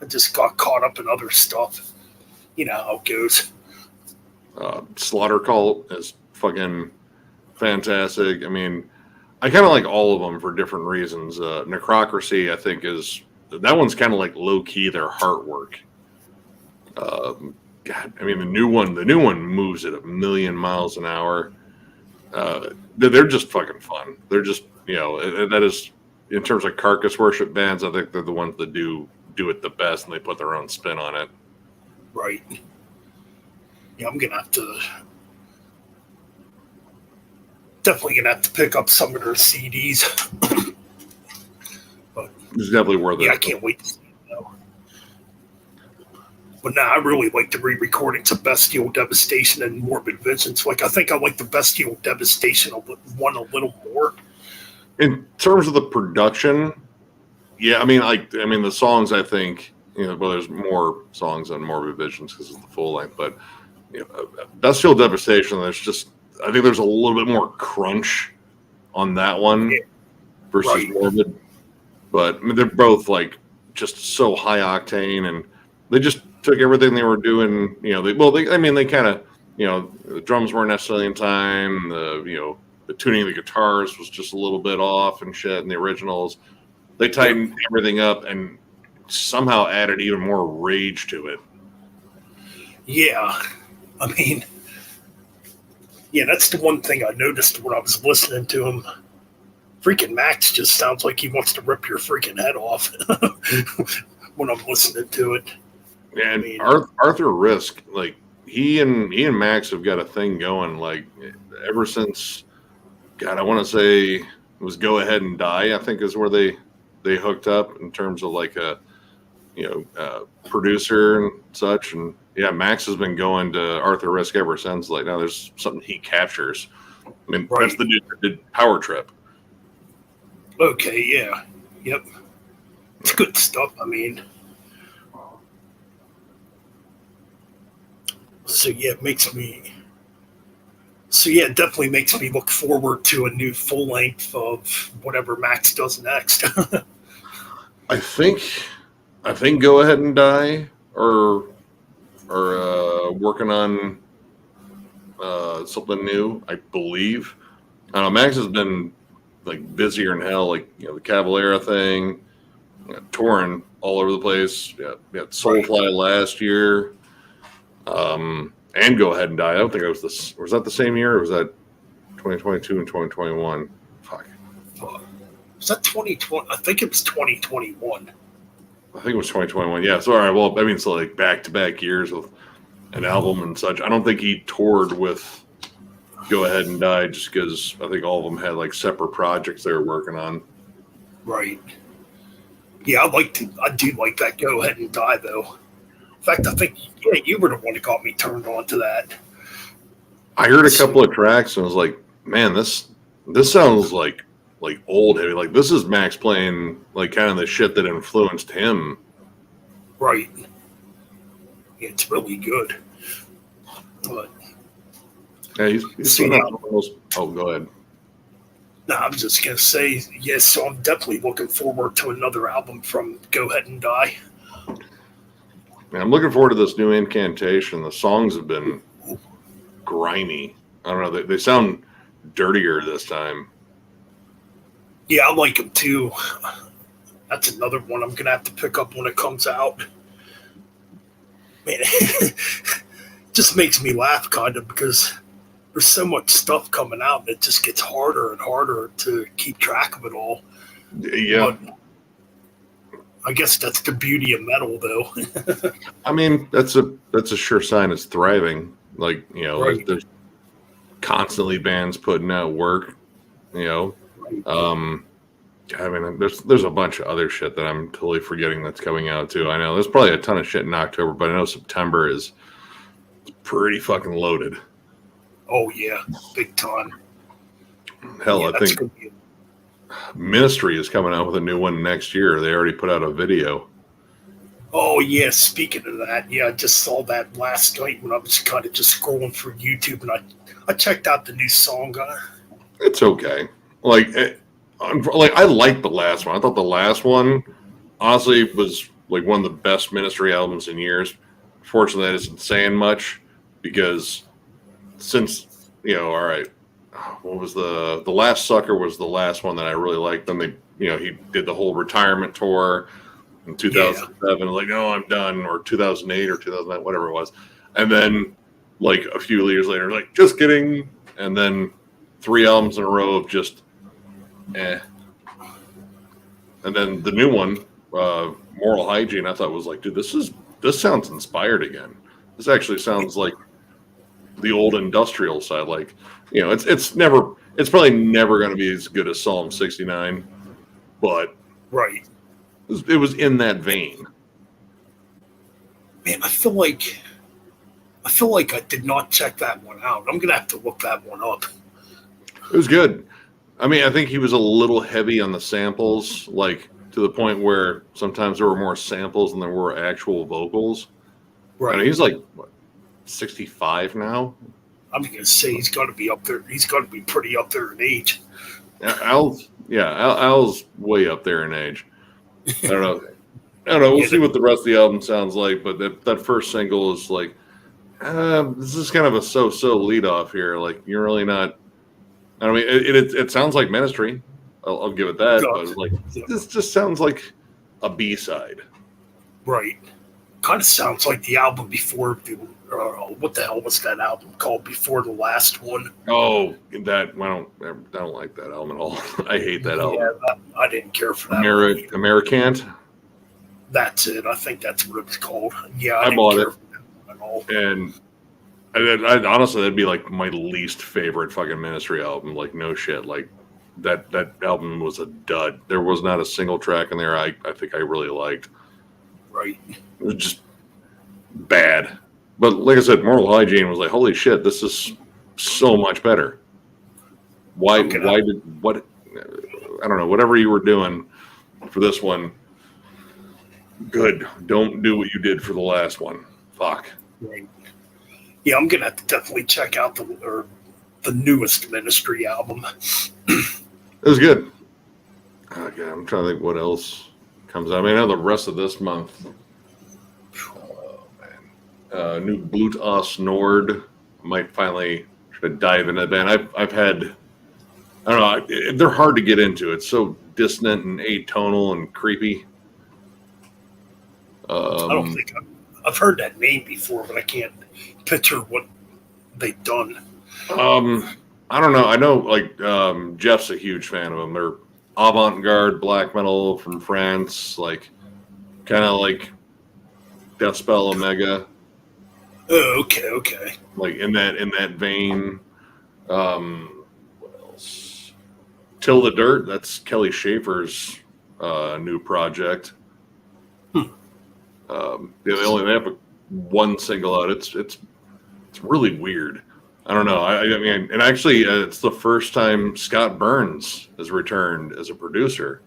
A: I just got caught up in other stuff. You know how it goes.
D: Slaughter Cult is fucking fantastic. I mean, I kind of like all of them for different reasons. Necrocracy, I think, that one's kind of like low key their heart work. God, I mean, the new one moves at 1,000,000 miles an hour. They're just fucking fun. They're just, that is, in terms of carcass worship bands, I think they're the ones that do it the best, and they put their own spin on it.
A: Right. Yeah, I'm definitely gonna have to pick up some of their CDs. But
D: It's definitely worth
A: yeah,
D: it.
A: I can't wait to see it though. But now I really like the re-recordings of Bestial Devastation and Morbid Visions. Like, I think I like the Bestial Devastation one a little more.
D: In terms of the production, yeah, I mean, the songs, I think, well, there's more songs on Morbid Visions because it's the full length, but Industrial Devastation. I think there's a little bit more crunch on that one versus
A: Right.
D: Morbid, but I mean, they're both like just so high octane, and they just took everything they were doing. They kind of, the drums weren't necessarily in time. The tuning of the guitars was just a little bit off and shit. In the originals, they tightened everything up and somehow added even more rage to it.
A: Yeah. I mean, yeah, that's the one thing I noticed when I was listening to him. Freaking Max just sounds like he wants to rip your freaking head off when I'm listening to it.
D: And Arthur Risk, like he and Max have got a thing going, like ever since, God, I want to say it was Go Ahead and Die, I think is where they hooked up in terms of like a producer and such. And yeah, Max has been going to Arthur Risk ever since. Like now there's something he captures. I mean, that's the dude that did Power Trip.
A: Okay, yeah. Yep. It's good stuff, I mean. So yeah, it definitely makes me look forward to a new full length of whatever Max does next.
D: I think Go Ahead and Die or working on something new, I believe. I don't know, Max has been like busier than hell, like the Cavalera thing, touring all over the place. Yeah, we had Soulfly last year. And Go Ahead and Die. I don't think it was this. Was that the same year, or was that 2022 and 2021? Fuck.
A: Was that 2020? I think it was 2021.
D: I think it was 2021. Yeah. So all right. Well, I mean, so like back-to-back years with an album and such. I don't think he toured with Go Ahead and Die just because I think all of them had like separate projects they were working on.
A: Right. Yeah, I do like that Go Ahead and Die though. In fact, I think you were the one that got me turned on to that.
D: I heard a couple of tracks and I was like, man, this sounds like old heavy. Like this is Max playing like kind of the shit that influenced him.
A: Right. Yeah, it's really good. But
D: yeah, he's seen those. Oh, go ahead.
A: no, I was just gonna say yes. So I'm definitely looking forward to another album from Go Ahead and Die.
D: Man, I'm looking forward to this new Incantation. The songs have been grimy. I don't know. They sound dirtier this time.
A: Yeah, I like them too. That's another one I'm gonna have to pick up when it comes out. Man, it just makes me laugh kind of because there's so much stuff coming out and it just gets harder and harder to keep track of it all.
D: Yeah.
A: But I guess that's the beauty of metal, though.
D: I mean, that's a sure sign it's thriving. Like,
A: Right.
D: there's constantly bands putting out work. I mean, there's a bunch of other shit that I'm totally forgetting that's coming out too. I know there's probably a ton of shit in October, but I know September is pretty fucking loaded.
A: Oh yeah, big time.
D: Hell,
A: Yeah,
D: I
A: that's
D: think
A: gonna be
D: Ministry is coming out with a new one next year. They already put out a video.
A: Oh yeah, speaking of that, yeah, I just saw that last night when I was kind of just scrolling through YouTube, and I checked out the new song.
D: It's okay. Like I liked the last one. I thought the last one, honestly, was like one of the best Ministry albums in years. Fortunately, that isn't saying much because since all right, what was the Last Sucker was the last one that I really liked. Then he did the whole retirement tour in 2007. Like, no, I'm done, or 2008 or 2009, whatever it was. And then like a few years later, like, just kidding. And then 3 albums in a row of just eh. And then the new one, Moral Hygiene, I thought was like, dude, this sounds inspired again. This actually sounds like the old industrial side. Like, it's probably never going to be as good as Psalm 69, but
A: Right.
D: it was in that vein.
A: Man, I feel like I did not check that one out. I'm gonna have to look that one up.
D: It was good. I mean, I think he was a little heavy on the samples, like to the point where sometimes there were more samples than there were actual vocals.
A: Right.
D: I mean, he's like 65 now.
A: I'm gonna say he's got to be up there. He's got to be pretty up there in age.
D: Al's way up there in age. I don't know. We'll
A: Yeah,
D: see what the rest of the album sounds like, but that first single is like, this is kind of a so-so lead off here. Like, you're really not. I mean, it sounds like Ministry. I'll give it that, but like, this just sounds like a B-side.
A: Right. Kind of sounds like the album before the. What the hell was that album called before the last one?
D: Oh, that I don't like that album at all. I hate that album.
A: Yeah, I didn't care for that. one.
D: Americant.
A: That's it. I think that's what it's called. Yeah,
D: I
A: didn't
D: bought
A: care
D: it.
A: for that at all.
D: And I honestly, that'd be like my least favorite fucking Ministry album. Like, no shit. Like, that album was a dud. There was not a single track in there I think I really liked.
A: Right.
D: It was just bad. But like I said, Moral Hygiene was like, holy shit, this is so much better. Why did what? I don't know. Whatever you were doing for this one, good. Don't do what you did for the last one. Fuck.
A: Right. Yeah, I'm gonna have to definitely check out the newest Ministry album.
D: It was good. Okay, I'm trying to think what else comes out. I mean, I know the rest of this month. New Blut Aus Nord. Might finally try to dive into the band. I've had. I don't know. They're hard to get into. It's so dissonant and atonal and creepy.
A: I don't think I've heard that name before, but I can't picture what they've done.
D: I don't know. I know, like, Jeff's a huge fan of them. They're avant-garde black metal from France, like, kind of like Deathspell Omega.
A: Oh, okay.
D: Like in that vein. What else? Till the Dirt. That's Kelly Schaefer's new project. They have one single out. It's really weird. I don't know. I mean, and actually, it's the first time Scott Burns has returned as a producer.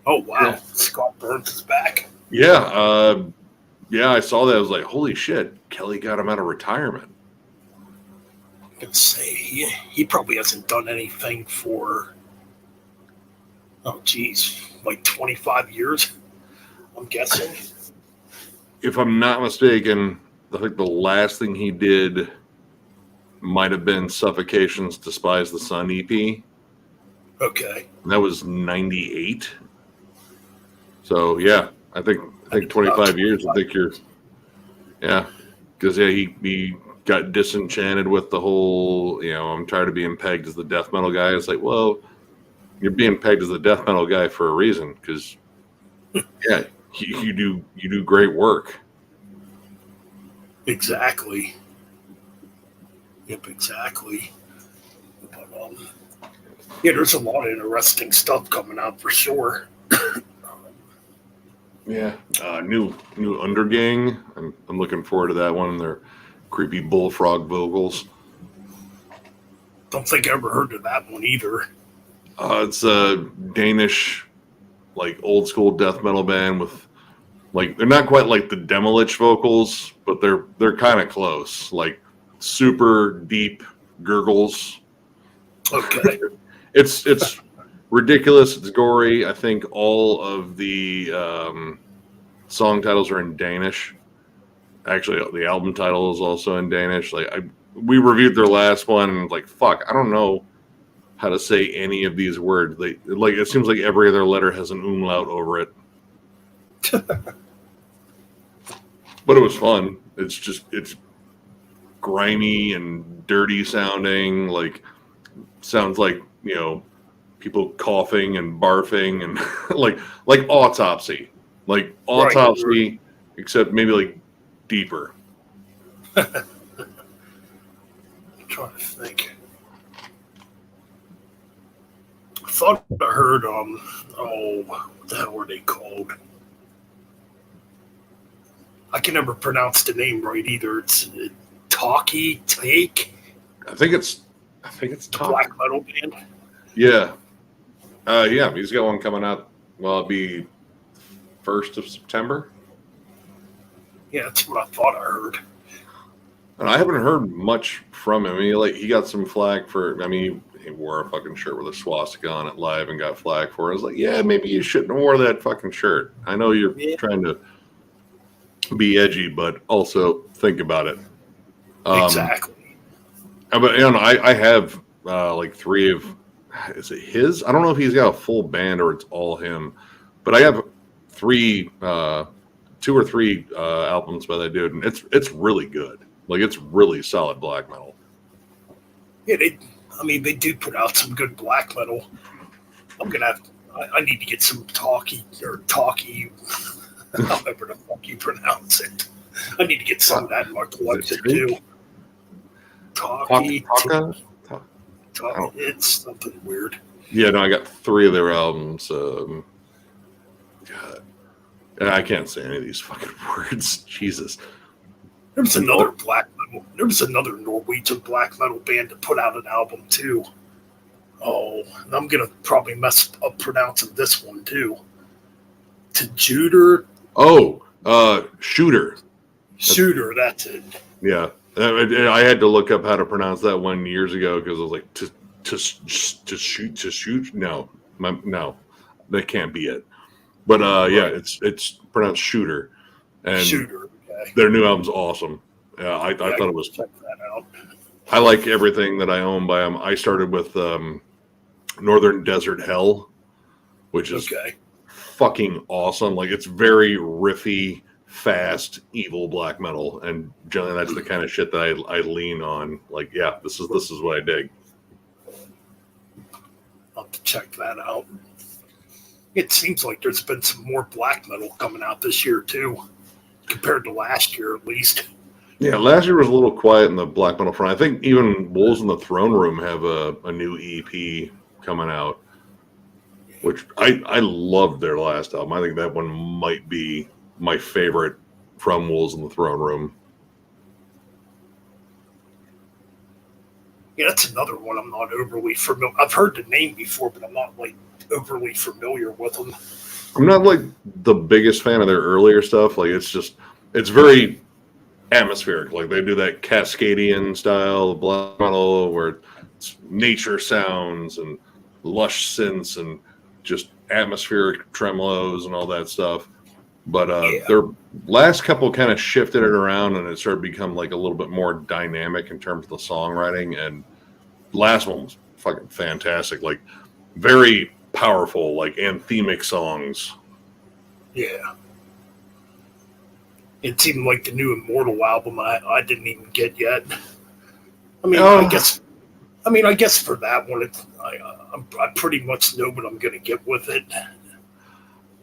A: Oh wow,
D: Yeah.
A: Scott Burns is back.
D: Yeah, I saw that. I was like, holy shit, Kelly got him out of retirement.
A: I can say he probably hasn't done anything for like 25 years. I'm guessing.
D: If I'm not mistaken, I think the last thing he did might have been Suffocation's Despise the Sun EP.
A: Okay.
D: And that was 98. So yeah, I think 25 years. I think you're, yeah, because he got disenchanted with the whole, I'm tired of being pegged as the death metal guy. It's like, well, you're being pegged as the death metal guy for a reason, because yeah, you do great work.
A: Exactly. Yep, exactly. But yeah, there's a lot of interesting stuff coming out for sure.
D: Yeah, new Undergang. I'm looking forward to that one. Their creepy bullfrog vocals.
A: Don't think I ever heard of that one either.
D: It's a Danish, like, old school death metal band with, like, they're not quite like the Demolich vocals, but they're kind of close. Like, super deep gurgles.
A: Okay.
D: It's ridiculous. It's gory. I think all of the song titles are in Danish. Actually, the album title is also in Danish. Like, we reviewed their last one, and like, fuck, I don't know how to say any of these words. It seems like every other letter has an umlaut over it. But it was fun. It's grimy and dirty sounding. Like, sounds like, people coughing and barfing and like Autopsy. Like Autopsy, right. Except maybe like deeper.
A: I'm trying to think. I thought I heard what the hell were they called? I can never pronounce the name right either. It's Talkie Take.
D: I think it's
A: black metal band.
D: Yeah. Yeah, he's got one coming out. Well, it'll be 1st of September.
A: Yeah, that's what I thought I heard.
D: And I haven't heard much from him. He got some flack for. I mean, he wore a fucking shirt with a swastika on it live and got flack for it. I was like, yeah, maybe you shouldn't have wore that fucking shirt. I know you're trying to be edgy, but also think about it.
A: Exactly.
D: But I have like 3 of. Is it his? I don't know if he's got a full band or it's all him, but I have 2 or 3 albums by that dude, and it's really good. Like, it's really solid black metal.
A: Yeah, they do put out some good black metal. I need to get some talkie, however the fuck you pronounce it. I need to get some of that in my collection too. Talkie. It's something weird.
D: Yeah, no, I got 3 of their albums. God. And I can't say any of these fucking words. Jesus.
A: There was another black metal. There was another Norwegian black metal band that put out an album too. Oh, and I'm gonna probably mess up pronouncing this one too. Tajuder.
D: Oh, Shooter.
A: Shooter. That's it.
D: Yeah, I had to look up how to pronounce that one years ago because I was like, to shoot. No, that can't be it. But yeah, it's pronounced Shooter, and
A: Shooter. Okay.
D: Their new album's awesome. Yeah, I thought it was.
A: Check that out.
D: I like everything that I own by them. I started with Northern Desert Hell, which is fucking awesome. Like, it's very riffy, fast, evil black metal, and generally that's the kind of shit that I lean on. Like, yeah, this is what I dig.
A: I'll have to check that out. It seems like there's been some more black metal coming out this year too, compared to last year at least.
D: Yeah, last year was a little quiet in the black metal front. I think even Wolves in the Throne Room have a new EP coming out, which I loved their last album. I think that one might be my favorite from Wolves in the Throne Room.
A: Yeah, that's another one I'm not overly familiar. I've heard the name before, but I'm not like overly familiar with them.
D: I'm not like the biggest fan of their earlier stuff. Like, it's very atmospheric. Like, they do that Cascadian style black metal where it's nature sounds and lush synths and just atmospheric tremolos and all that stuff. But their last couple kind of shifted it around, and it started to become like a little bit more dynamic in terms of the songwriting. And the last one was fucking fantastic. Like, very powerful, like anthemic songs.
A: Yeah. It seemed like the new Immortal album I didn't even get yet. I mean, I guess for that one, I pretty much know what I'm going to get with it.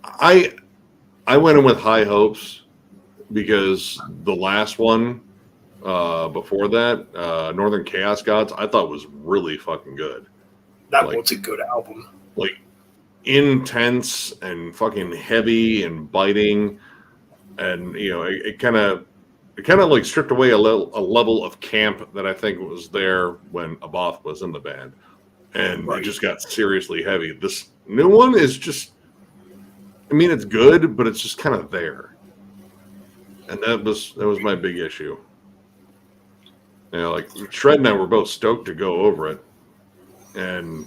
D: I went in with high hopes because the last one before that, Northern Chaos Gods, I thought was really fucking good.
A: That was a good album.
D: Like, intense and fucking heavy and biting, and it kind of like stripped away a level of camp that I think was there when Abath was in the band, and it just got seriously heavy. This new one is just, I mean, it's good, but it's just kind of there, and that was my big issue. Like, Shred and I were both stoked to go over it, and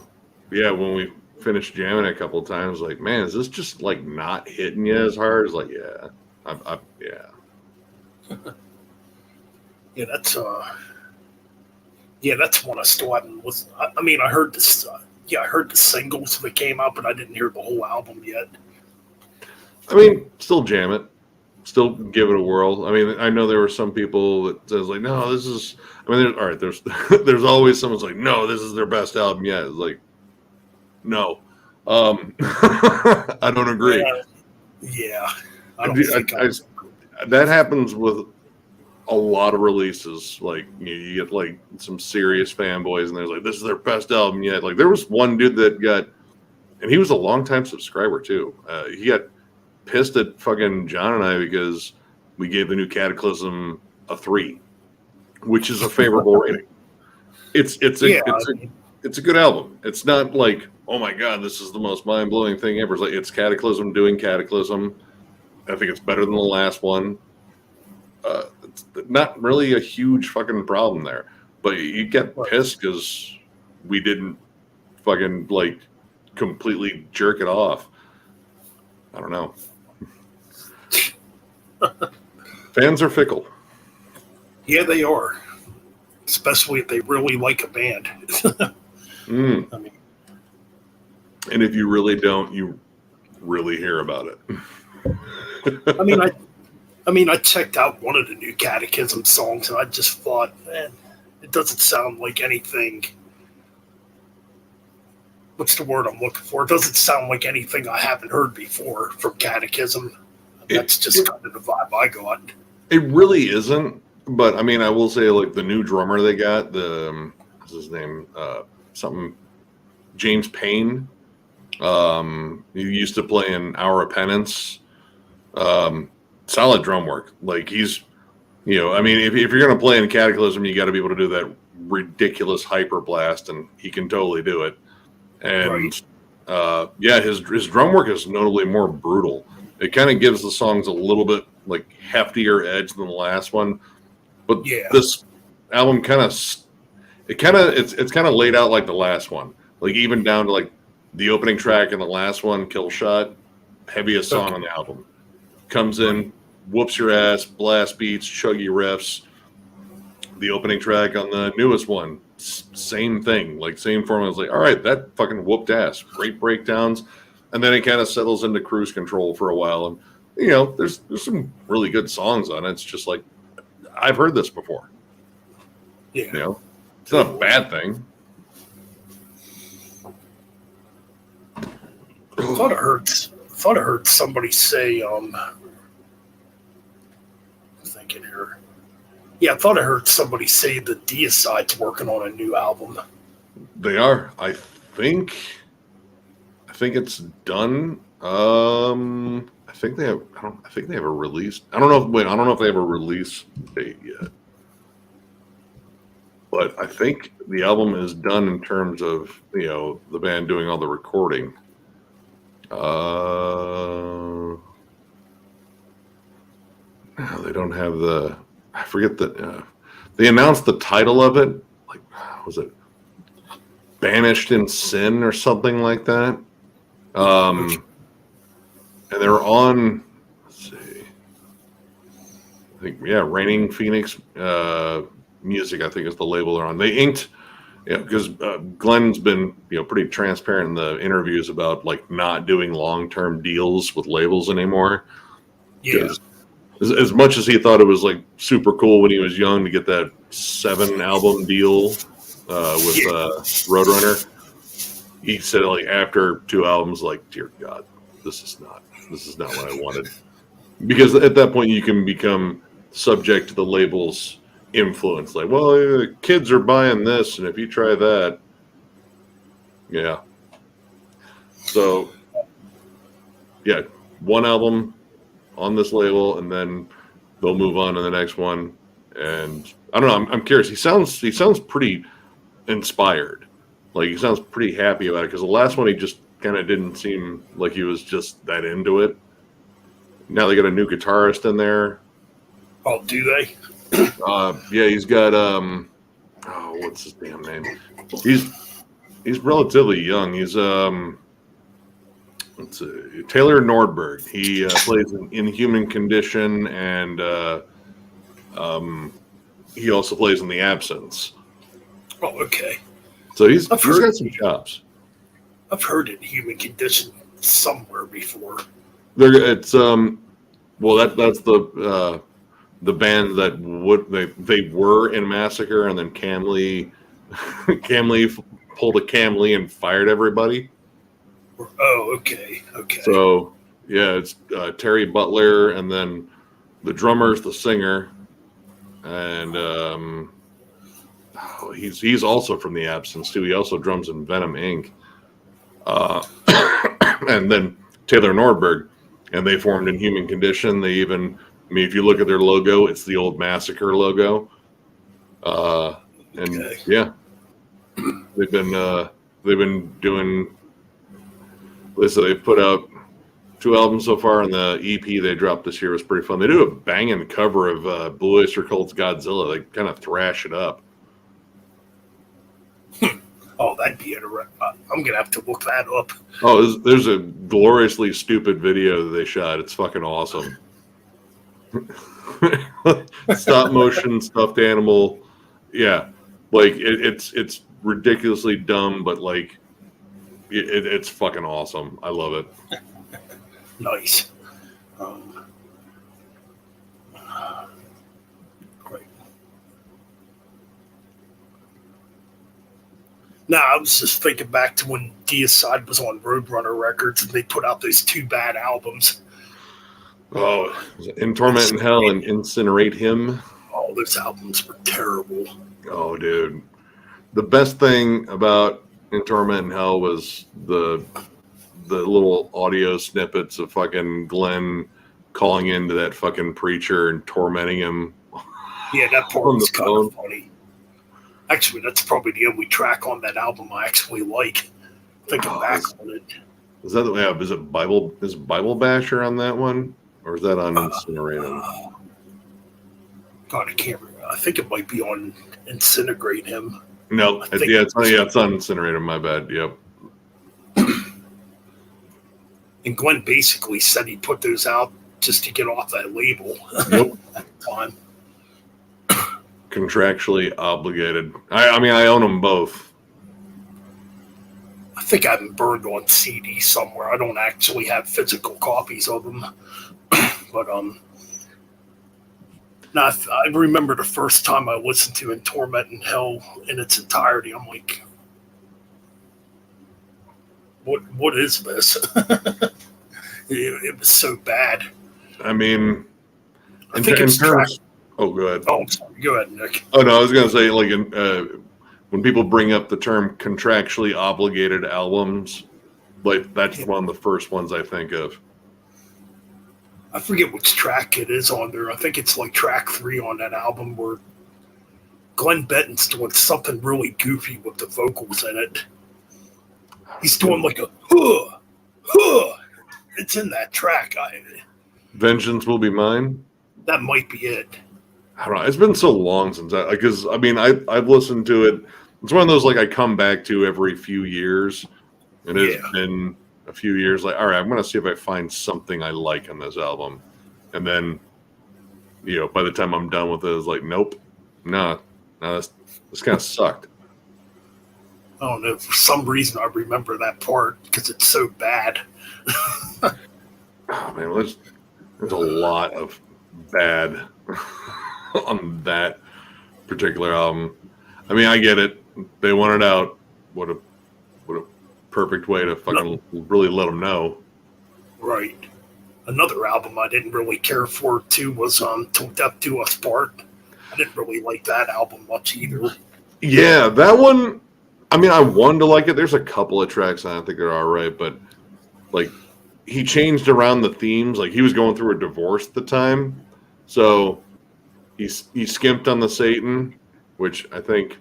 D: yeah, when we finished jamming a couple of times, like, man, is this just like not hitting you as hard? It's like, yeah, yeah.
A: Yeah, that's one I still haven't listened. I mean, I heard this. I heard the singles that came out, but I didn't hear the whole album yet.
D: I mean, still jam it, still give it a whirl. I mean, I know there were some people that says like, no, this is. I mean, there's always someone's like, no, this is their best album yet. It's like, no, I don't agree.
A: Yeah, I don't think
D: that happens with a lot of releases. Like, you get like some serious fanboys, and they're like, "This is their best album yet." Like, there was one dude that got, and he was a longtime subscriber too. He got pissed at fucking John and I because we gave the new Cataclysm a 3, which is a favorable rating. It's a good album. It's not like, oh my god, this is the most mind blowing thing ever. It's like, it's Cataclysm doing Cataclysm. I think it's better than the last one. it's not really a huge fucking problem there. But you get pissed because we didn't fucking like completely jerk it off. I don't know. Fans are fickle.
A: Yeah, they are. Especially if they really like a band. I mean,
D: and if you really don't, you really hear about it.
A: I mean, I checked out one of the new Catechism songs, and I just thought, man, it doesn't sound like anything. What's the word I'm looking for? It doesn't sound like anything I haven't heard before from Catechism. That's just kind of the vibe I got.
D: It really isn't, but I mean, I will say, like the new drummer they got, what's his name? Something James Payne. He used to play in Hour of Penance. Solid drum work. Like he's, I mean, if you're gonna play in Cataclysm, you got to be able to do that ridiculous hyper blast, and he can totally do it. And yeah, his drum work is notably more brutal. It kind of gives the songs a little bit like heftier edge than the last one, but this album it's kind of laid out like the last one, like even down to like the opening track in the last one, Kill Shot, heaviest song on the album, comes in, whoops your ass, blast beats, chuggy riffs. The opening track on the newest one, same thing, like same formula. It's like, all right, that fucking whooped ass, great breakdowns. And then it kind of settles into cruise control for a while. And, there's some really good songs on it. It's just like, I've heard this before.
A: Yeah.
D: It's not a bad thing.
A: I thought I heard somebody say, I'm thinking here. Yeah, I thought I heard somebody say the Deicide's working on a new album.
D: They are. I think it's done. I think they have. I think they have a release. I don't know. I don't know if they have a release date yet. But I think the album is done in terms of the band doing all the recording. They don't have the. I forget that. They announced the title of it. Like, was it Banished in Sin or something like that? And they're on. Let's see. I think Raining Phoenix Music. I think is the label they're on. They inked. Yeah, because Glenn's been pretty transparent in the interviews about like not doing long-term deals with labels anymore.
A: Yeah.
D: As much as he thought it was like super cool when he was young to get that 7-album deal with Roadrunner, he said like after 2 albums, like, dear God, this is not what I wanted. Because at that point you can become subject to the label's influence. Like, well, kids are buying this, and if you try that, yeah. So, yeah, 1 album on this label, and then they'll move on to the next one. And I don't know. I'm curious. He sounds pretty inspired. Like he sounds pretty happy about it, because the last one he just kind of didn't seem like he was just that into it. Now they got a new guitarist in there.
A: Oh, do they?
D: Yeah, he's got what's his damn name? He's relatively young. He's let's see, Taylor Nordberg. He plays in Inhuman Condition, and he also plays in The Absence.
A: Oh, okay.
D: So he's got some chops.
A: I've heard Inhuman Condition somewhere before.
D: It's well, that's the band that they were in Massacre, and then Cam Lee pulled a Cam Lee and fired everybody.
A: Oh, okay.
D: So yeah, it's Terry Butler, and then the drummer's the singer, and he's also from The Absence too. He also drums in Venom Inc. And then Taylor Nordberg, and they formed Inhuman Condition. They even, if you look at their logo, it's the old Massacre logo. Yeah, they've been doing. They've put out 2 albums so far, and the EP they dropped this year was pretty fun. They do a banging cover of Blue Oyster Cult's Godzilla. They kind of thrash it up.
A: Oh, that'd be interesting. I'm gonna have to look that up.
D: Oh, there's a gloriously stupid video that they shot. It's fucking awesome. Stop motion stuffed animal. Yeah, like it's ridiculously dumb, but like it's fucking awesome. I love it.
A: Nice. Great. Now, I was just thinking back to when Deicide was on Roadrunner Records and they put out those 2 bad albums.
D: Oh, In Torment in Hell and Incinerate Him.
A: Oh, those albums were terrible.
D: Oh, dude. The best thing about In Torment in Hell was the little audio snippets of fucking Glenn calling into that fucking preacher and tormenting him.
A: Yeah, that part
D: On
A: was
D: the
A: kind
D: phone.
A: of funny. Actually, that's probably the only track on that album I actually like. Thinking back on it.
D: Is that is it Bible Basher on that one? Or is that on Incinerate Him?
A: God, I can't remember. I think it might be on Incinerate Him.
D: No,
A: I think
D: it's on Incinerate Him, my bad. Yep.
A: And Glenn basically said he put those out just to get off that label
D: Yep.
A: at the time.
D: Contractually obligated. I mean, I own them both.
A: I think I have them burned on CD somewhere. I don't actually have physical copies of them. But now I remember the first time I listened to In Torment in Hell in its entirety. I'm like, what is this? It was so bad.
D: I mean,
A: I think it's
D: oh, go ahead.
A: Oh, I'm sorry. Go ahead, Nick.
D: Oh no, I was gonna say like when people bring up the term contractually obligated albums, like that's one of the first ones I think of.
A: I forget which track it is on there. I think it's like track 3 on that album where Glenn Benton's doing something really goofy with the vocals in it. He's doing like a huh, huh. It's in that track.
D: Vengeance Will Be Mine.
A: That might be it.
D: I don't know. It's been so long since because I mean I've listened to it. It's one of those like I come back to every few years, and it's been a few years. Like, all right, I'm gonna see if I find something I like on this album, and then by the time I'm done with it, it's like nope, no, this kind of sucked.
A: I don't know. For some reason, I remember that part because it's so bad.
D: Oh man, there's a lot of bad on that particular album. I mean, I get it. They want it out. What a perfect way to fucking really let them know.
A: Right. Another album I didn't really care for too was Till Death Do Us Part. I didn't really like that album much either.
D: Yeah, that one. I mean, I wanted to like it. There's a couple of tracks I think are all right, but like he changed around the themes. Like he was going through a divorce at the time, so he skimped on the Satan, which I think,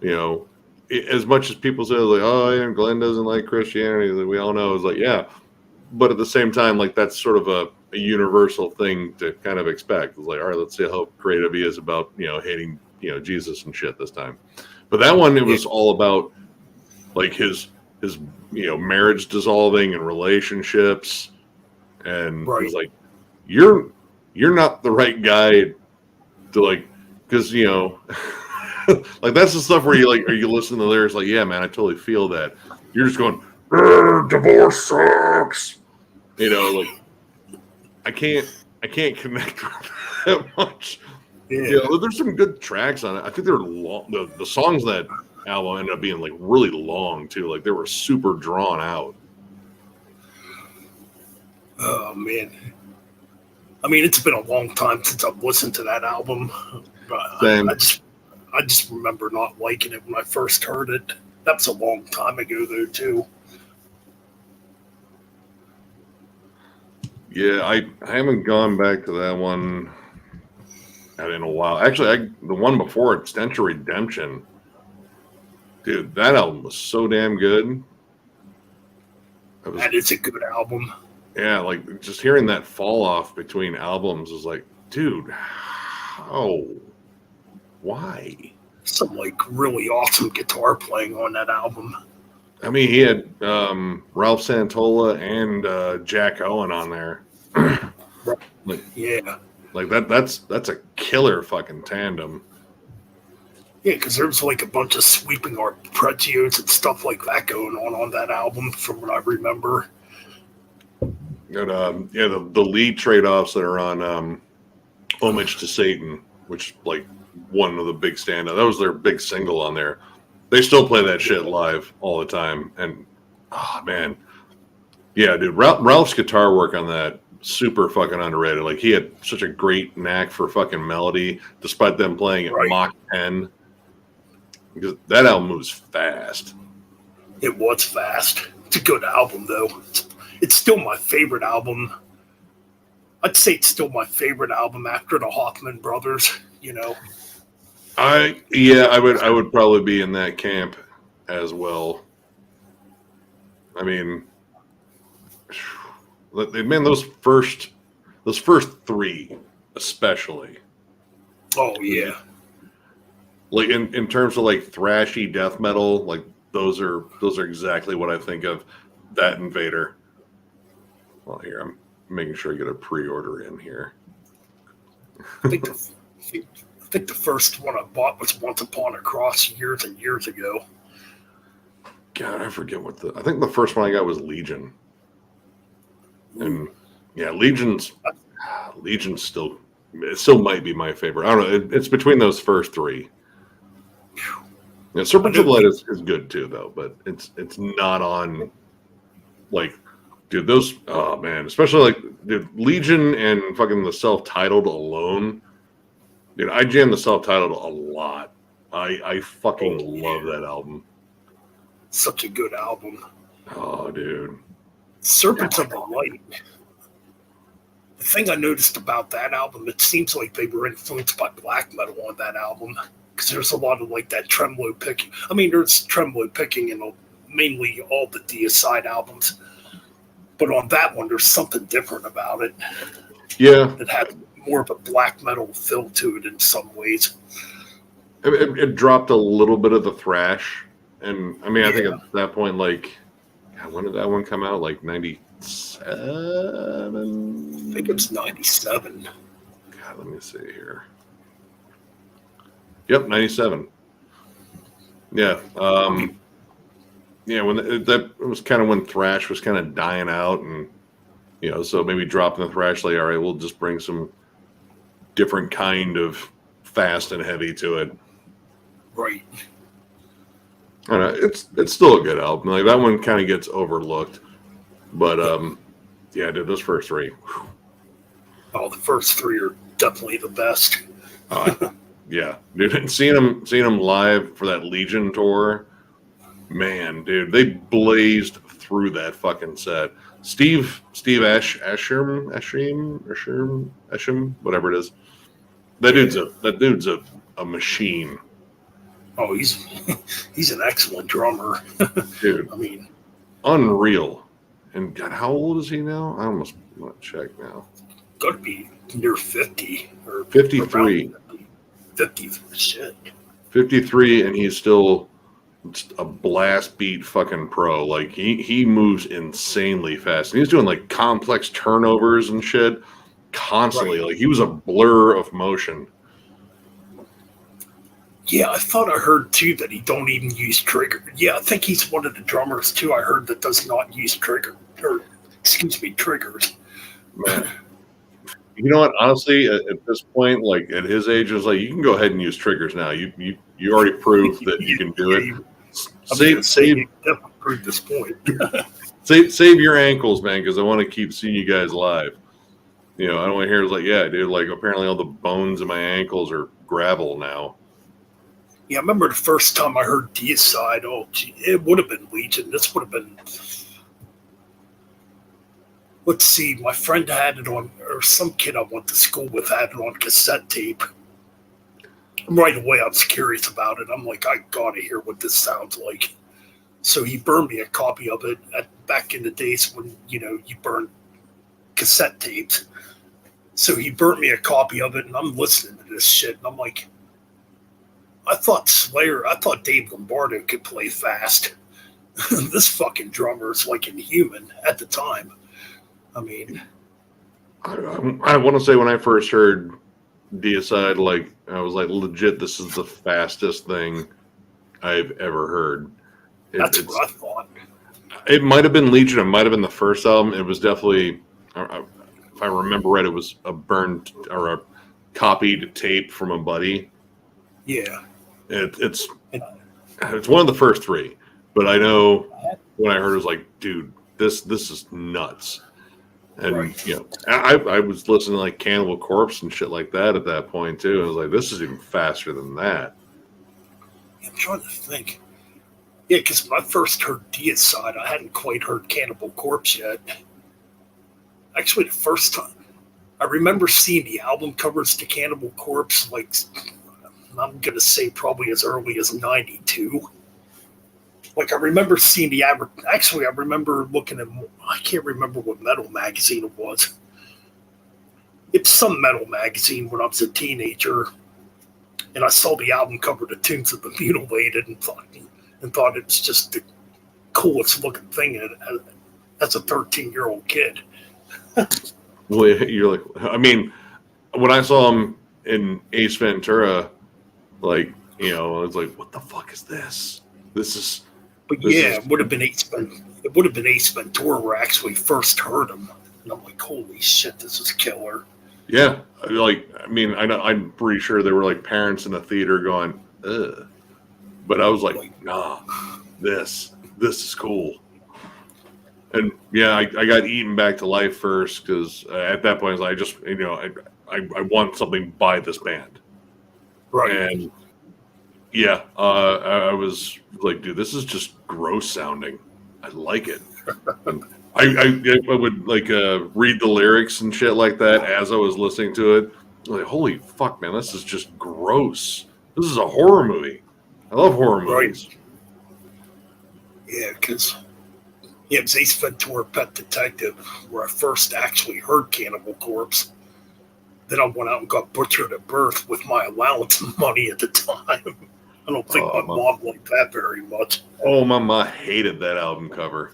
D: as much as people say like, oh, yeah, Glenn doesn't like Christianity, like we all know, is like, yeah, but at the same time, like that's sort of a universal thing to kind of expect. It's like, all right, let's see how creative he is about hating Jesus and shit this time. But that one, it was all about like his marriage dissolving and relationships, and it was like, you're not the right guy to like, because like that's the stuff where you like, are you listening to the lyrics like, yeah, man, I totally feel that. You're just going, divorce sucks. Like I can't connect with that much. Yeah, there's some good tracks on it. I think they're long. The songs on that album ended up being like really long too. Like they were super drawn out.
A: Oh man. I mean, it's been a long time since I've listened to that album. But
D: Same.
A: I just remember not liking it when I first heard it. That was a long time ago though too.
D: Yeah, I haven't gone back to that one in a while. Actually, the one before it, Stench of Redemption. Dude, that album was so damn good.
A: That is a good album.
D: Yeah, like just hearing that fall off between albums is like, dude, how? Why?
A: Some like really awesome guitar playing on that album.
D: I mean, he had Ralph Santola and Jack Owen on there. like,
A: Yeah.
D: like that's a killer fucking tandem.
A: Yeah, because there's like a bunch of sweeping arpeggios and stuff like that going on that album, from what I remember.
D: And the lead trade-offs that are on Homage to Satan, which like one of the big standout. That was their big single on there. They still play that shit live all the time. And oh man. Yeah, dude, Ralph's guitar work on that, super fucking underrated. Like he had such a great knack for fucking melody, despite them playing at Mach 10. Because that album moves fast.
A: It was fast. It's a good album though. It's still my favorite album. I'd say it's still my favorite album after the Hoffman Brothers, you know.
D: I would probably be in that camp as well. I mean, man, those first three especially.
A: Oh yeah.
D: Like in terms of like thrashy death metal, like those are exactly what I think of. That Invader. Well, here I'm making sure I get a pre-order in here.
A: I think the first one I bought was Once Upon a Cross years and years ago.
D: God, I forget I think the first one I got was Legion. And yeah, Legion's still might be my favorite. I don't know. It's between those first three. Yeah, Serpent of Light is good too, though, but it's not on like, dude, those, oh man, especially like, dude, Legion and fucking the self-titled alone. Dude, I jam the self-titled a lot. I fucking love that album.
A: Such a good album.
D: Oh, dude.
A: Serpents of the Light. The thing I noticed about that album, it seems like they were influenced by black metal on that album. Because there's a lot of like that tremolo picking. I mean, there's tremolo picking in mainly all the Deicide albums. But on that one, there's something different about it.
D: Yeah.
A: It had more of a black metal feel to it in some ways.
D: It dropped a little bit of the thrash. And I mean, I think at that point, like, God, when did that one come out? Like 97?
A: I think it's 97.
D: God, let me see here. Yep, 97. Yeah. Yeah, when that was kind of when thrash was kind of dying out, and you know, so maybe dropping the thrash, like, all right, we'll just bring some different kind of fast and heavy to it.
A: Right.
D: I don't know, it's still a good album. Like that one kind of gets overlooked, but yeah, dude, those first three. Whew.
A: Oh, the first three are definitely the best.
D: Yeah, dude, and seeing them live for that Legion tour. Man, dude, they blazed through that fucking set. Steve Asham, whatever it is. That dude's a machine.
A: Oh, he's an excellent drummer.
D: Dude.
A: I mean,
D: unreal. And God, how old is he now? I almost want to check now.
A: Got to be near 50 or
D: 53.
A: 50 shit.
D: 53, and he's still a blast beat fucking pro. Like he moves insanely fast. And he's doing like complex turnovers and shit constantly. Right. Like he was a blur of motion.
A: Yeah, I thought I heard too that he don't even use trigger. Yeah, I think he's one of the drummers too. I heard that does not use triggers.
D: Man. You know what? Honestly, at this point, like at his age, it's like you can go ahead and use triggers now. You already proved that you can do it.
A: Save proved this point.
D: save your ankles, man, because I want to keep seeing you guys live. You know, I don't want to hear it's like, yeah, dude, like apparently all the bones in my ankles are gravel now.
A: Yeah, I remember the first time I heard Deicide. Oh, gee, it would have been Legion. This would have been. Let's see, my friend had it on, or some kid I went to school with had it on cassette tape. Right away, I was curious about it. I'm like, I gotta hear what this sounds like. So he burned me a copy of it back in the days when, you know, you burned cassette tapes. So he burnt me a copy of it, and I'm listening to this shit, and I'm like, I thought Dave Lombardo could play fast. This fucking drummer is like inhuman at the time. I mean,
D: I want to say when I first heard Deicide, like I was like, legit, this is the fastest thing I've ever heard.
A: that's what I thought.
D: It might have been Legion. It might have been the first album. It was definitely, if I remember right, it was a burned or a copied tape from a buddy.
A: Yeah.
D: It's one of the first three, but I know when I heard it, was like, dude, this is nuts. And
A: Right.
D: you know, I was listening to like Cannibal Corpse and shit like that at that point too. And I was like, this is even faster than that.
A: I'm trying to think. Yeah, because when I first heard Deicide, I hadn't quite heard Cannibal Corpse yet. Actually, the first time I remember seeing the album covers to Cannibal Corpse, like I'm gonna say probably as early as '92. Like I remember seeing the actually I remember looking at, I can't remember what metal magazine it was. It's some metal magazine when I was a teenager, and I saw the album cover, The Tombs of the Mutilated, and thought it was just the coolest looking thing as a 13-year-old kid.
D: Well, you're like, I mean, when I saw him in Ace Ventura, like, you know, I was like, what the fuck is this?
A: But
D: This
A: yeah,
D: is-
A: it would have been Ace Ventura where I actually first heard him, and I'm like, holy shit, this is killer.
D: Yeah, like, I mean, I'm pretty sure there were like parents in the theater going, ugh. But I was like, nah, this is cool. And yeah, I got eaten back to life first because at that point, I just, you know, I want something by this band.
A: Right.
D: And yeah, I was like, dude, this is just gross sounding. I like it. I would like read the lyrics and shit like that as I was listening to it. Like, holy fuck, man, this is just gross. This is a horror movie. I love horror movies.
A: Yeah, because it was Ace Ventura: Pet Detective where I first actually heard Cannibal Corpse. Then I went out and got Butchered at Birth with my allowance money at the time. I don't think my mom liked that very much.
D: Oh, my mom hated that album cover.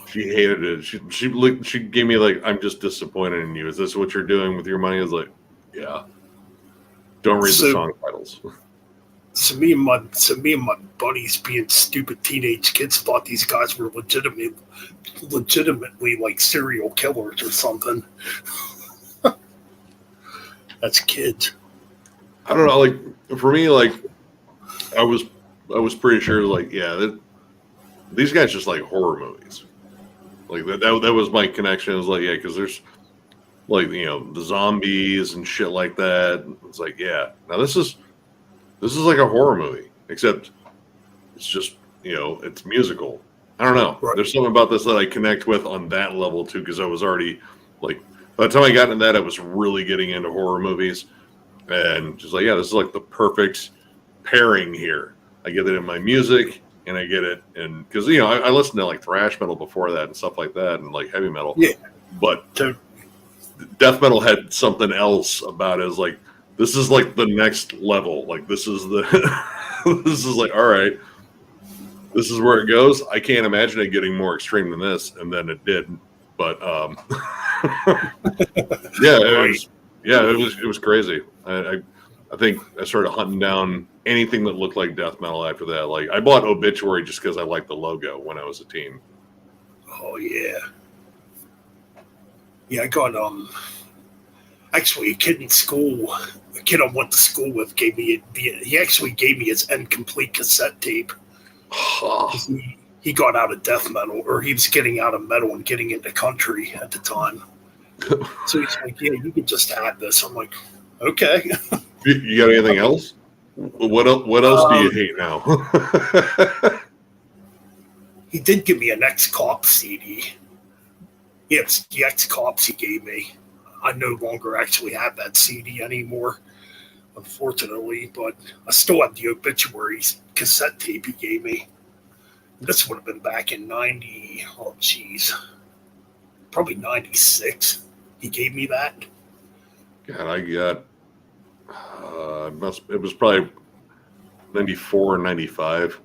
D: She hated it. She gave me like, I'm just disappointed in you. Is this what you're doing with your money? I was like, yeah. Don't read the song titles.
A: So me and my buddies, being stupid teenage kids, thought these guys were legitimately like serial killers or something. That's kids.
D: I don't know. Like for me, like I was pretty sure. Like these guys just like horror movies. Like that was my connection. It was like, yeah, because there's like, you know, the zombies and shit like that. It's like, yeah. Now this is like a horror movie, except it's just, you know, it's musical. I don't know.
A: Right.
D: There's something about this that I connect with on that level too, because I was already like, by the time I got into that, I was really getting into horror movies, and just like, yeah, this is like the perfect pairing here. I get it in my music, and I get it, and because, you know, I listened to like thrash metal before that and stuff like that, and like heavy metal.
A: Yeah.
D: But
A: So,
D: death metal had something else about it. It was like, this is like the next level. Like this is this is like, all right, this is where it goes. I can't imagine it getting more extreme than this, and then it did. But yeah, it was crazy. I think I started hunting down anything that looked like death metal after that. Like I bought Obituary just because I liked the logo when I was a teen.
A: oh yeah. Yeah, I got actually a kid in school, a kid I went to school with he actually gave me his incomplete cassette tape. He got out of death metal, or he was getting out of metal and getting into country at the time. So he's like, yeah, you can just have this. I'm like, okay.
D: You got anything else? What else do you hate now?
A: He did give me an X-Cops CD. Yeah, it's the X-Cops he gave me. I no longer actually have that CD anymore, unfortunately, but I still have the Obituaries cassette tape he gave me. This would have been back in 90. Oh, jeez. probably 96. He gave me that.
D: God, I got it was probably 94 or 95.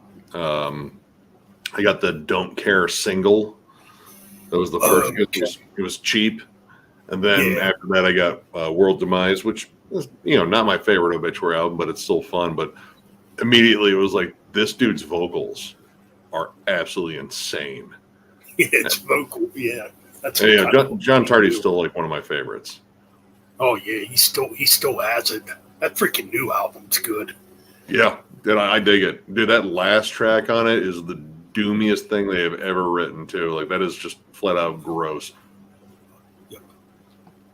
D: I got the Don't Care single. That was the first. It was cheap, and then after that, I got World Demise, which is not my favorite Obituary album, but it's still fun. But immediately, it was like this dude's vocals are absolutely insane.
A: It's vocal, yeah. That's
D: John Tardy's still like one of my favorites.
A: Oh yeah, he still has it. That freaking new album's good.
D: Yeah, dude, I dig it. Dude, that last track on it is the doomiest thing they have ever written too. Like that is just flat out gross.
A: Yep.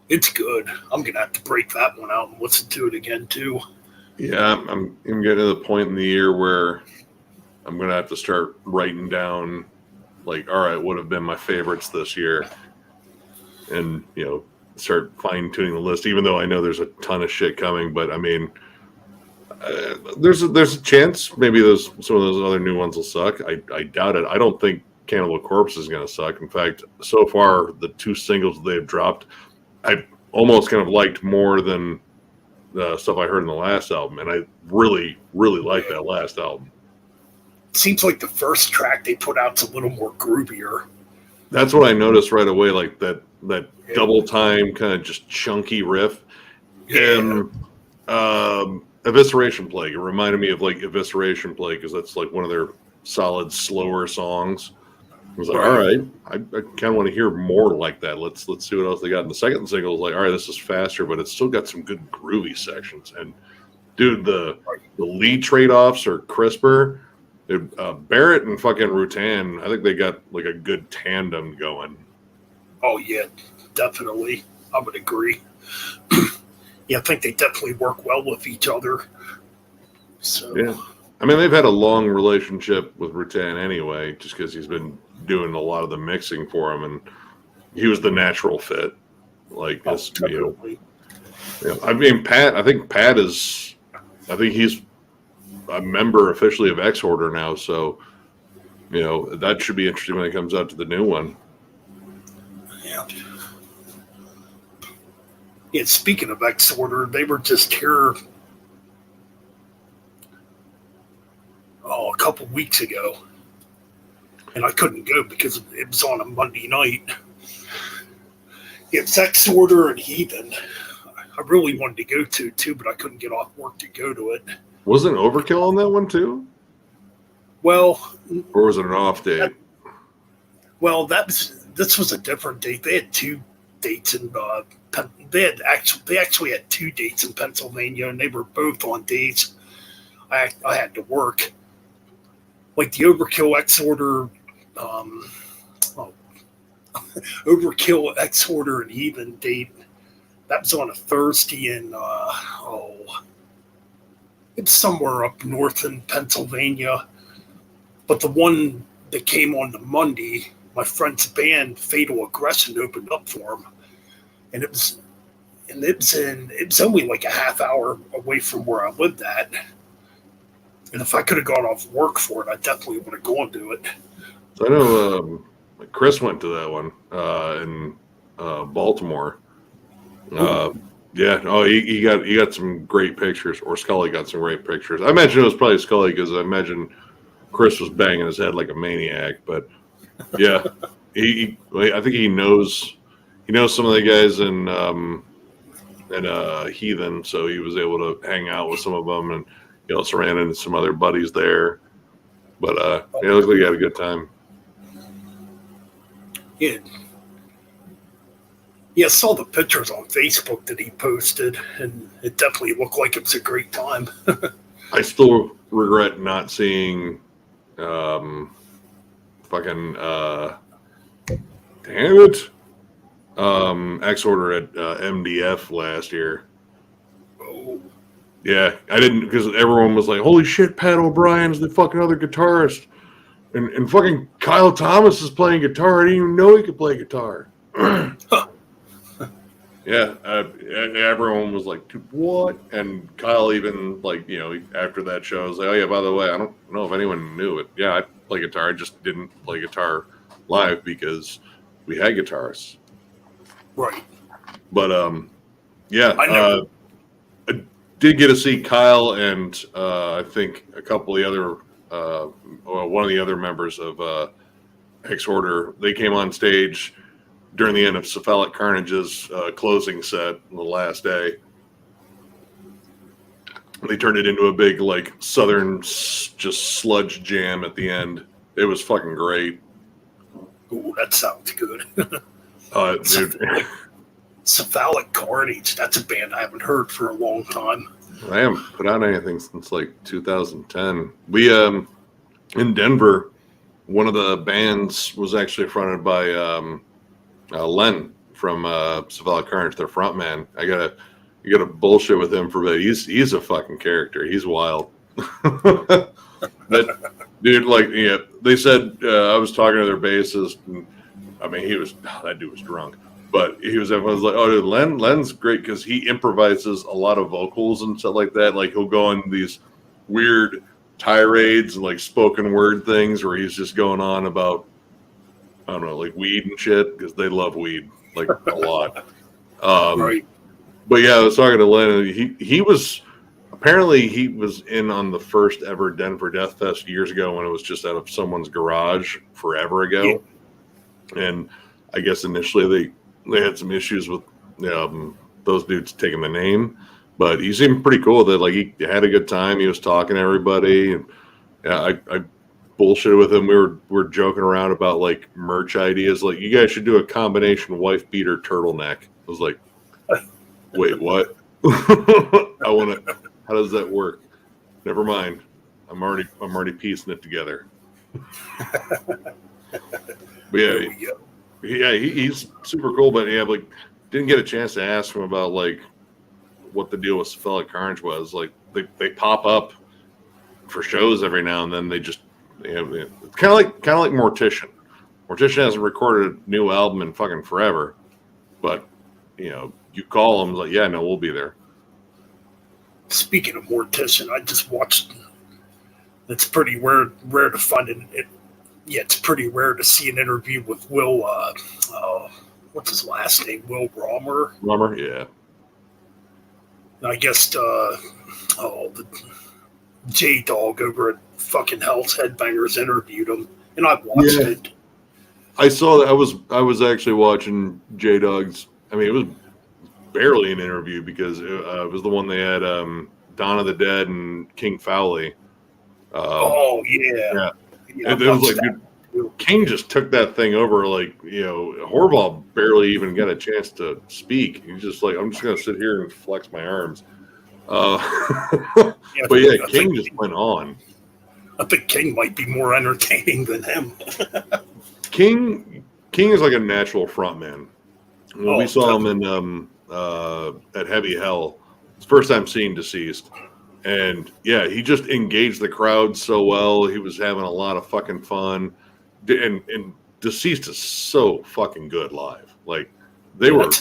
A: It's good. I'm gonna have to break that one out and listen to it again too.
D: Yeah, I'm getting to the point in the year where I'm gonna have to start writing down like, all right, what have been my favorites this year, and start fine tuning the list. Even though I know there's a ton of shit coming, but I mean. There's a chance maybe some of those other new ones will suck. I doubt it. I don't think Cannibal Corpse is going to suck. In fact, so far the two singles they've dropped, I almost kind of liked more than the stuff I heard in the last album, and I really like that last album.
A: It seems like the first track they put out's a little more groovier.
D: That's what I noticed right away, like that double time kind of just chunky riff.
A: Yeah.
D: And Evisceration Plague. It reminded me of like Evisceration Plague because that's like one of their solid, slower songs. I was like, all right, I kind of want to hear more like that. Let's see what else they got. And the second single was like, all right, this is faster, but it's still got some good groovy sections. And dude, the lead trade-offs are crisper. Barrett and fucking Rutan, I think they got like a good tandem going.
A: Oh yeah, definitely. I would agree. Yeah, I think they definitely work well with each other. So
D: yeah, I mean they've had a long relationship with Rutan anyway, just because he's been doing a lot of the mixing for him, and he was the natural fit. Like this, I mean Pat. I think he's a member officially of X Order now, so that should be interesting when it comes out to the new one.
A: Yeah. Yeah, speaking of X Order, they were just here a couple weeks ago. And I couldn't go because it was on a Monday night. It's X Order and Heathen. I really wanted to go to too, but I couldn't get off work to go to it.
D: Wasn't Overkill on that one too?
A: Well,
D: or was it an off date?
A: This was a different date. They had two dates in they actually had two dates in Pennsylvania, and they were both on days I had to work. Like the Overkill X Order, Overkill X Order and Heathen date. That was on a Thursday in it's somewhere up north in Pennsylvania. But the one that came on the Monday, my friend's band Fatal Aggression opened up for him, and it was only like a half hour away from where I lived at. And if I could have gone off work for it, I definitely would have gone to it.
D: So I know Chris went to that one in Baltimore. Yeah. Oh, he got some great pictures, or Scully got some great pictures. I imagine it was probably Scully because I imagine Chris was banging his head like a maniac. But yeah, I think he knows some of the guys in Heathen, so he was able to hang out with some of them, and he also ran into some other buddies there. But it looks like he had a good time.
A: Yeah. Yeah, I saw the pictures on Facebook that he posted, and it definitely looked like it was a great time.
D: I still regret not seeing damn it, X Order at MDF last year.
A: Oh.
D: Yeah, I didn't, because everyone was like, holy shit, Pat O'Brien's the fucking other guitarist. And fucking Kyle Thomas is playing guitar. I didn't even know he could play guitar. Yeah, everyone was like, dude, what? And Kyle even, like, after that show, was like, oh, yeah, by the way, I don't know if anyone knew it. Yeah, I play guitar. I just didn't play guitar live because we had guitarists.
A: Right.
D: But yeah,
A: I know.
D: I did get to see Kyle and I think a couple of the other, one of the other members of Hex Order. They came on stage during the end of Cephalic Carnage's closing set on the last day. They turned it into a big like southern just sludge jam at the end. It was fucking great.
A: Ooh, that sounds good.
D: Dude,
A: Cephalic Carnage. That's a band I haven't heard for a long time.
D: I haven't put out anything since like 2010. We in Denver, one of the bands was actually fronted by Len from Cephalic Carnage, their front man. You gotta bullshit with him for a bit. He's a fucking character. He's wild. That dude, like, yeah, they said I was talking to their bassist, and I mean, that dude was drunk, but everyone's like, oh, dude, Len's great because he improvises a lot of vocals and stuff like that. Like, he'll go on these weird tirades and like spoken word things where he's just going on about, I don't know, like weed and shit, because they love weed like a lot.
A: Right.
D: But yeah, I was talking to Len, and he was in on the first ever Denver Death Fest years ago when it was just out of someone's garage forever ago. Yeah. And I guess initially they had some issues with those dudes taking the name, but he seemed pretty cool. That like he had a good time. He was talking to everybody, and yeah, I bullshitted with him. We were joking around about like merch ideas. Like, you guys should do a combination wife beater turtleneck. I was like, wait, what? I want to. How does that work? Never mind. I'm already piecing it together. But yeah, he's super cool. But yeah, like, didn't get a chance to ask him about like what the deal with Cephalic Carnage was. Like, they pop up for shows every now and then. They just kind of like Mortician. Mortician hasn't recorded a new album in fucking forever, but you call them like, yeah, no, we'll be there.
A: Speaking of Mortician, I just watched. It's pretty rare to find it. Yeah, it's pretty rare to see an interview with Will. What's his last name? Will Romer.
D: Romer, yeah.
A: I guess the J Dog over at fucking Hell's Headbangers interviewed him, and I watched it.
D: I saw that. I was actually watching J Dog's. I mean, it was barely an interview because it was the one they had Dawn of the Dead and King Fowley.
A: Yeah.
D: It was like, dude, King just took that thing over. Like, Horval barely even got a chance to speak. He's just like, I'm just gonna sit here and flex my arms. But yeah, King just went on.
A: I think King might be more entertaining than him.
D: King is like a natural frontman. When we saw him in at Heavy Hell, it's the first time seeing Deceased, and yeah, he just engaged the crowd so well. He was having a lot of fucking fun, and Deceased is so fucking good live. Like, they were.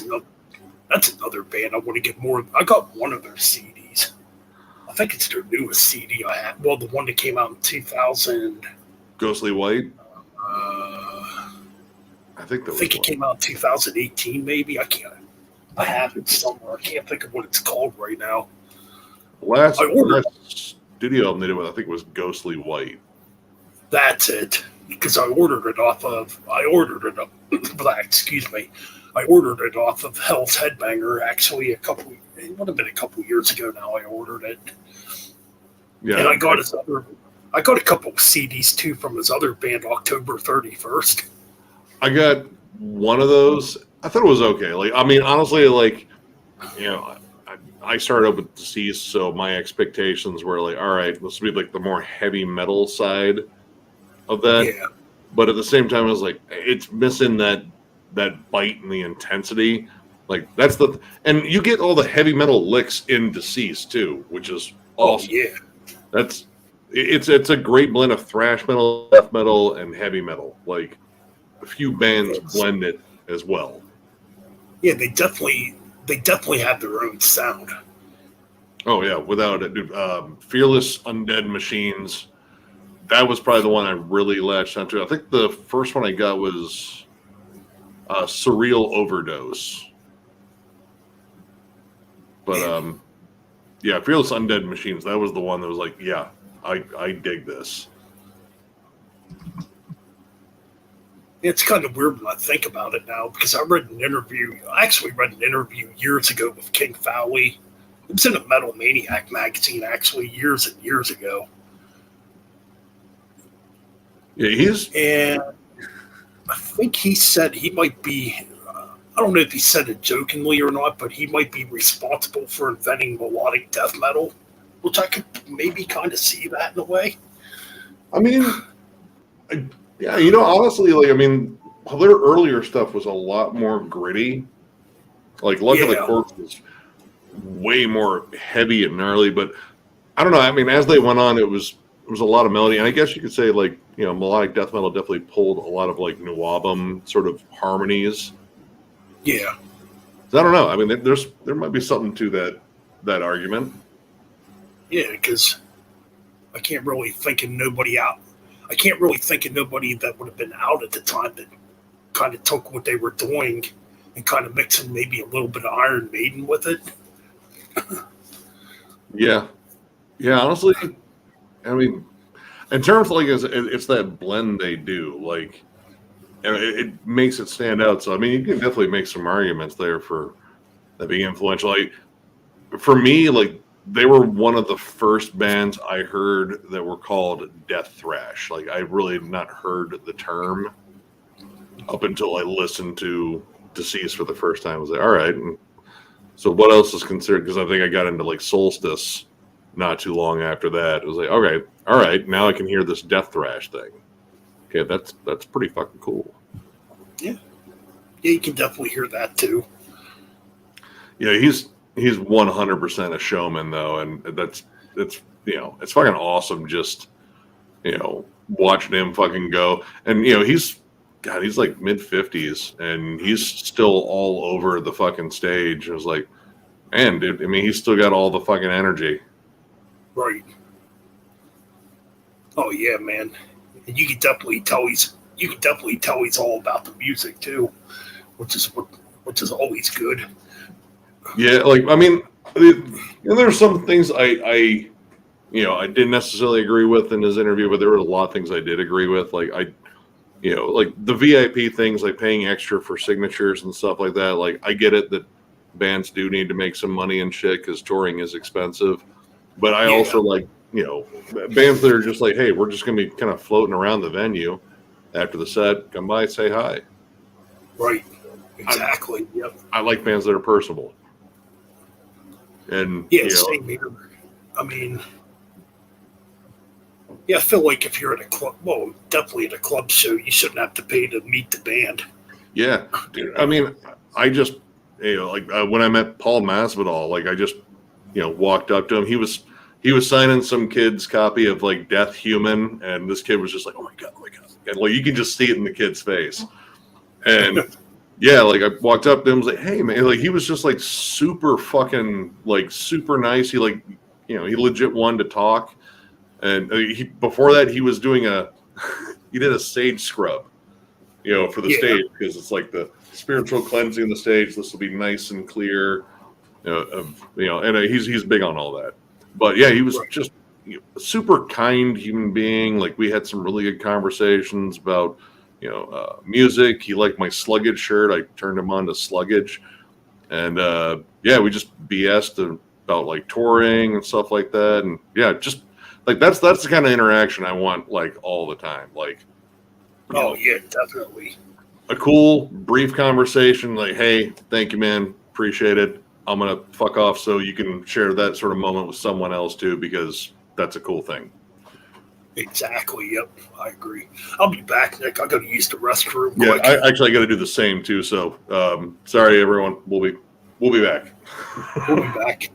A: That's another band I want to get more. I got one of their CDs. I think it's their newest CD I had. Well, the one that came out in 2000.
D: Ghostly White. I think
A: it came out in 2018, maybe. I have it somewhere. I can't think of what it's called right now.
D: Last studio album they did with, I think it was Ghostly White.
A: That's it. Because I ordered it off of excuse me. I ordered it off of Hell's Headbanger. Actually, it would have been a couple years ago now. I ordered it. Yeah, and I got a couple of CDs too from his other band, October 31st.
D: I got one of those. I thought it was okay. Like, I mean, honestly, like, I started up with Deceased, so my expectations were like, all right, this will be like the more heavy metal side of that. Yeah. But at the same time, I was like, it's missing that bite and the intensity. Like, and you get all the heavy metal licks in Deceased too, which is awesome.
A: Oh, yeah.
D: It's a great blend of thrash metal, death metal, and heavy metal. Like, a few bands blend it as well.
A: Yeah, they definitely have their own sound.
D: Oh yeah, without it, dude. Fearless Undead Machines. That was probably the one I really latched onto. I think the first one I got was Surreal Overdose. But yeah, Fearless Undead Machines. That was the one that was like, yeah, I dig this.
A: It's kind of weird when I think about it now because I actually read an interview years ago with King Fowley. It was in a Metal Maniac magazine, actually, years and years ago.
D: Yeah,
A: And I think he said he might be, I don't know if he said it jokingly or not, but he might be responsible for inventing melodic death metal, which I could maybe kind of see that in a way.
D: I mean, yeah, honestly, like, I mean, their earlier stuff was a lot more gritty. Like, Luck of the Corpse was way more heavy and gnarly, but I don't know. I mean, as they went on, it was a lot of melody, and I guess you could say, like, melodic death metal definitely pulled a lot of like Nuwabum sort of harmonies.
A: Yeah.
D: So I don't know. I mean, there might be something to that argument.
A: Yeah, because I can't really think of nobody that would have been out at the time that kind of took what they were doing and kind of mixing maybe a little bit of Iron Maiden with it.
D: Yeah. Honestly, I mean, in terms of like it's that blend they do, like, and it makes it stand out. So I mean, you can definitely make some arguments there for that being influential. Like, for me, like, they were one of the first bands I heard that were called death thrash. Like, I really had not heard the term up until I listened to Deceased for the first time. I was like, all right. And so what else is considered? Because I think I got into like Solstice not too long after that. It was like, okay, all right, now I can hear this death thrash thing. Okay, that's pretty fucking cool.
A: Yeah, you can definitely hear that too.
D: Yeah, he's 100% a showman though, and it's it's fucking awesome just watching him fucking go. And he's like mid-50s and he's still all over the fucking stage. I was like, man, dude, I mean, he's still got all the fucking energy.
A: Right. Oh yeah, man. And you can definitely tell he's all about the music too, which is always good.
D: Yeah, like, I mean, there's some things I didn't necessarily agree with in his interview, but there were a lot of things I did agree with. Like, like the VIP things, like paying extra for signatures and stuff like that. Like, I get it that bands do need to make some money and shit because touring is expensive. But I also like, bands that are just like, hey, we're just going to be kind of floating around the venue after the set. Come by, say hi.
A: Right. Exactly. Yep.
D: I like bands that are personable. And
A: same here. I mean, I feel like if you're at a club, well, definitely at a club show, you shouldn't have to pay to meet the band.
D: Yeah, dude. I mean, I just when I met Paul Masvidal, like, I just walked up to him. He was signing some kid's copy of like Death Human, and this kid was just like, oh my god, and like you can just see it in the kid's face. And yeah, like, I walked up to him, was like, hey man, like, he was just like super fucking like super nice. He like he legit wanted to talk. And before that, he was doing he did a sage scrub, for the stage, because it's like the spiritual cleansing the stage. This will be nice and clear, and he's big on all that. But yeah, he was just a super kind human being. Like, we had some really good conversations about, music. He liked my Sluggage shirt. I turned him on to Sluggage, and yeah, we just BS'd about like touring and stuff like that. And yeah, just like that's the kind of interaction I want, like, all the time. Like,
A: yeah, definitely.
D: A cool, brief conversation, like, hey, thank you, man, appreciate it. I'm gonna fuck off so you can share that sort of moment with someone else too, because that's a cool thing.
A: Exactly. Yep, I agree. I'll be back, Nick. I got to use the restroom.
D: Yeah,
A: quick.
D: I got to do the same too. So sorry, everyone. We'll be back.
A: We'll be back.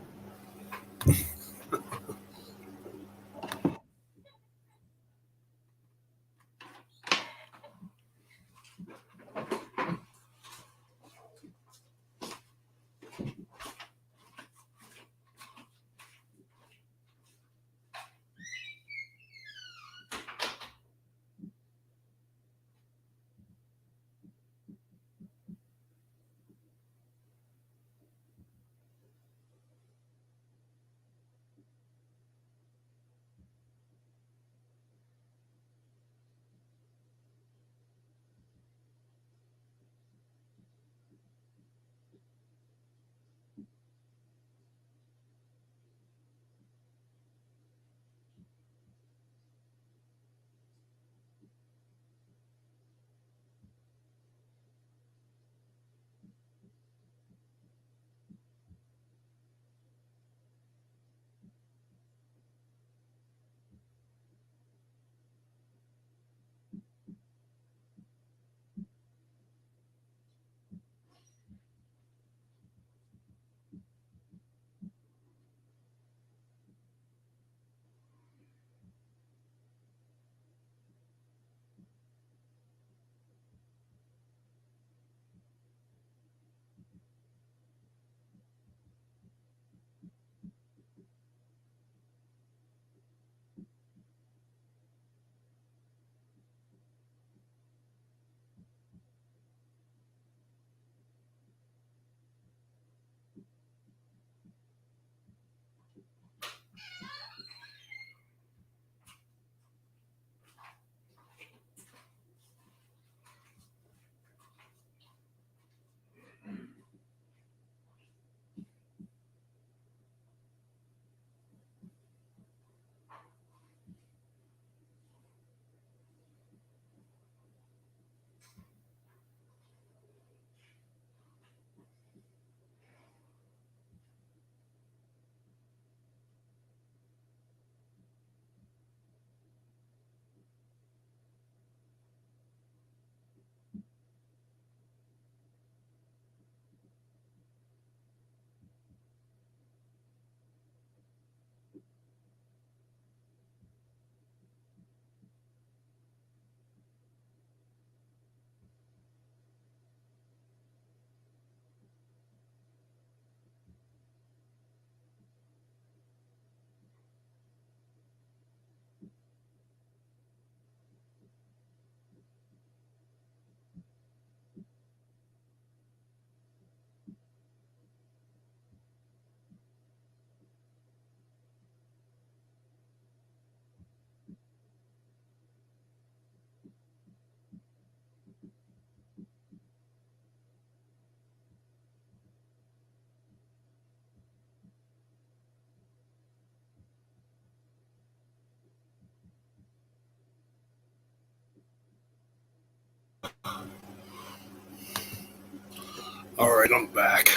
A: All right, I'm back.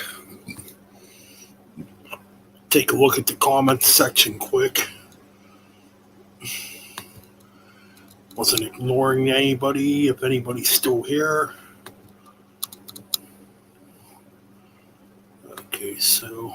A: Take a look at the comments section quick. Wasn't ignoring anybody, if anybody's still here. Okay, so...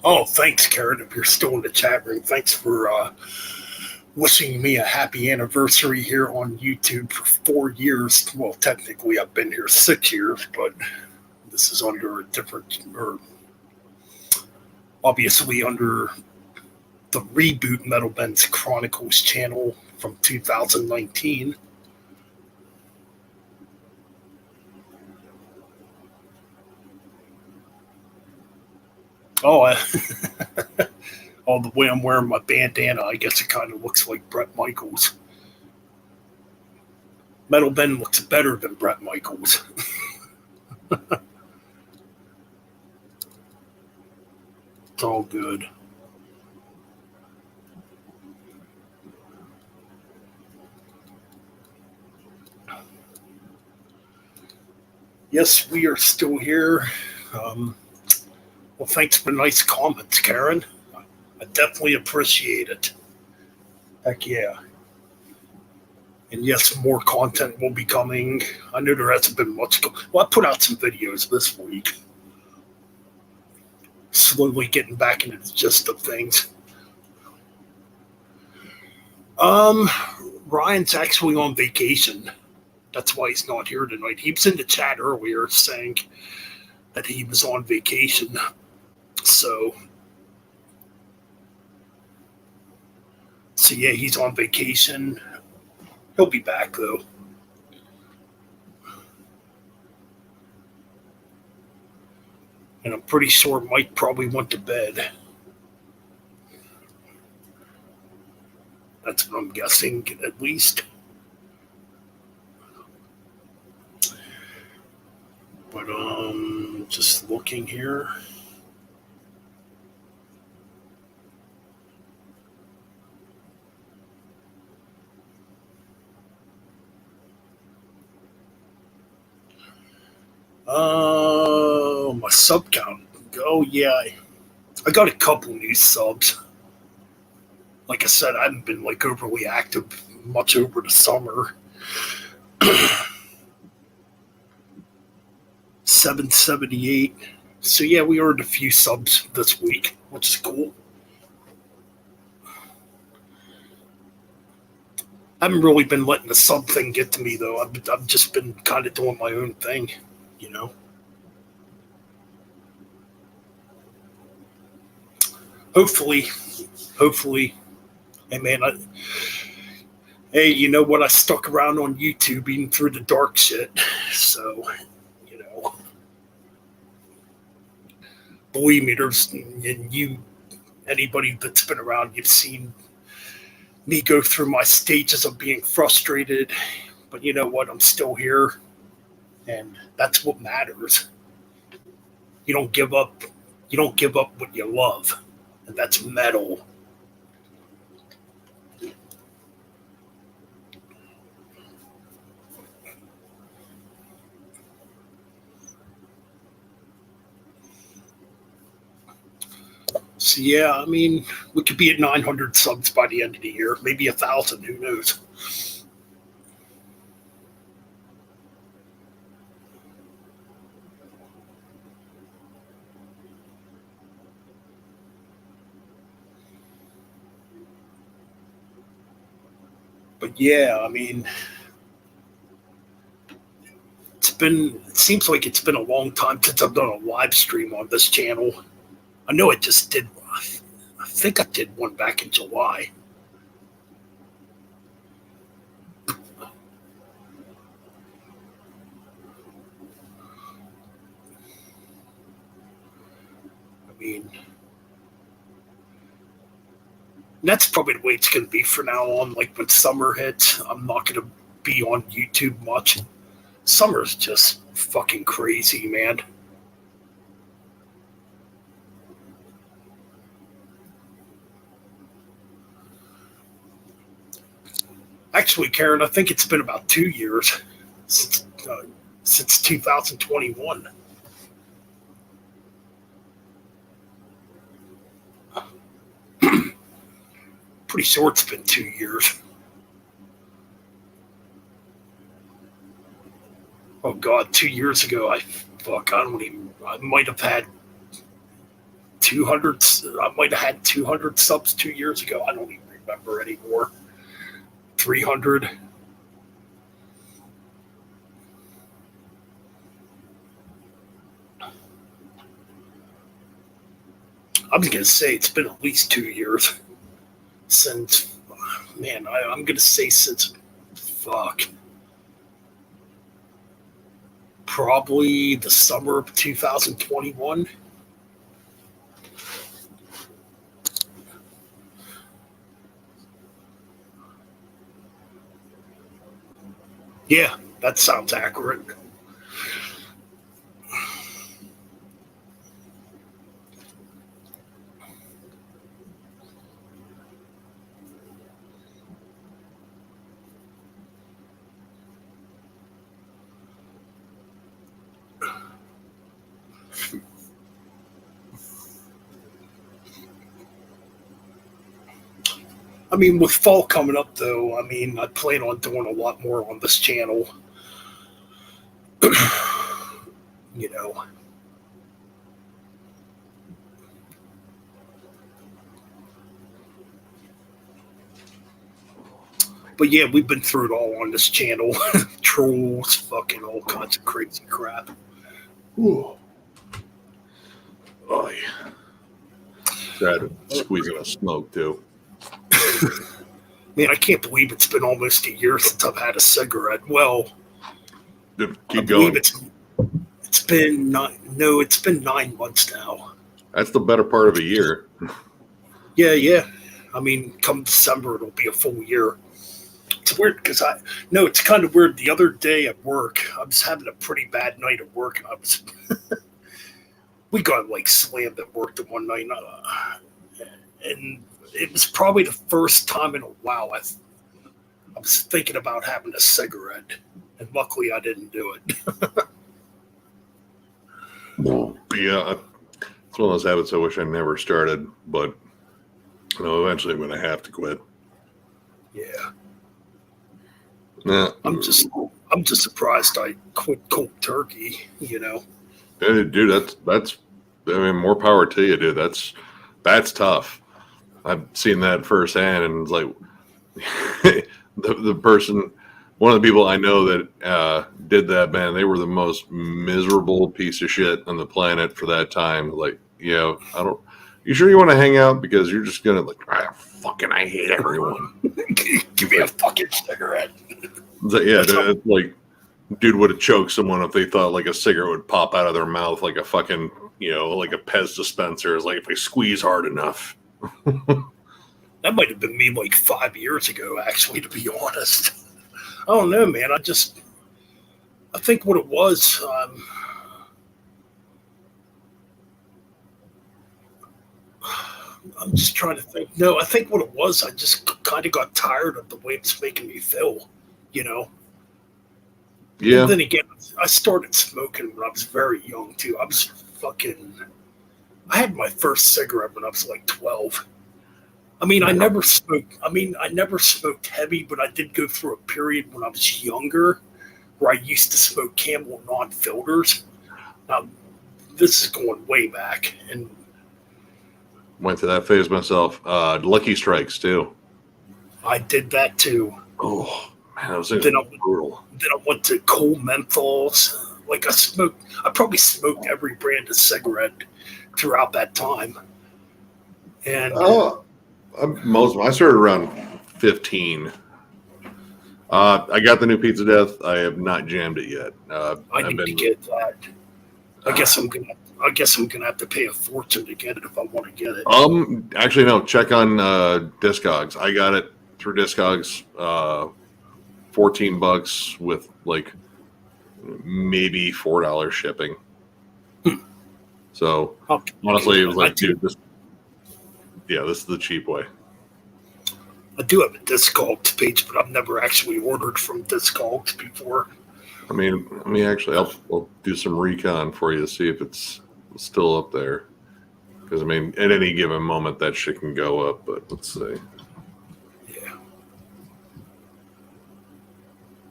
A: Oh, thanks, Karen, if you're still in the chat room. Thanks for wishing me a happy anniversary here on YouTube for 4 years. Well, technically, I've been here 6 years, but this is under a different, or obviously under the reboot Metal Bends Chronicles channel from 2019. Oh, oh, the way I'm wearing my bandana, I guess it kind of looks like Bret Michaels. Metal Ben looks better than Bret Michaels. It's all good. Yes, we are still here. Well, thanks for the nice comments, Karen. I definitely appreciate it. Heck yeah. And yes, more content will be coming. I know there hasn't been much. Well, I put out some videos this week. Slowly getting back into the gist of things. Ryan's actually on vacation. That's why he's not here tonight. He was in the chat earlier saying that he was on vacation. So yeah, he's on vacation. He'll be back though. And I'm pretty sure Mike probably went to bed. That's what I'm guessing, at least. But just looking here. My sub count. Oh yeah, I got a couple new subs. Like I said, I haven't been like overly active much over the summer. 778. So yeah, we earned a few subs this week, which is cool. I haven't really been letting the sub thing get to me though. I've just been kind of doing my own thing, you know. Hopefully, hey man, hey, you know what? I stuck around on YouTube even through the dark shit, so you know. Believe me, there's and you, anybody that's been around, you've seen me go through my stages of being frustrated, but you know what? I'm still here, and that's what matters. You don't give up. You don't give up what you love. And that's metal. So yeah, I mean, we could be at 900 subs by the end of the year, maybe 1,000. Who knows? But yeah, I mean, it seems like it's been a long time since I've done a live stream on this channel. I know I just did, I think I did one back in July. I mean, that's probably the way it's going to be from now on. Like when summer hits, I'm not going to be on YouTube much. Summer's just fucking crazy, man. Actually, Karen, I think it's been about 2 years since 2021. Pretty sure it's been 2 years. Oh God, 2 years ago, I might have had 200. I might have had 200 subs 2 years ago. I don't even remember anymore. 300. I was gonna say it's been at least 2 years since. Man, I'm gonna say since. Fuck. Probably the summer of 2021. Yeah, that sounds accurate. I mean, with fall coming up, though, I mean, I plan on doing a lot more on this channel. You know. But yeah, we've been through it all on this channel. Trolls, fucking all kinds of crazy crap.
D: Ooh. Oh, yeah. Tried squeezing a smoke, too.
A: Man, I can't believe it's been almost a year since I've had a cigarette. Well,
D: Keep going.
A: It's been 9 months now.
D: That's the better part of a year.
A: Yeah. I mean, come December, it'll be a full year. It's weird because it's kind of weird. The other day at work, I was having a pretty bad night at work, and we got like slammed at work the one night, and it was probably the first time in a while I was thinking about having a cigarette, and luckily I didn't do it.
D: Yeah, it's one of those habits I wish I never started, but eventually I'm going to have to quit.
A: Yeah.
D: Yeah.
A: I'm just surprised I quit cold turkey,
D: Yeah, dude, that's more power to you, dude. That's tough. I've seen that firsthand, and it's like the person, one of the people I know that did that, man, they were the most miserable piece of shit on the planet for that time. Like, you sure you want to hang out? Because you're just gonna I hate everyone.
A: Give me a fucking cigarette.
D: Yeah, it's like, dude would have choked someone if they thought like a cigarette would pop out of their mouth like a fucking, like a Pez dispenser. It's like if they squeeze hard enough.
A: That might have been me like 5 years ago, actually, to be honest. I don't know, man. I think what it was, I'm just trying to think. No, I think what it was, I just kind of got tired of the way it's making me feel,
D: Yeah.
A: And then again, I started smoking when I was very young, too. I had my first cigarette when I was like 12. I mean, I never smoked heavy, but I did go through a period when I was younger where I used to smoke Camel non-filters. Now, this is going way back. And
D: went through that phase myself. Lucky Strikes, too.
A: I did that, too.
D: Oh, man, that was brutal.
A: Then I went to Cold Menthols. Like, I probably smoked every brand of cigarette throughout that time. And
D: I started around 15. I got the new Pizza Death. I have not jammed it yet.
A: I need to get that. I guess I'm gonna have to pay a fortune to get it if I want to get it.
D: Actually, no. Check on Discogs. I got it through Discogs. $14 with like maybe $4 shipping. So honestly, it was like, dude, this is the cheap way.
A: I do have a Discogs page, but I've never actually ordered from Discogs before.
D: I mean, I'll do some recon for you to see if it's still up there. Because, I mean, at any given moment, that shit can go up, but let's see.
A: Yeah.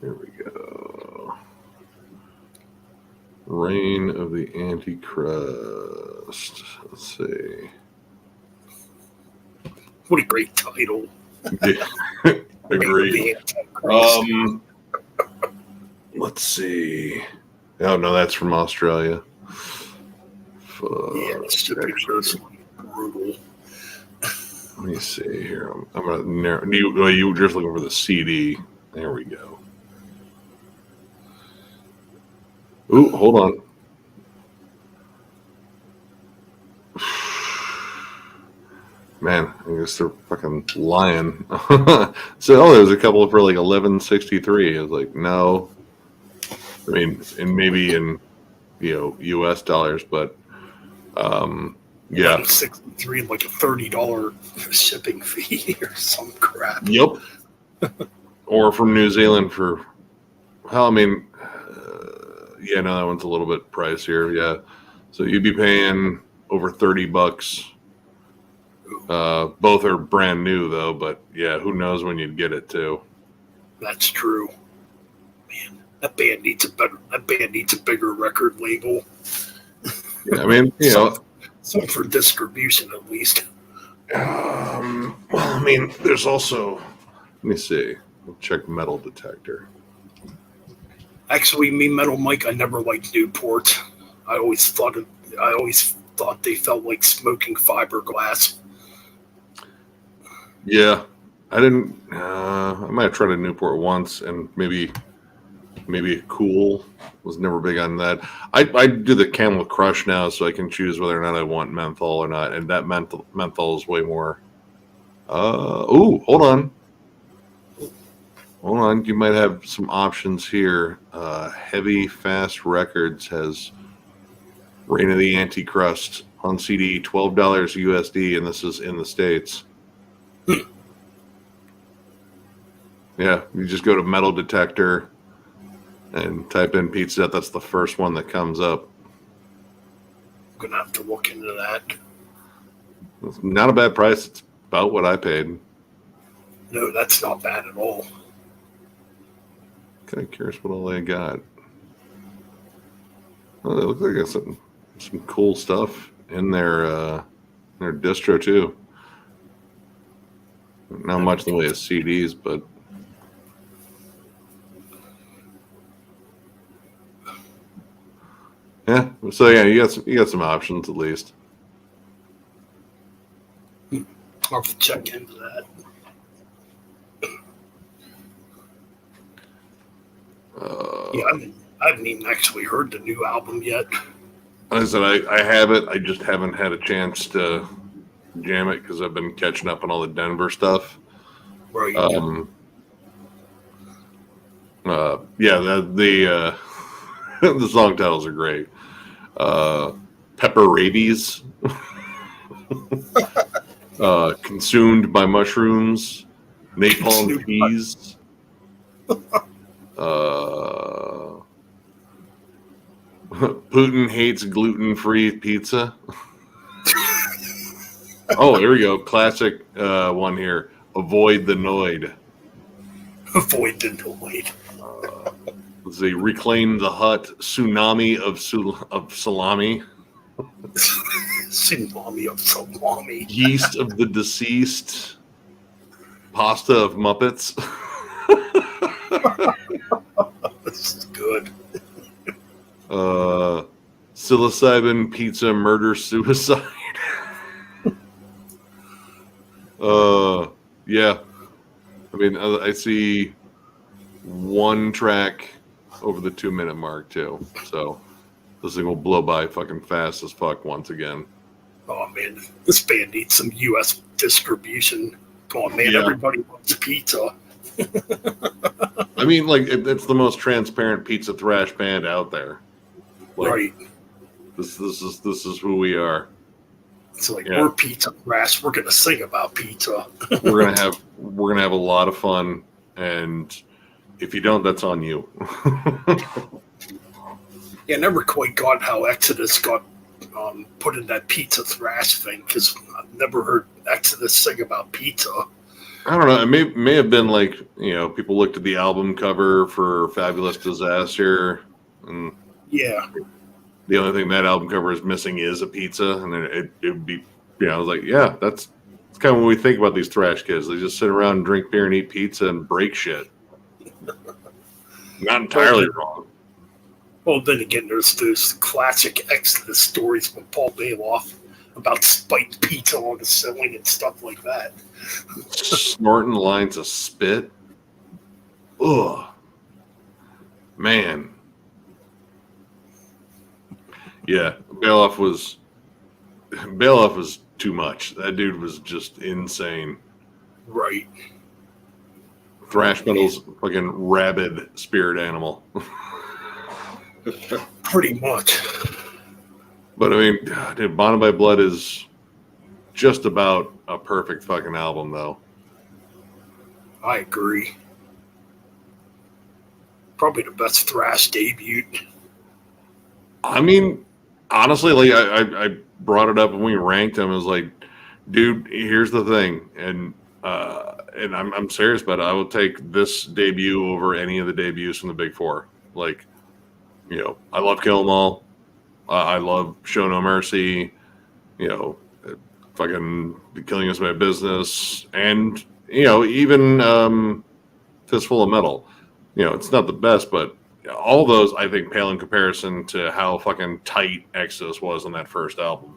D: Here we go. Reign of the Antichrist. Let's see.
A: What a great title.
D: Yeah. Agreed. Let's see. Oh, no, that's from Australia.
A: Yeah, it's brutal.
D: Let me see here. I'm going to narrow. You were just looking for the CD. There we go. Ooh, hold on. Man, I guess they're fucking lying. So, there's a couple for like $11.63. I was like, no. I mean, and maybe in U.S. dollars, but yeah,
A: 63 and like a $30 shipping fee or some crap.
D: Yep. Or from New Zealand for, well, I mean, yeah, no, that one's a little bit pricier. Yeah, so you'd be paying over $30. Both are brand new though, but yeah, who knows when you'd get it too.
A: That's true. Man, that band needs a bigger record label.
D: Yeah, I mean,
A: something for distribution at least.
D: Well, I mean, there's also. Let me see. We'll check Metal Detector.
A: Actually, me, Metal Mike, I never liked Newport. I always thought they felt like smoking fiberglass.
D: Yeah, I didn't. I might have tried a Newport once, and maybe Cool. Was never big on that. I do the Camel Crush now, so I can choose whether or not I want menthol or not, and that menthol is way more. Hold on. You might have some options here. Heavy Fast Records has Reign of the Antichrist on CD, $12 USD, and this is in the States. Yeah, you just go to Metal Detector and type in Pizza Hut. That's the first one that comes up.
A: I'm going to have to look into that.
D: It's not a bad price. It's about what I paid.
A: No, that's not bad at all.
D: Kind of curious what all they got. Well, they look like they got some cool stuff in their distro too. Not much in the way of CDs, but yeah. So yeah, you got some options at least.
A: I'll have to check into that. Yeah, I haven't even actually heard the new album yet.
D: Like I said, I have it. I just haven't had a chance to jam it because I've been catching up on all the Denver stuff.
A: Right.
D: Yeah, the the song titles are great. Pepper Rabies. Consumed by Mushrooms. Napalm Peas. Putin hates gluten-free pizza. Oh, here we go. Classic one here. Avoid the Noid.
A: Avoid the Noid.
D: Let's see. Reclaim the Hut. Tsunami of salami.
A: Tsunami of salami.
D: Yeast of the Deceased. Pasta of Muppets.
A: This is good.
D: Psilocybin Pizza Murder Suicide. Yeah. I mean, I see one track over the 2-minute mark too. So this thing will blow by fucking fast as fuck once again.
A: Oh man, this band needs some U.S. distribution. Come on, man,
D: Yeah.
A: Everybody wants pizza.
D: I mean, like it's the most transparent pizza thrash band out there. Like,
A: Right.
D: This is who we are.
A: It's like
D: Yeah.
A: we're pizza crash. We're gonna sing about pizza.
D: We're gonna have we're gonna have a lot of fun, and if you don't, that's on you.
A: Yeah, I never quite got how Exodus got put in that pizza thrash thing, because I've never heard Exodus sing about pizza.
D: I don't know. It may have been like, people looked at the album cover for Fabulous Disaster, and
A: Yeah,
D: the only thing that album cover is missing is a pizza, and then it would be, I was like, yeah, that's kind of what we think about these thrash kids. They just sit around and drink beer and eat pizza and break shit. Not entirely wrong.
A: well, then again, there's those classic Exodus stories with Paul Bailoff about spiked pizza on the ceiling and stuff like that.
D: Snorting lines of spit. Ugh. Man. Yeah, Bailoff was too much. That dude was just insane.
A: Right.
D: Thrash metal's fucking rabid spirit animal.
A: Pretty much.
D: But I mean, dude, Bonded by Blood is just about a perfect fucking album, though.
A: I agree. Probably the best thrash debut.
D: I mean, honestly, like I brought it up when we ranked them. I was like, dude, here's the thing, and I'm serious about it. I will take this debut over any of the debuts from the Big Four. Like, I love Kill 'Em All. I love Show No Mercy. Fucking Killing Is My Business, and even Fistful of Metal. It's not the best, but all those I think pale in comparison to how fucking tight Exodus was on that first album.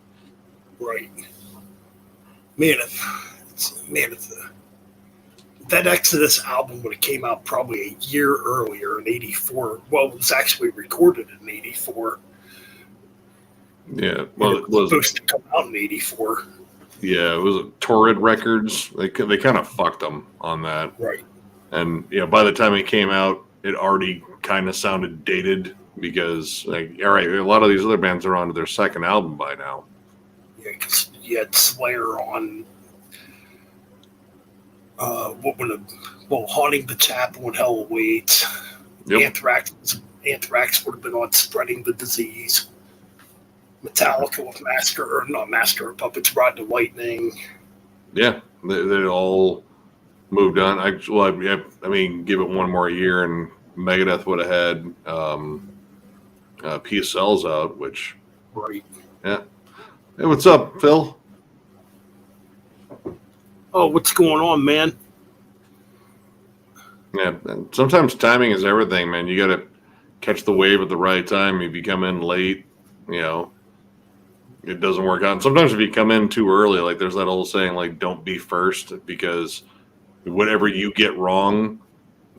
A: Right. Man, that Exodus album would have came out probably a year earlier in '84. Well, it was actually recorded in '84.
D: Yeah, well,
A: it was supposed to come out in '84.
D: Yeah, it was Torrid Records. They kind of fucked them on that.
A: Right.
D: And by the time it came out, it already kind of sounded dated because, like, all right, a lot of these other bands are on to their second album by now.
A: Yeah, because you had Slayer on. Haunting the Chapel and Hell Awaits.
D: Yep.
A: Anthrax would have been on Spreading the Disease. Metallica with Master of Puppets, Ride the Lightning.
D: Yeah, they all moved on. I mean, give it one more year, and Megadeth would have had Peace Sells out, which.
A: Right.
D: Yeah. Hey, what's up, Phil?
A: Oh, what's going on, man?
D: Yeah, and sometimes timing is everything, man. You got to catch the wave at the right time. If you come in late, it doesn't work out. And sometimes if you come in too early, like there's that old saying, like, don't be first, because whatever you get wrong,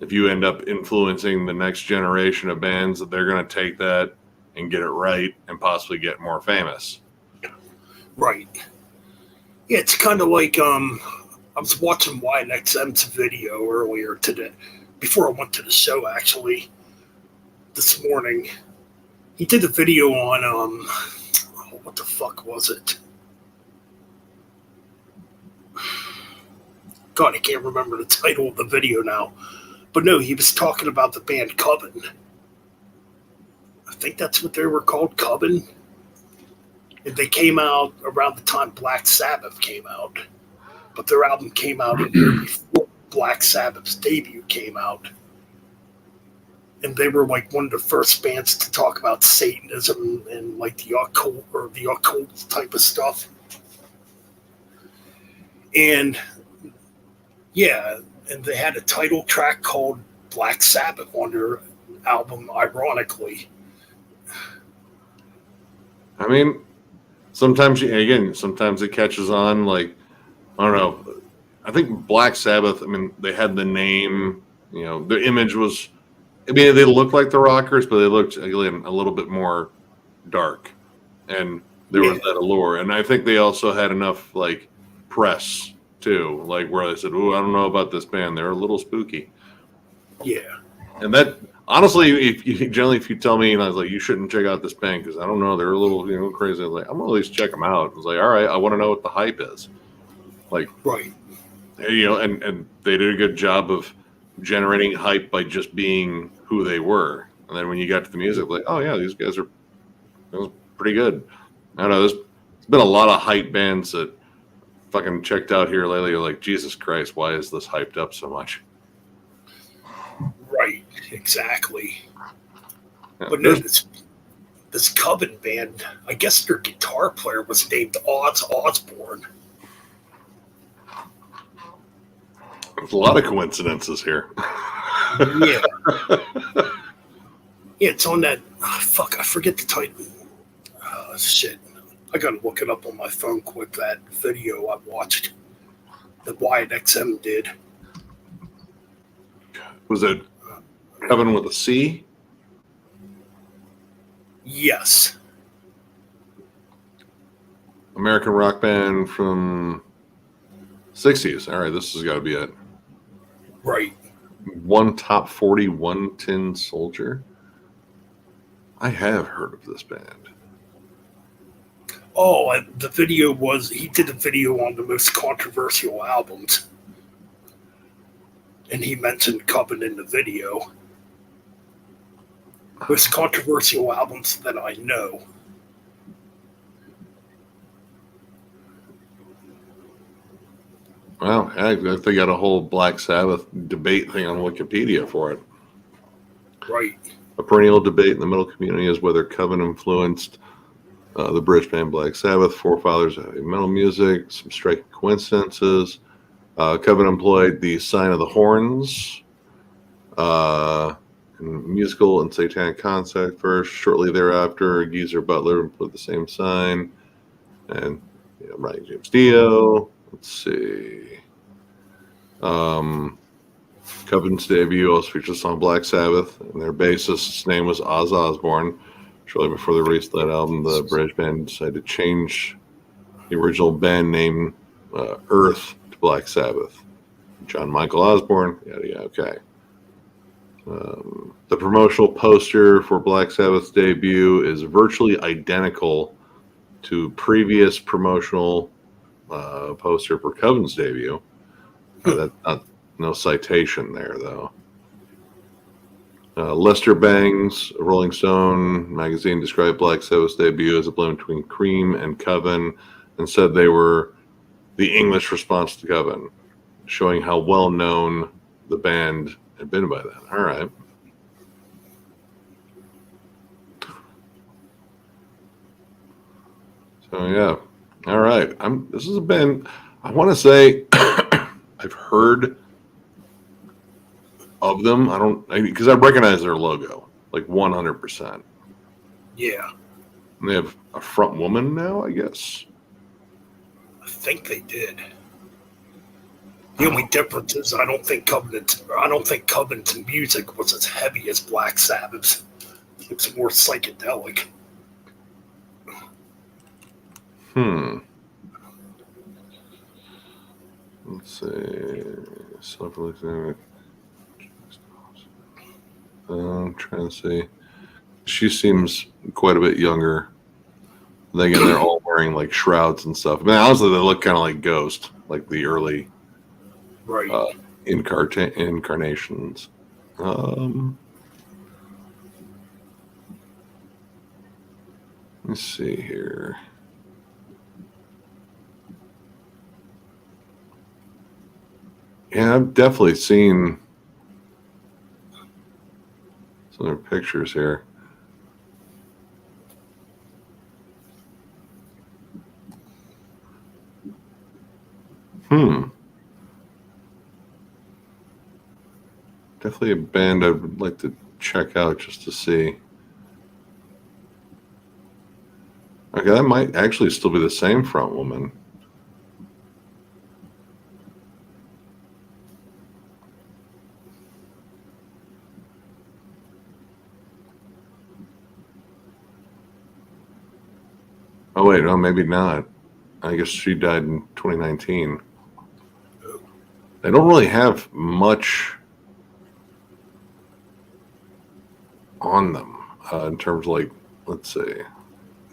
D: if you end up influencing the next generation of bands, they're going to take that and get it right and possibly get more famous.
A: Right. Yeah, it's kind of like I was watching YNXM's video earlier today, before I went to the show, actually, this morning. He did a video on, what the fuck was it? God, I can't remember the title of the video now. But no, he was talking about the band Coven. I think that's what they were called, Coven. And they came out around the time Black Sabbath came out. But their album came out a year before Black Sabbath's debut came out. And they were like one of the first bands to talk about Satanism and like the occult type of stuff. And yeah, and they had a title track called Black Sabbath on their album, ironically.
D: I mean, sometimes it catches on. Like, I don't know. I think Black Sabbath, I mean, they had the name, the image was, I mean, they looked like the Rockers, but they looked, again, a little bit more dark. And there was that allure. And I think they also had enough, like, press, too, like, where they said, oh, I don't know about this band. They're a little spooky.
A: Yeah.
D: And that, honestly, if you tell me, and I was like, you shouldn't check out this band because I don't know, they're a little, crazy. I was like, I'm going to at least check them out. I was like, all right, I want to know what the hype is. Like,
A: right.
D: and they did a good job of generating hype by just being who they were. And then when you got to the music, like, oh yeah, these guys are pretty good. I don't know. There's been a lot of hype bands that fucking checked out here lately. You're like, Jesus Christ, why is this hyped up so much?
A: Right, exactly.
D: Yeah,
A: But no, this Coven band, I guess their guitar player was named Oz Osborne.
D: there's a lot of coincidences here.
A: Yeah. Yeah, it's on that. Fuck, I forget the title. Shit. I gotta look it up on my phone quick, that video I watched that Wyatt XM did.
D: Was it Coven with a C?
A: Yes.
D: American rock band from 60s. All right, this has got to be it.
A: Right.
D: One top 40, one tin soldier. I have heard of this band.
A: Oh, and the video was, he did a video on the most controversial albums. And he mentioned Coven in the video. Most controversial albums that I know.
D: Well, heck, they got a whole Black Sabbath debate thing on Wikipedia for it.
A: Right.
D: A perennial debate in the metal community is whether Coven influenced the British band Black Sabbath, forefathers of heavy metal music. Some striking coincidences. Coven employed the sign of the horns in musical and satanic concept first. Shortly thereafter, Geezer Butler employed the same sign. And Ryan James Dio. Let's see. Coven's debut also features the song Black Sabbath, and their bassist's name was Oz Osborne. Shortly before they released that album, the British band decided to change the original band name Earth to Black Sabbath. John Michael Osborne, yada yada. Okay. The promotional poster for Black Sabbath's debut is virtually identical to previous promotional poster for Coven's debut. No citation there, though. Lester Bangs, Rolling Stone magazine, described Black Sabbath's debut as a blend between Cream and Coven and said they were the English response to Coven, showing how well known the band had been by then. All right. So, yeah. All right. This is a band, I want to say, I've heard of them. Because I recognize their logo, like 100%.
A: Yeah.
D: And they have a front woman now, I guess.
A: I think they did. The only difference is I don't think Covenant's music was as heavy as Black Sabbath's. It's more psychedelic.
D: Let's see. I'm trying to see. She seems quite a bit younger. Then again, they're all wearing like shrouds and stuff. I mean, honestly, they look kind of like Ghost, like the early incarnations. Let's see here. Yeah, I've definitely seen some of their pictures here. Definitely a band I would like to check out just to see. Okay, that might actually still be the same front woman. Oh, wait, no, maybe not. I guess she died in 2019. They don't really have much on them in terms of, like, let's see.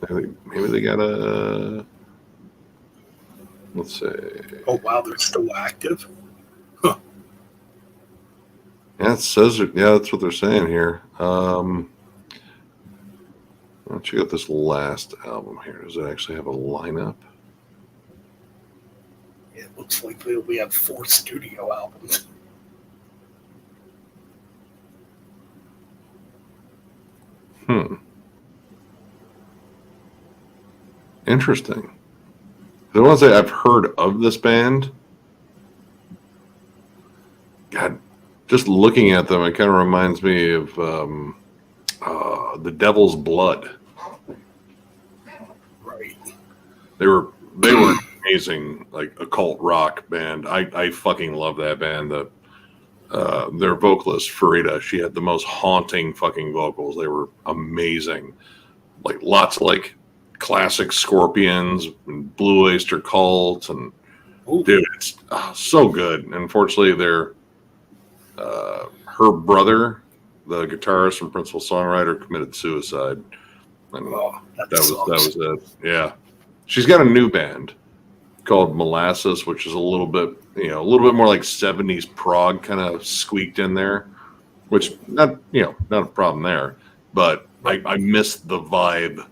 D: Maybe they got a... Let's see.
A: Oh wow, they're still active.
D: Yeah, it says it. Yeah, that's what they're saying here. Let's check out this last album here. Does it actually have a lineup?
A: It looks like we have 4 studio albums.
D: Interesting. I want to say I've heard of this band. God, just looking at them, it kind of reminds me of The Devil's Blood.
A: Right.
D: They were amazing, like occult rock band. I fucking love that band. Their vocalist Farida, she had the most haunting fucking vocals. They were amazing. Like lots of like classic Scorpions and Blue Oyster Cult, and
A: Ooh.
D: dude, it's so good. And unfortunately, her brother, the guitarist and principal songwriter, committed suicide. And
A: Oh, that
D: was it. Yeah, she's got a new band called Molasses, which is a little bit more like 70s prog kind of squeaked in there, which not a problem there, but I missed the vibe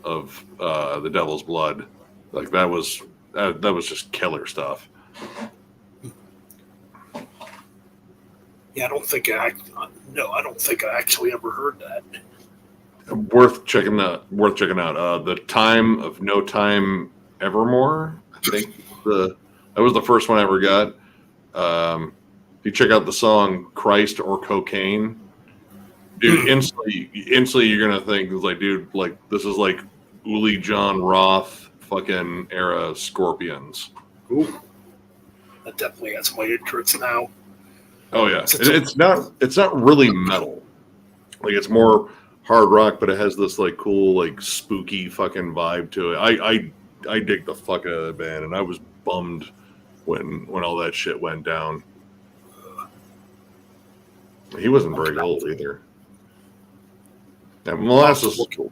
D: of The Devil's Blood. Like that was just killer stuff.
A: Yeah, I don't think I actually ever heard that.
D: Worth checking out. The Time of No Time Evermore. I think that was the first one I ever got. If you check out the song "Christ or Cocaine," dude, instantly you're gonna think it's like, dude, like this is like Uli John Roth fucking era Scorpions.
A: Ooh, that definitely has my interest now.
D: Oh yeah, it's not really metal. Like it's more hard rock, but it has this like cool like spooky fucking vibe to it. I dig the fuck out of the band, and I was bummed when all that shit went down. He wasn't very old either. Yeah, Molasses was cool.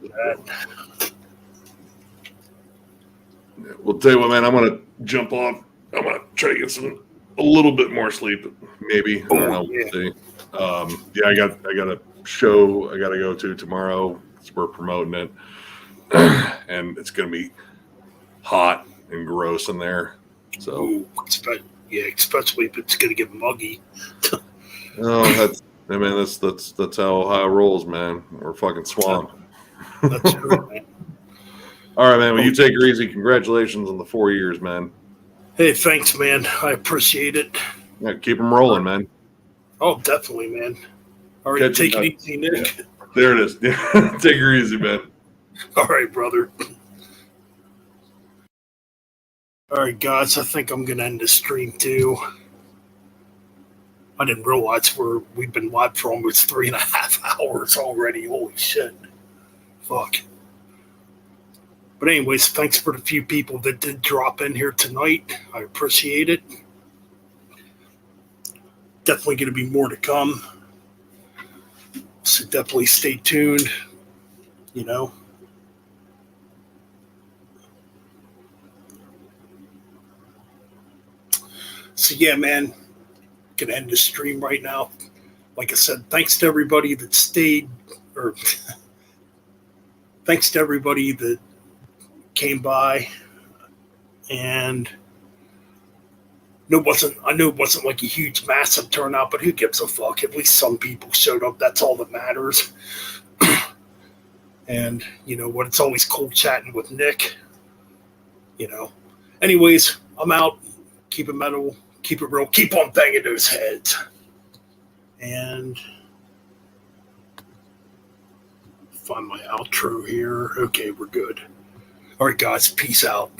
D: Well, tell you what, man, I'm gonna jump off. I'm gonna try to get a little bit more sleep, maybe. I don't know. We'll see. Yeah, I got a show I got to go to tomorrow. We're promoting it, and it's gonna be hot and gross in there. So,
A: Ooh, especially if it's gonna get muggy.
D: that's how Ohio rolls, man. We're fucking swamped.
A: That's true, man.
D: All right, man. Well, you take her easy. Congratulations on the 4 years, man.
A: Hey, thanks, man. I appreciate it.
D: Yeah, keep them rolling, man.
A: Oh, definitely, man. All right, take it easy, Nick.
D: Yeah. There it is. Take her easy, man.
A: All right, brother. All right, guys, I think I'm going to end the stream, too. I didn't realize we've been live for almost 3.5 hours already. Holy shit. Fuck. But anyways, thanks for the few people that did drop in here tonight. I appreciate it. Definitely going to be more to come. So definitely stay tuned, So yeah, man, gonna end the stream right now. Like I said, thanks to everybody that stayed, or thanks to everybody that came by. And I know it wasn't like a huge, massive turnout, but who gives a fuck? At least some people showed up. That's all that matters. And you know what? It's always cool chatting with Nick. Anyways, I'm out. Keep it metal. Keep it real. Keep on banging those heads. And find my outro here. Okay, we're good. All right, guys. Peace out.